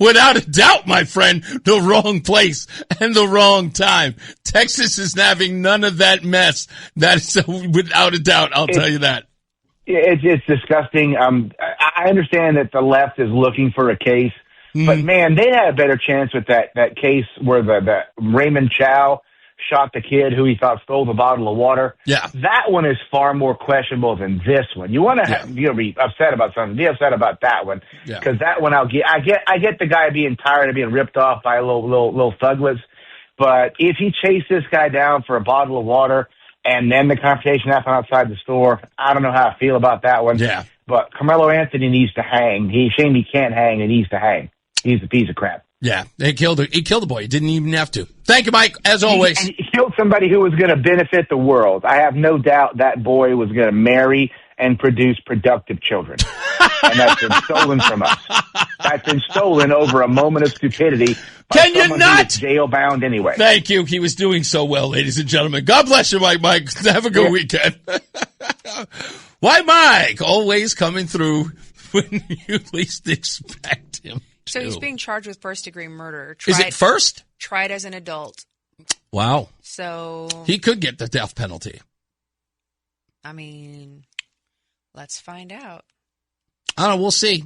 Without a doubt, my friend, the wrong place and the wrong time. Texas is having none of that mess. That is without a doubt, I'll tell you that. It's disgusting. I understand that the left is looking for a case, but man, they had a better chance with that case where the Raymond Chow shot the kid who he thought stole the bottle of water. Yeah, that one is far more questionable than this one. You want to be upset about something? Be upset about that one because that one I get the guy being tired of being ripped off by a little thuglets, but if he chased this guy down for a bottle of water. And then the confrontation happened outside the store. I don't know how I feel about that one. Yeah. But Carmelo Anthony needs to hang. Shame he can't hang and needs to hang. He's a piece of crap. Yeah. He killed the boy. He didn't even have to. Thank you, Mike, as always. He killed somebody who was going to benefit the world. I have no doubt that boy was going to marry and produce productive children. And that's been stolen from us. That's been stolen over a moment of stupidity. Can you not? Jail-bound anyway. Thank you. He was doing so well, ladies and gentlemen. God bless you, Mike. Have a good weekend. White Mike, always coming through when you least expect him. So he's being charged with first-degree murder. Is it first? Tried as an adult. Wow. So he could get the death penalty. I mean, let's find out. I don't know. We'll see.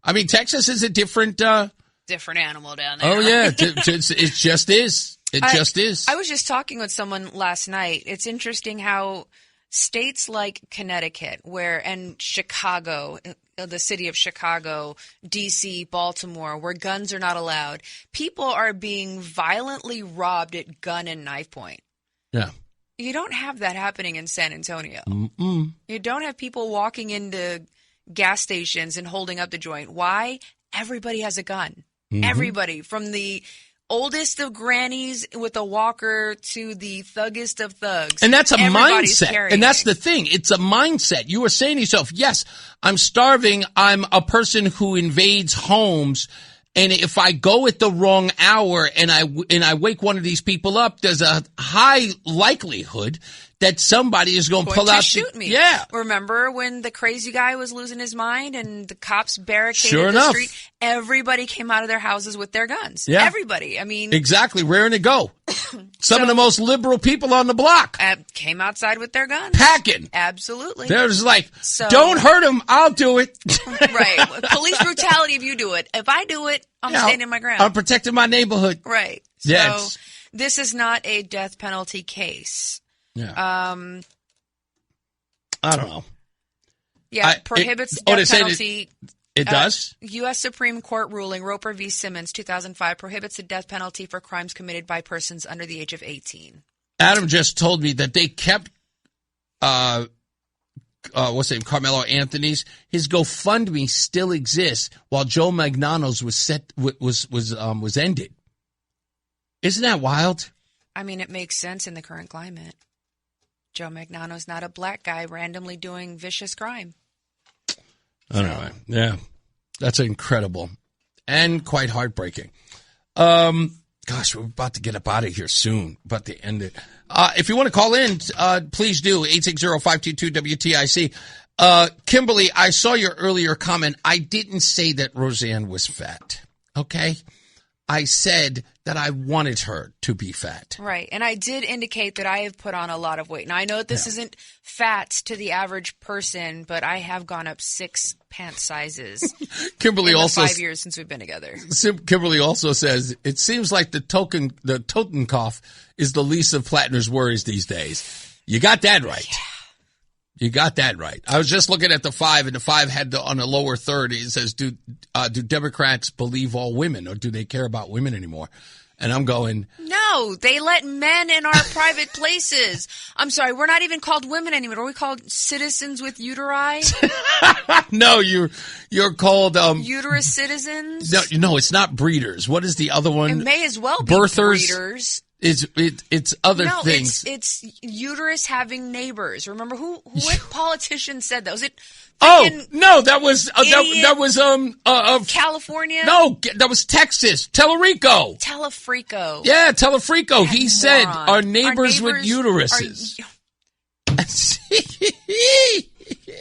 I mean, Texas is a different animal down there. Oh, yeah. It just is. It just is. I was just talking with someone last night. It's interesting how states like Connecticut, and Chicago, the city of Chicago, D.C., Baltimore, where guns are not allowed, people are being violently robbed at gun and knife point. Yeah. You don't have that happening in San Antonio. Mm-mm. You don't have people walking into gas stations and holding up the joint. Why? Everybody has a gun. Mm-hmm. Everybody, from the oldest of grannies with a walker to the thuggest of thugs. And that's a mindset. And that's the thing. It's a mindset. You are saying to yourself, yes, I'm starving. I'm a person who invades homes. And if I go at the wrong hour and I wake one of these people up, there's a high likelihood that somebody is going to pull out shoot me. Yeah. Remember when the crazy guy was losing his mind and the cops barricaded the street? Everybody came out of their houses with their guns. Yeah. Everybody. I mean, exactly. Raring to go. Some of the most liberal people on the block came outside with their guns. Packing. Absolutely. They're just like, don't hurt him. I'll do it. Right. Police brutality if you do it. If I do it, I'm standing my ground. I'm protecting my neighborhood. Right. So this is not a death penalty case. Yeah. I don't know. Yeah, prohibits death penalty. It does? U.S. Supreme Court ruling, Roper v. Simmons, 2005, prohibits the death penalty for crimes committed by persons under the age of 18. Adam just told me that they kept, what's his name, Carmelo Anthony's. His GoFundMe still exists while Joe Magnano's was ended. Isn't that wild? I mean, it makes sense in the current climate. Joe Magnano's not a black guy randomly doing vicious crime. I don't know. Yeah. That's incredible and quite heartbreaking. Gosh, we're about to get up out of here soon. About to end it. If you want to call in, please do. 860-522-WTIC. Kimberly, I saw your earlier comment. I didn't say that Roseanne was fat. Okay? I said that I wanted her to be fat. Right. And I did indicate that I have put on a lot of weight. Now, I know that this isn't fat to the average person, but I have gone up 6 pant sizes Kimberly in also, the 5 years since we've been together. Kimberly also says, it seems like the Totenkopf is the least of Platner's worries these days. You got that right. Yeah. You got that right. I was just looking at the 5, and the 5 had on the lower third. It says, do Democrats believe all women, or do they care about women anymore? And I'm going, no, they let men in our private places. I'm sorry, we're not even called women anymore. Are we called citizens with uteri? No, you're called uterus citizens. No, it's not breeders. What is the other one? It may as well be birthers. Breeders. It's other things. It's uterus having neighbors. Remember what politician said that? Was it? No, that was California. No, that was Texas. Telefrico. Yeah, Telefrico. He said our neighbors with uteruses.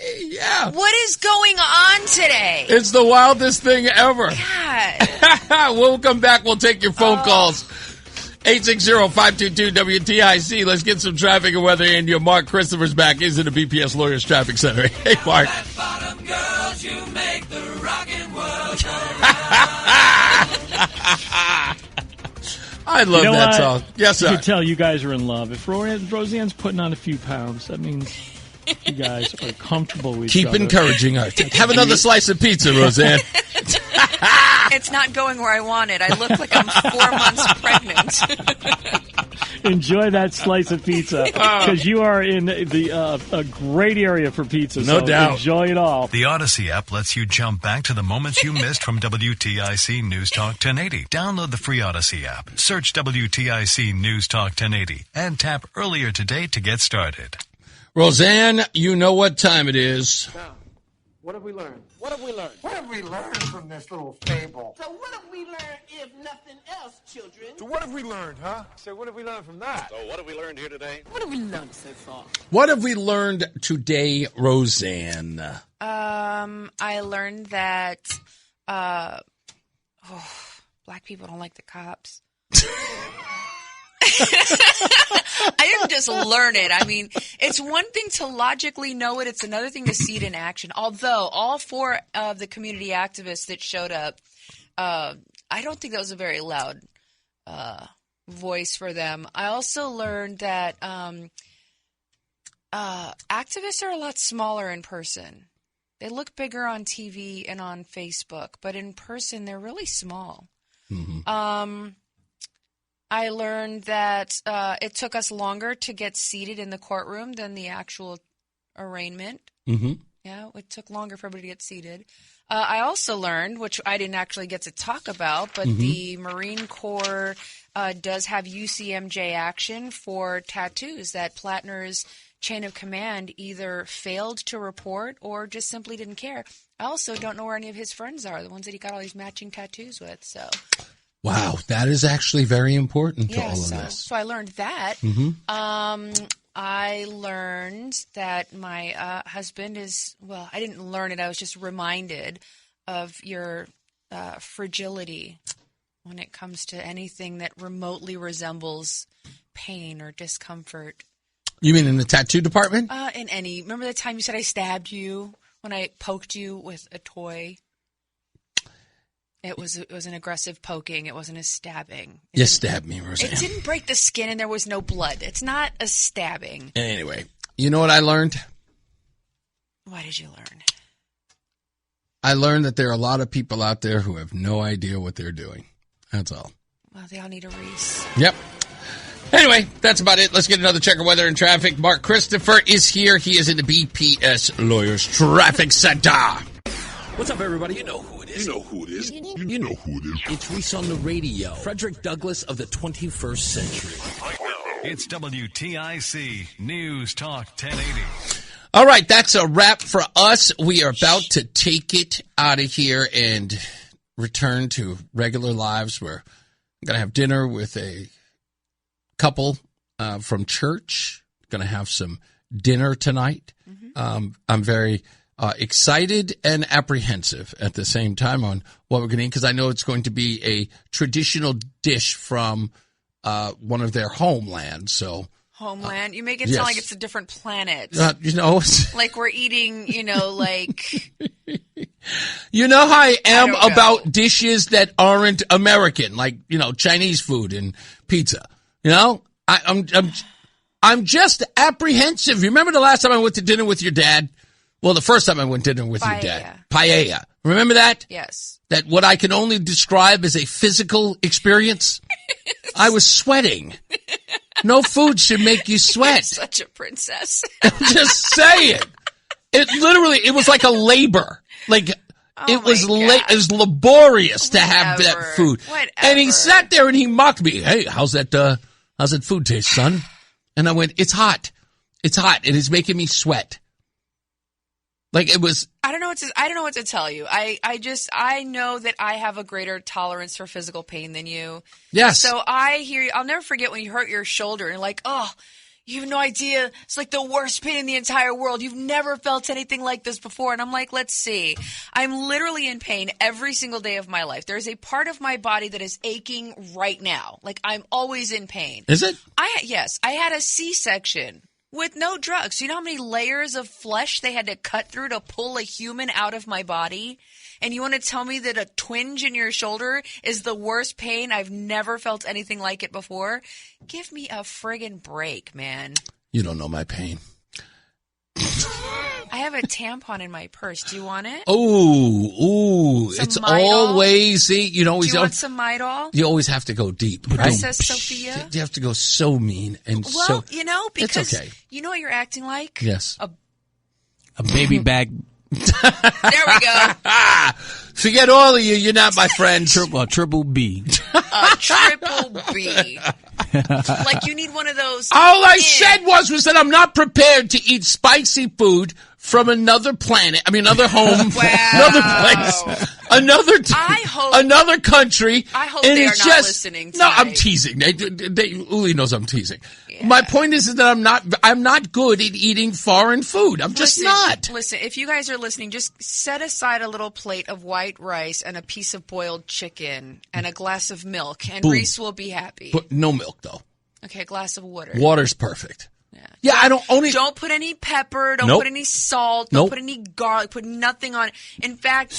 Yeah. What is going on today? It's the wildest thing ever. God. We'll come back. We'll take your phone calls. 860-522-WTIC. Let's get some traffic and weather in. Your Mark Christopher's back. He's in the BPS Lawyers Traffic Center. Hey, Mark. Girls, you make the rockin' world I love that song. Yes, sir. You can tell you guys are in love. If Roseanne's putting on a few pounds, that means you guys are comfortable with each other. Keep encouraging her. Have another slice of pizza, Roseanne. It's not going where I want it. I look like I'm 4 months pregnant. Enjoy that slice of pizza because you are in a great area for pizza. No doubt. Enjoy it all. The Odyssey app lets you jump back to the moments you missed from WTIC News Talk 1080. Download the free Odyssey app. Search WTIC News Talk 1080 and tap earlier today to get started. Roseanne, you know what time it is. Now, what have we learned? What have we learned? What have we learned from this little fable? So what have we learned if nothing else, children? So what have we learned, huh? So what have we learned from that? So what have we learned here today? What have we learned so far? What have we learned today, Roseanne? I learned that black people don't like the cops. I didn't just learn it. I mean, it's one thing to logically know it. It's another thing to see it in action. Although all 4 of the community activists that showed up, I don't think that was a very loud voice for them. I also learned that activists are a lot smaller in person. They look bigger on TV and on Facebook, but in person, they're really small. Mm-hmm. I learned that it took us longer to get seated in the courtroom than the actual arraignment. Mm-hmm. Yeah, it took longer for everybody to get seated. I also learned, which I didn't actually get to talk about, but the Marine Corps does have UCMJ action for tattoos that Platner's chain of command either failed to report or just simply didn't care. I also don't know where any of his friends are, the ones that he got all these matching tattoos with, so... Wow, that is actually very important to all of this. So I learned that. I learned that my husband is, well, I didn't learn it. I was just reminded of your fragility when it comes to anything that remotely resembles pain or discomfort. You mean in the tattoo department? Remember the time you said I stabbed you when I poked you with a toy? It was an aggressive poking. It wasn't a stabbing. You stabbed me, Roseanne. It didn't break the skin and there was no blood. It's not a stabbing. Anyway, you know what I learned? What did you learn? I learned that there are a lot of people out there who have no idea what they're doing. That's all. Well, they all need a Reese. Yep. Anyway, that's about it. Let's get another check of weather and traffic. Mark Christopher is here. He is in the BPS Lawyers Traffic Center. What's up, everybody? You know who it is. You know who it is. You know who it is. It's Reese on the radio. Frederick Douglass of the 21st century. It's WTIC News Talk 1080. All right, that's a wrap for us. We are about to take it out of here and return to regular lives. We're going to have dinner with a couple from church. Going to have some dinner tonight. I'm very excited and apprehensive at the same time on what we're going to eat, because I know it's going to be a traditional dish from one of their homelands. So homeland? You make it sound like it's a different planet. Like we're eating, like... You know how I am about dishes that aren't American, like, Chinese food and pizza. I'm just apprehensive. You remember the last time I went to dinner with your dad? Well, the first time I went to dinner with your dad. Paella. Remember that? Yes. That what I can only describe as a physical experience? I was sweating. No food should make you sweat. You're such a princess. I'm just saying. It was like a labor. Like, it was laborious to have that food. Whatever. And he sat there and he mocked me. Hey, how's that food taste, son? And I went, it's hot. It's hot. It is making me sweat. Like it was. I don't know what to tell you. I know that I have a greater tolerance for physical pain than you. Yes. So I hear you. I'll never forget when you hurt your shoulder and like, oh, you have no idea. It's like the worst pain in the entire world. You've never felt anything like this before. And I'm like, let's see. I'm literally in pain every single day of my life. There's a part of my body that is aching right now. Like I'm always in pain. Is it? Yes. I had a C-section. With no drugs. You know how many layers of flesh they had to cut through to pull a human out of my body? And you want to tell me that a twinge in your shoulder is the worst pain? I've never felt anything like it before. Give me a friggin' break, man. You don't know my pain. I have a tampon in my purse. Do you want it? Ooh. It's always, do you want some Midol? You always have to go deep, right? Princess Sophia? You have to go so mean and because it's okay. You know what you're acting like? Yes. A baby bag. There we go. Forget all of you. You're not my friend. Triple B. a triple B. Like you need one of those. All I said was that I'm not prepared to eat spicy food from another planet. I mean, another home, another place, another country. I hope they are not listening tonight. No, I'm teasing. Uli knows I'm teasing. Yeah. My point is that I'm not good at eating foreign food. I'm just not. Listen, if you guys are listening, just set aside a little plate of white rice and a piece of boiled chicken and a glass of milk, and Boom. Reese will be happy. But no milk, though. Okay, a glass of water. Water's perfect. Yeah, I don't put any pepper. Don't put any salt. Don't put any garlic. Put nothing on it. In fact,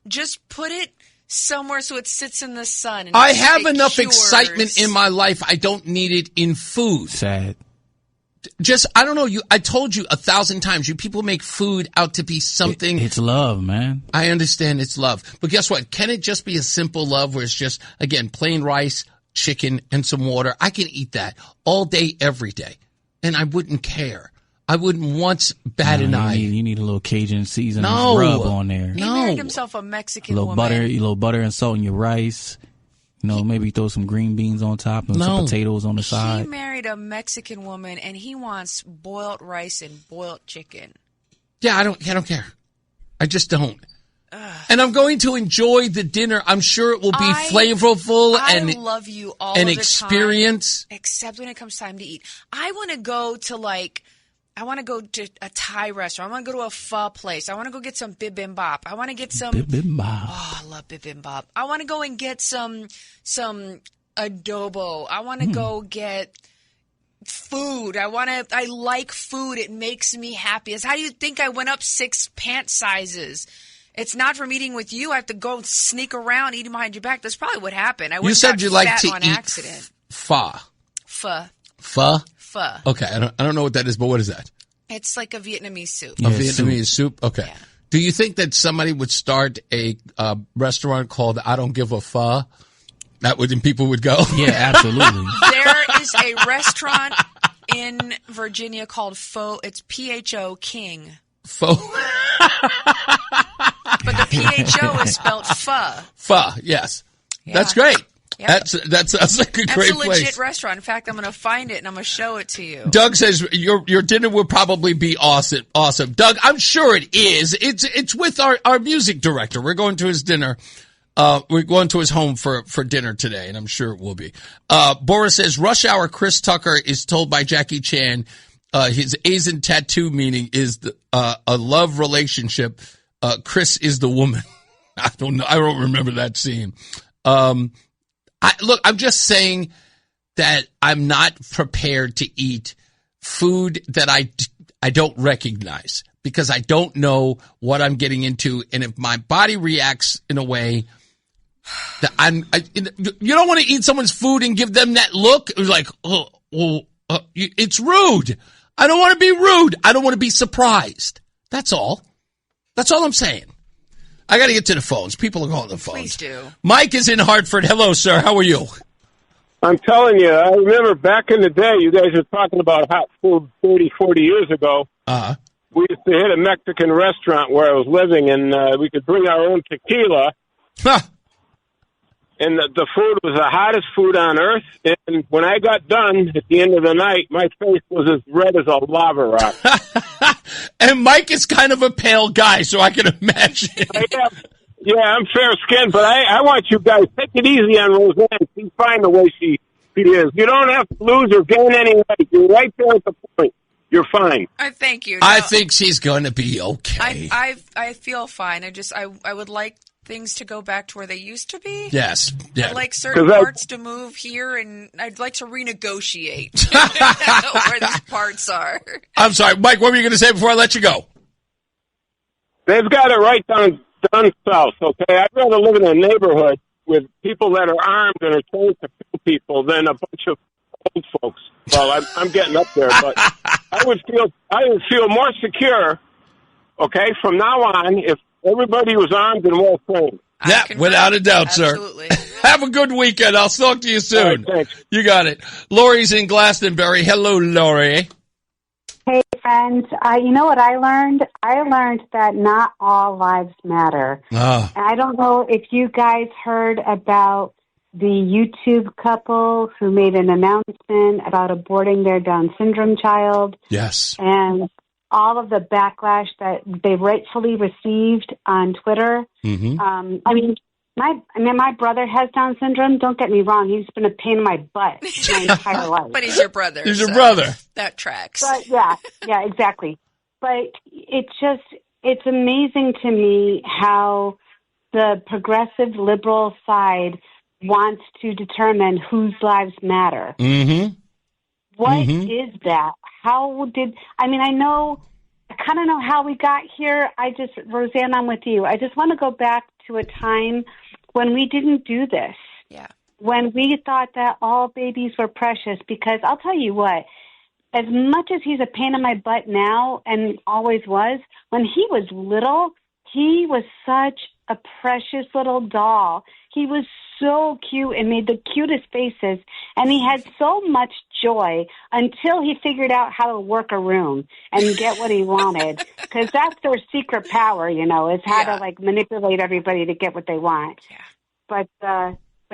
just put it somewhere so it sits in the sun. And I have enough excitement in my life. I don't need it in food. Sad. Just, I don't know. I told you 1,000 times. You people make food out to be something. It's love, man. I understand it's love, but guess what? Can it just be a simple love where it's just again plain rice, chicken, and some water? I can eat that all day, every day. And I wouldn't care. I wouldn't once bat an eye. You need a little Cajun seasoning rub on there. He married himself a Mexican woman. A little butter and salt in your rice. Maybe throw some green beans on top and some potatoes on the side. He married a Mexican woman, and he wants boiled rice and boiled chicken. Yeah, I don't care. I just don't. And I'm going to enjoy the dinner. I'm sure it will be flavorful and I love you all an the experience. Time, except when it comes time to eat. I want to go to a Thai restaurant. I want to go to a pho place. I want to go get some bibimbap. I want to get some bibimbap. Oh, I love bibimbap. I want to go and get some adobo. I want to go get food. I like food. It makes me happy. How do you think I went up 6 pant sizes? It's not from eating with you. I have to go sneak around eating behind your back. That's probably what happened. You said you like to on eat accident. Pho. Pho. Okay, I don't know what that is, but what is that? It's like a Vietnamese soup. A Vietnamese soup? Okay. Yeah. Do you think that somebody would start a restaurant called I Don't Give a Pho? And people would go? Yeah, absolutely. There is a restaurant in Virginia called Pho. It's PHO King. Pho. But the PHO is spelled pho. Pho, yes. Yeah. That's great. Yep. That sounds like a great place. That's a legit restaurant. In fact, I'm going to find it and I'm going to show it to you. Doug says your dinner will probably be awesome. Doug, I'm sure it is. It's with our music director. We're going to his dinner. We're going to his home for dinner today, and I'm sure it will be. Boris says Rush Hour Chris Tucker is told by Jackie Chan his Asian tattoo meaning is a love relationship. Chris is the woman. I don't know. I don't remember that scene. I'm just saying that I'm not prepared to eat food that I don't recognize because I don't know what I'm getting into. And if my body reacts in a way that you don't want to eat someone's food and give them that look. It was like, it's rude. I don't want to be rude. I don't want to be surprised. That's all. That's all I'm saying. I got to get to the phones. People are calling the phones. Please do. Mike is in Hartford. Hello, sir. How are you? I'm telling you, I remember back in the day, you guys were talking about hot food 30, 40 years ago. Uh-huh. We used to hit a Mexican restaurant where I was living, and we could bring our own tequila. Huh. And the food was the hottest food on earth. And when I got done at the end of the night, my face was as red as a lava rock. And Mike is kind of a pale guy, so I can imagine. Yeah, I'm fair-skinned, but I want you guys, take it easy on Roseanne. She's fine the way she is. You don't have to lose or gain any weight. You're right there at the point. You're fine. Thank you. I think she's going to be okay. I feel fine. I would like things to go back to where they used to be. Yes. Yeah. I'd like certain parts to move here, and I'd like to renegotiate where these parts are. I'm sorry. Mike, what were you going to say before I let you go? They've got it right down south, okay? I'd rather live in a neighborhood with people that are armed and are trained to kill people than a bunch of old folks. Well, I'm getting up there, but I would feel more secure, okay, from now on if everybody was armed and well trained. Yeah, without a doubt, Absolutely. sir. Have a good weekend. I'll talk to you soon. All right, thanks. You got it. Lori's in Glastonbury. Hello, Lori. Hey, friends. You know what I learned? I learned that not all lives matter. Oh. I don't know if you guys heard about the YouTube couple who made an announcement about aborting their Down syndrome child. Yes. And all of the backlash that they rightfully received on Twitter. Mm-hmm. My brother has Down syndrome. Don't get me wrong; he's been a pain in my butt my entire life. But he's your brother. He's your brother. That tracks. But yeah, exactly. But it's amazing to me how the progressive liberal side wants to determine whose lives matter. Mm-hmm. What is that? I kind of know how we got here. Roseanne, I'm with you. I just want to go back to a time when we didn't do this. Yeah. When we thought that all babies were precious, because I'll tell you what, as much as he's a pain in my butt now and always was, when he was little, he was such a precious little doll. He was so cute and made the cutest faces, and he had so much joy until he figured out how to work a room and get what he wanted, because that's their secret power, is how to manipulate everybody to get what they want. Yeah. But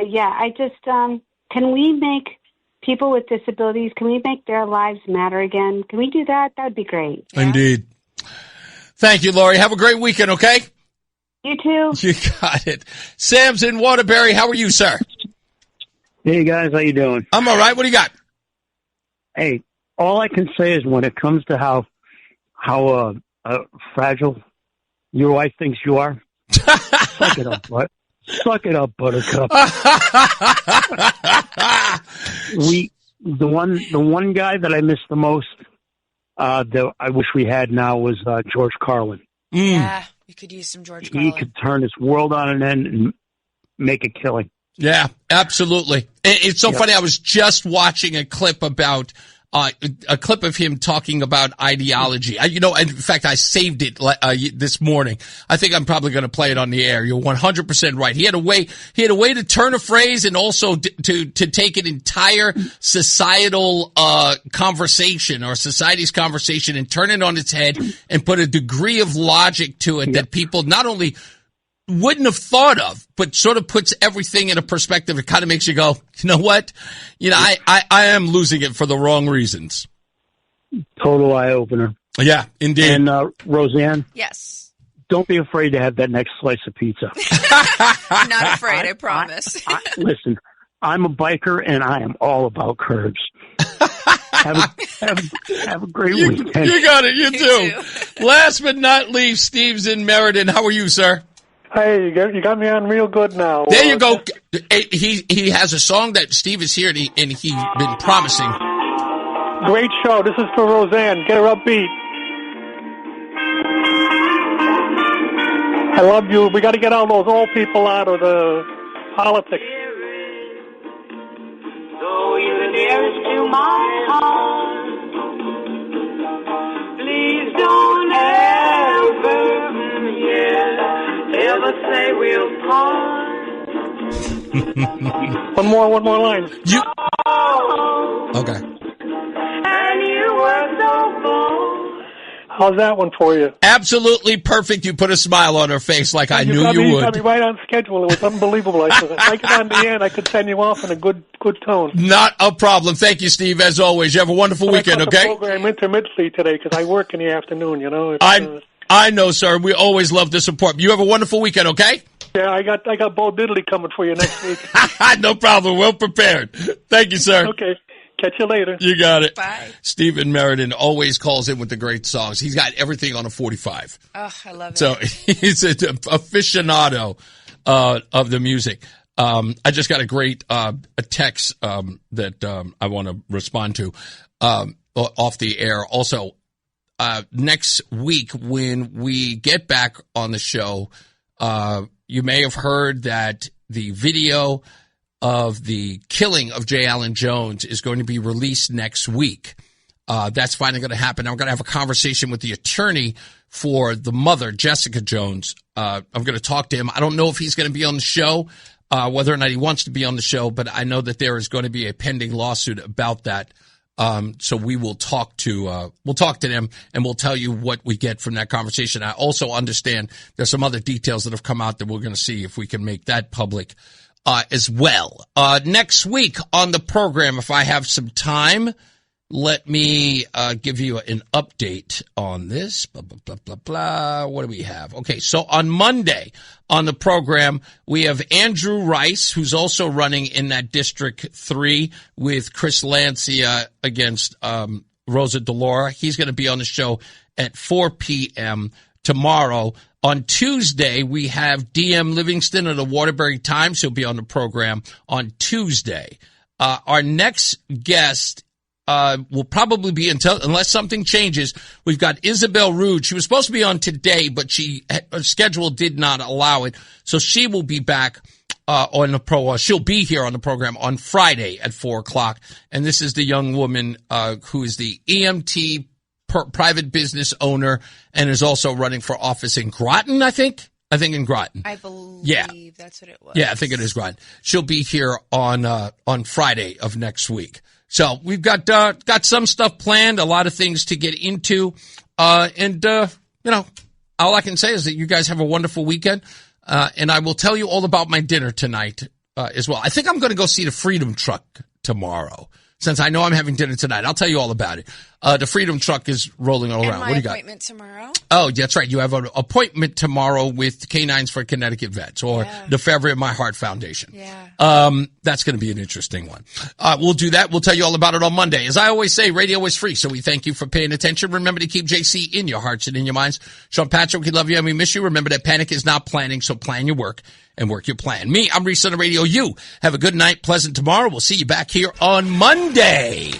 yeah, I just can we make people with disabilities, can we make their lives matter again? Can we do that? That'd be great. Yeah. Indeed. Thank you, Lori. Have a great weekend, okay? You too. You got it. Sam's in Waterbury. How are you, sir? Hey, guys. How you doing? I'm all right. What do you got? Hey, all I can say is when it comes to how fragile your wife thinks you are, suck it up, what? Suck it up, Buttercup. The one guy that I miss the most, that I wish we had now, was George Carlin. Yeah, you could use some George Carlin. He could turn his world on an end and make a killing. Yeah, absolutely. It's so funny. I was just watching a clip about of him talking about ideology. In fact, I saved it this morning. I think I'm probably going to play it on the air. You're 100% right. He had a way to turn a phrase and also to take an entire societal conversation or society's conversation and turn it on its head and put a degree of logic to it that people not only wouldn't have thought of, but sort of puts everything in a perspective. It kind of makes you go, you know what? I am losing it for the wrong reasons. Total eye-opener. Yeah, indeed. And Roseanne? Yes. Don't be afraid to have that next slice of pizza. I'm not afraid, I promise. Listen, I'm a biker, and I am all about curbs. Have a great weekend. You got it. You too. Last but not least, Steve's in Meriden. How are you, sir? Hey, you got me on real good now. There you go. He has a song that Steve is here, and he's been promising. Great show. This is for Roseanne. Get her upbeat. I love you. We got to get all those old people out of the politics. So you're nearest to my heart. Please don't ever say we'll part. One more line. Okay. And you were so bold. How's that one for you? Absolutely perfect. You put a smile on her face like I knew you would. You got me right on schedule. It was unbelievable. I said, if I get on the end, I could send you off in a good tone. Not a problem. Thank you, Steve, as always. You have a wonderful weekend, okay? I program intermittently today because I work in the afternoon, I know, sir. We always love to support. You have a wonderful weekend, okay? Yeah, I got Bo Diddley coming for you next week. No problem. Well prepared. Thank you, sir. Okay. Catch you later. You got it. Bye. Stephen Meriden always calls in with the great songs. He's got everything on a 45. Oh, I love it. So he's an aficionado of the music. I just got a great a text that I want to respond to off the air. Also, next week when we get back on the show, you may have heard that the video of the killing of J. Allen Jones is going to be released next week. That's finally going to happen. I'm going to have a conversation with the attorney for the mother, Jessica Jones. I'm going to talk to him. I don't know if he's going to be on the show, whether or not he wants to be on the show, but I know that there is going to be a pending lawsuit about that. So we will talk to them and we'll tell you what we get from that conversation. I also understand there's some other details that have come out that we're going to see if we can make that public as well. Next week on the program, if I have some time, let me give you an update on this. Blah, blah, blah, blah, blah. What do we have? Okay, so on Monday on the program, we have Andrew Rice, who's also running in that District 3 with Chris Lancia against Rosa DeLauro. He's going to be on the show at 4 p.m. tomorrow. On Tuesday, we have DM Livingston of the Waterbury Times. He'll be on the program on Tuesday. Our next guest will probably be unless something changes. We've got Isabel Rude. She was supposed to be on today, but her schedule did not allow it. So she will be back on the she'll be here on the program on Friday at 4:00. And this is the young woman who is the EMT private business owner and is also running for office in Groton, I think in Groton. I believe that's what it was. Yeah, I think it is Groton. She'll be here on Friday of next week. So we've got some stuff planned, a lot of things to get into. And all I can say is that you guys have a wonderful weekend. And I will tell you all about my dinner tonight, as well. I think I'm going to go see the Freedom Truck tomorrow. Since I know I'm having dinner tonight, I'll tell you all about it. The Freedom Truck is rolling all around. And what do you got? Appointment tomorrow. Oh, that's right. You have an appointment tomorrow with Canines for Connecticut Vets or the Favre My Heart Foundation. Yeah. That's going to be an interesting one. We'll do that. We'll tell you all about it on Monday. As I always say, radio is free, so we thank you for paying attention. Remember to keep JC in your hearts and in your minds. Sean Patrick, we love you and we miss you. Remember that panic is not planning, so plan your work and work your plan. Me, I'm Reese on the radio. You have a good night, pleasant tomorrow. We'll see you back here on Monday.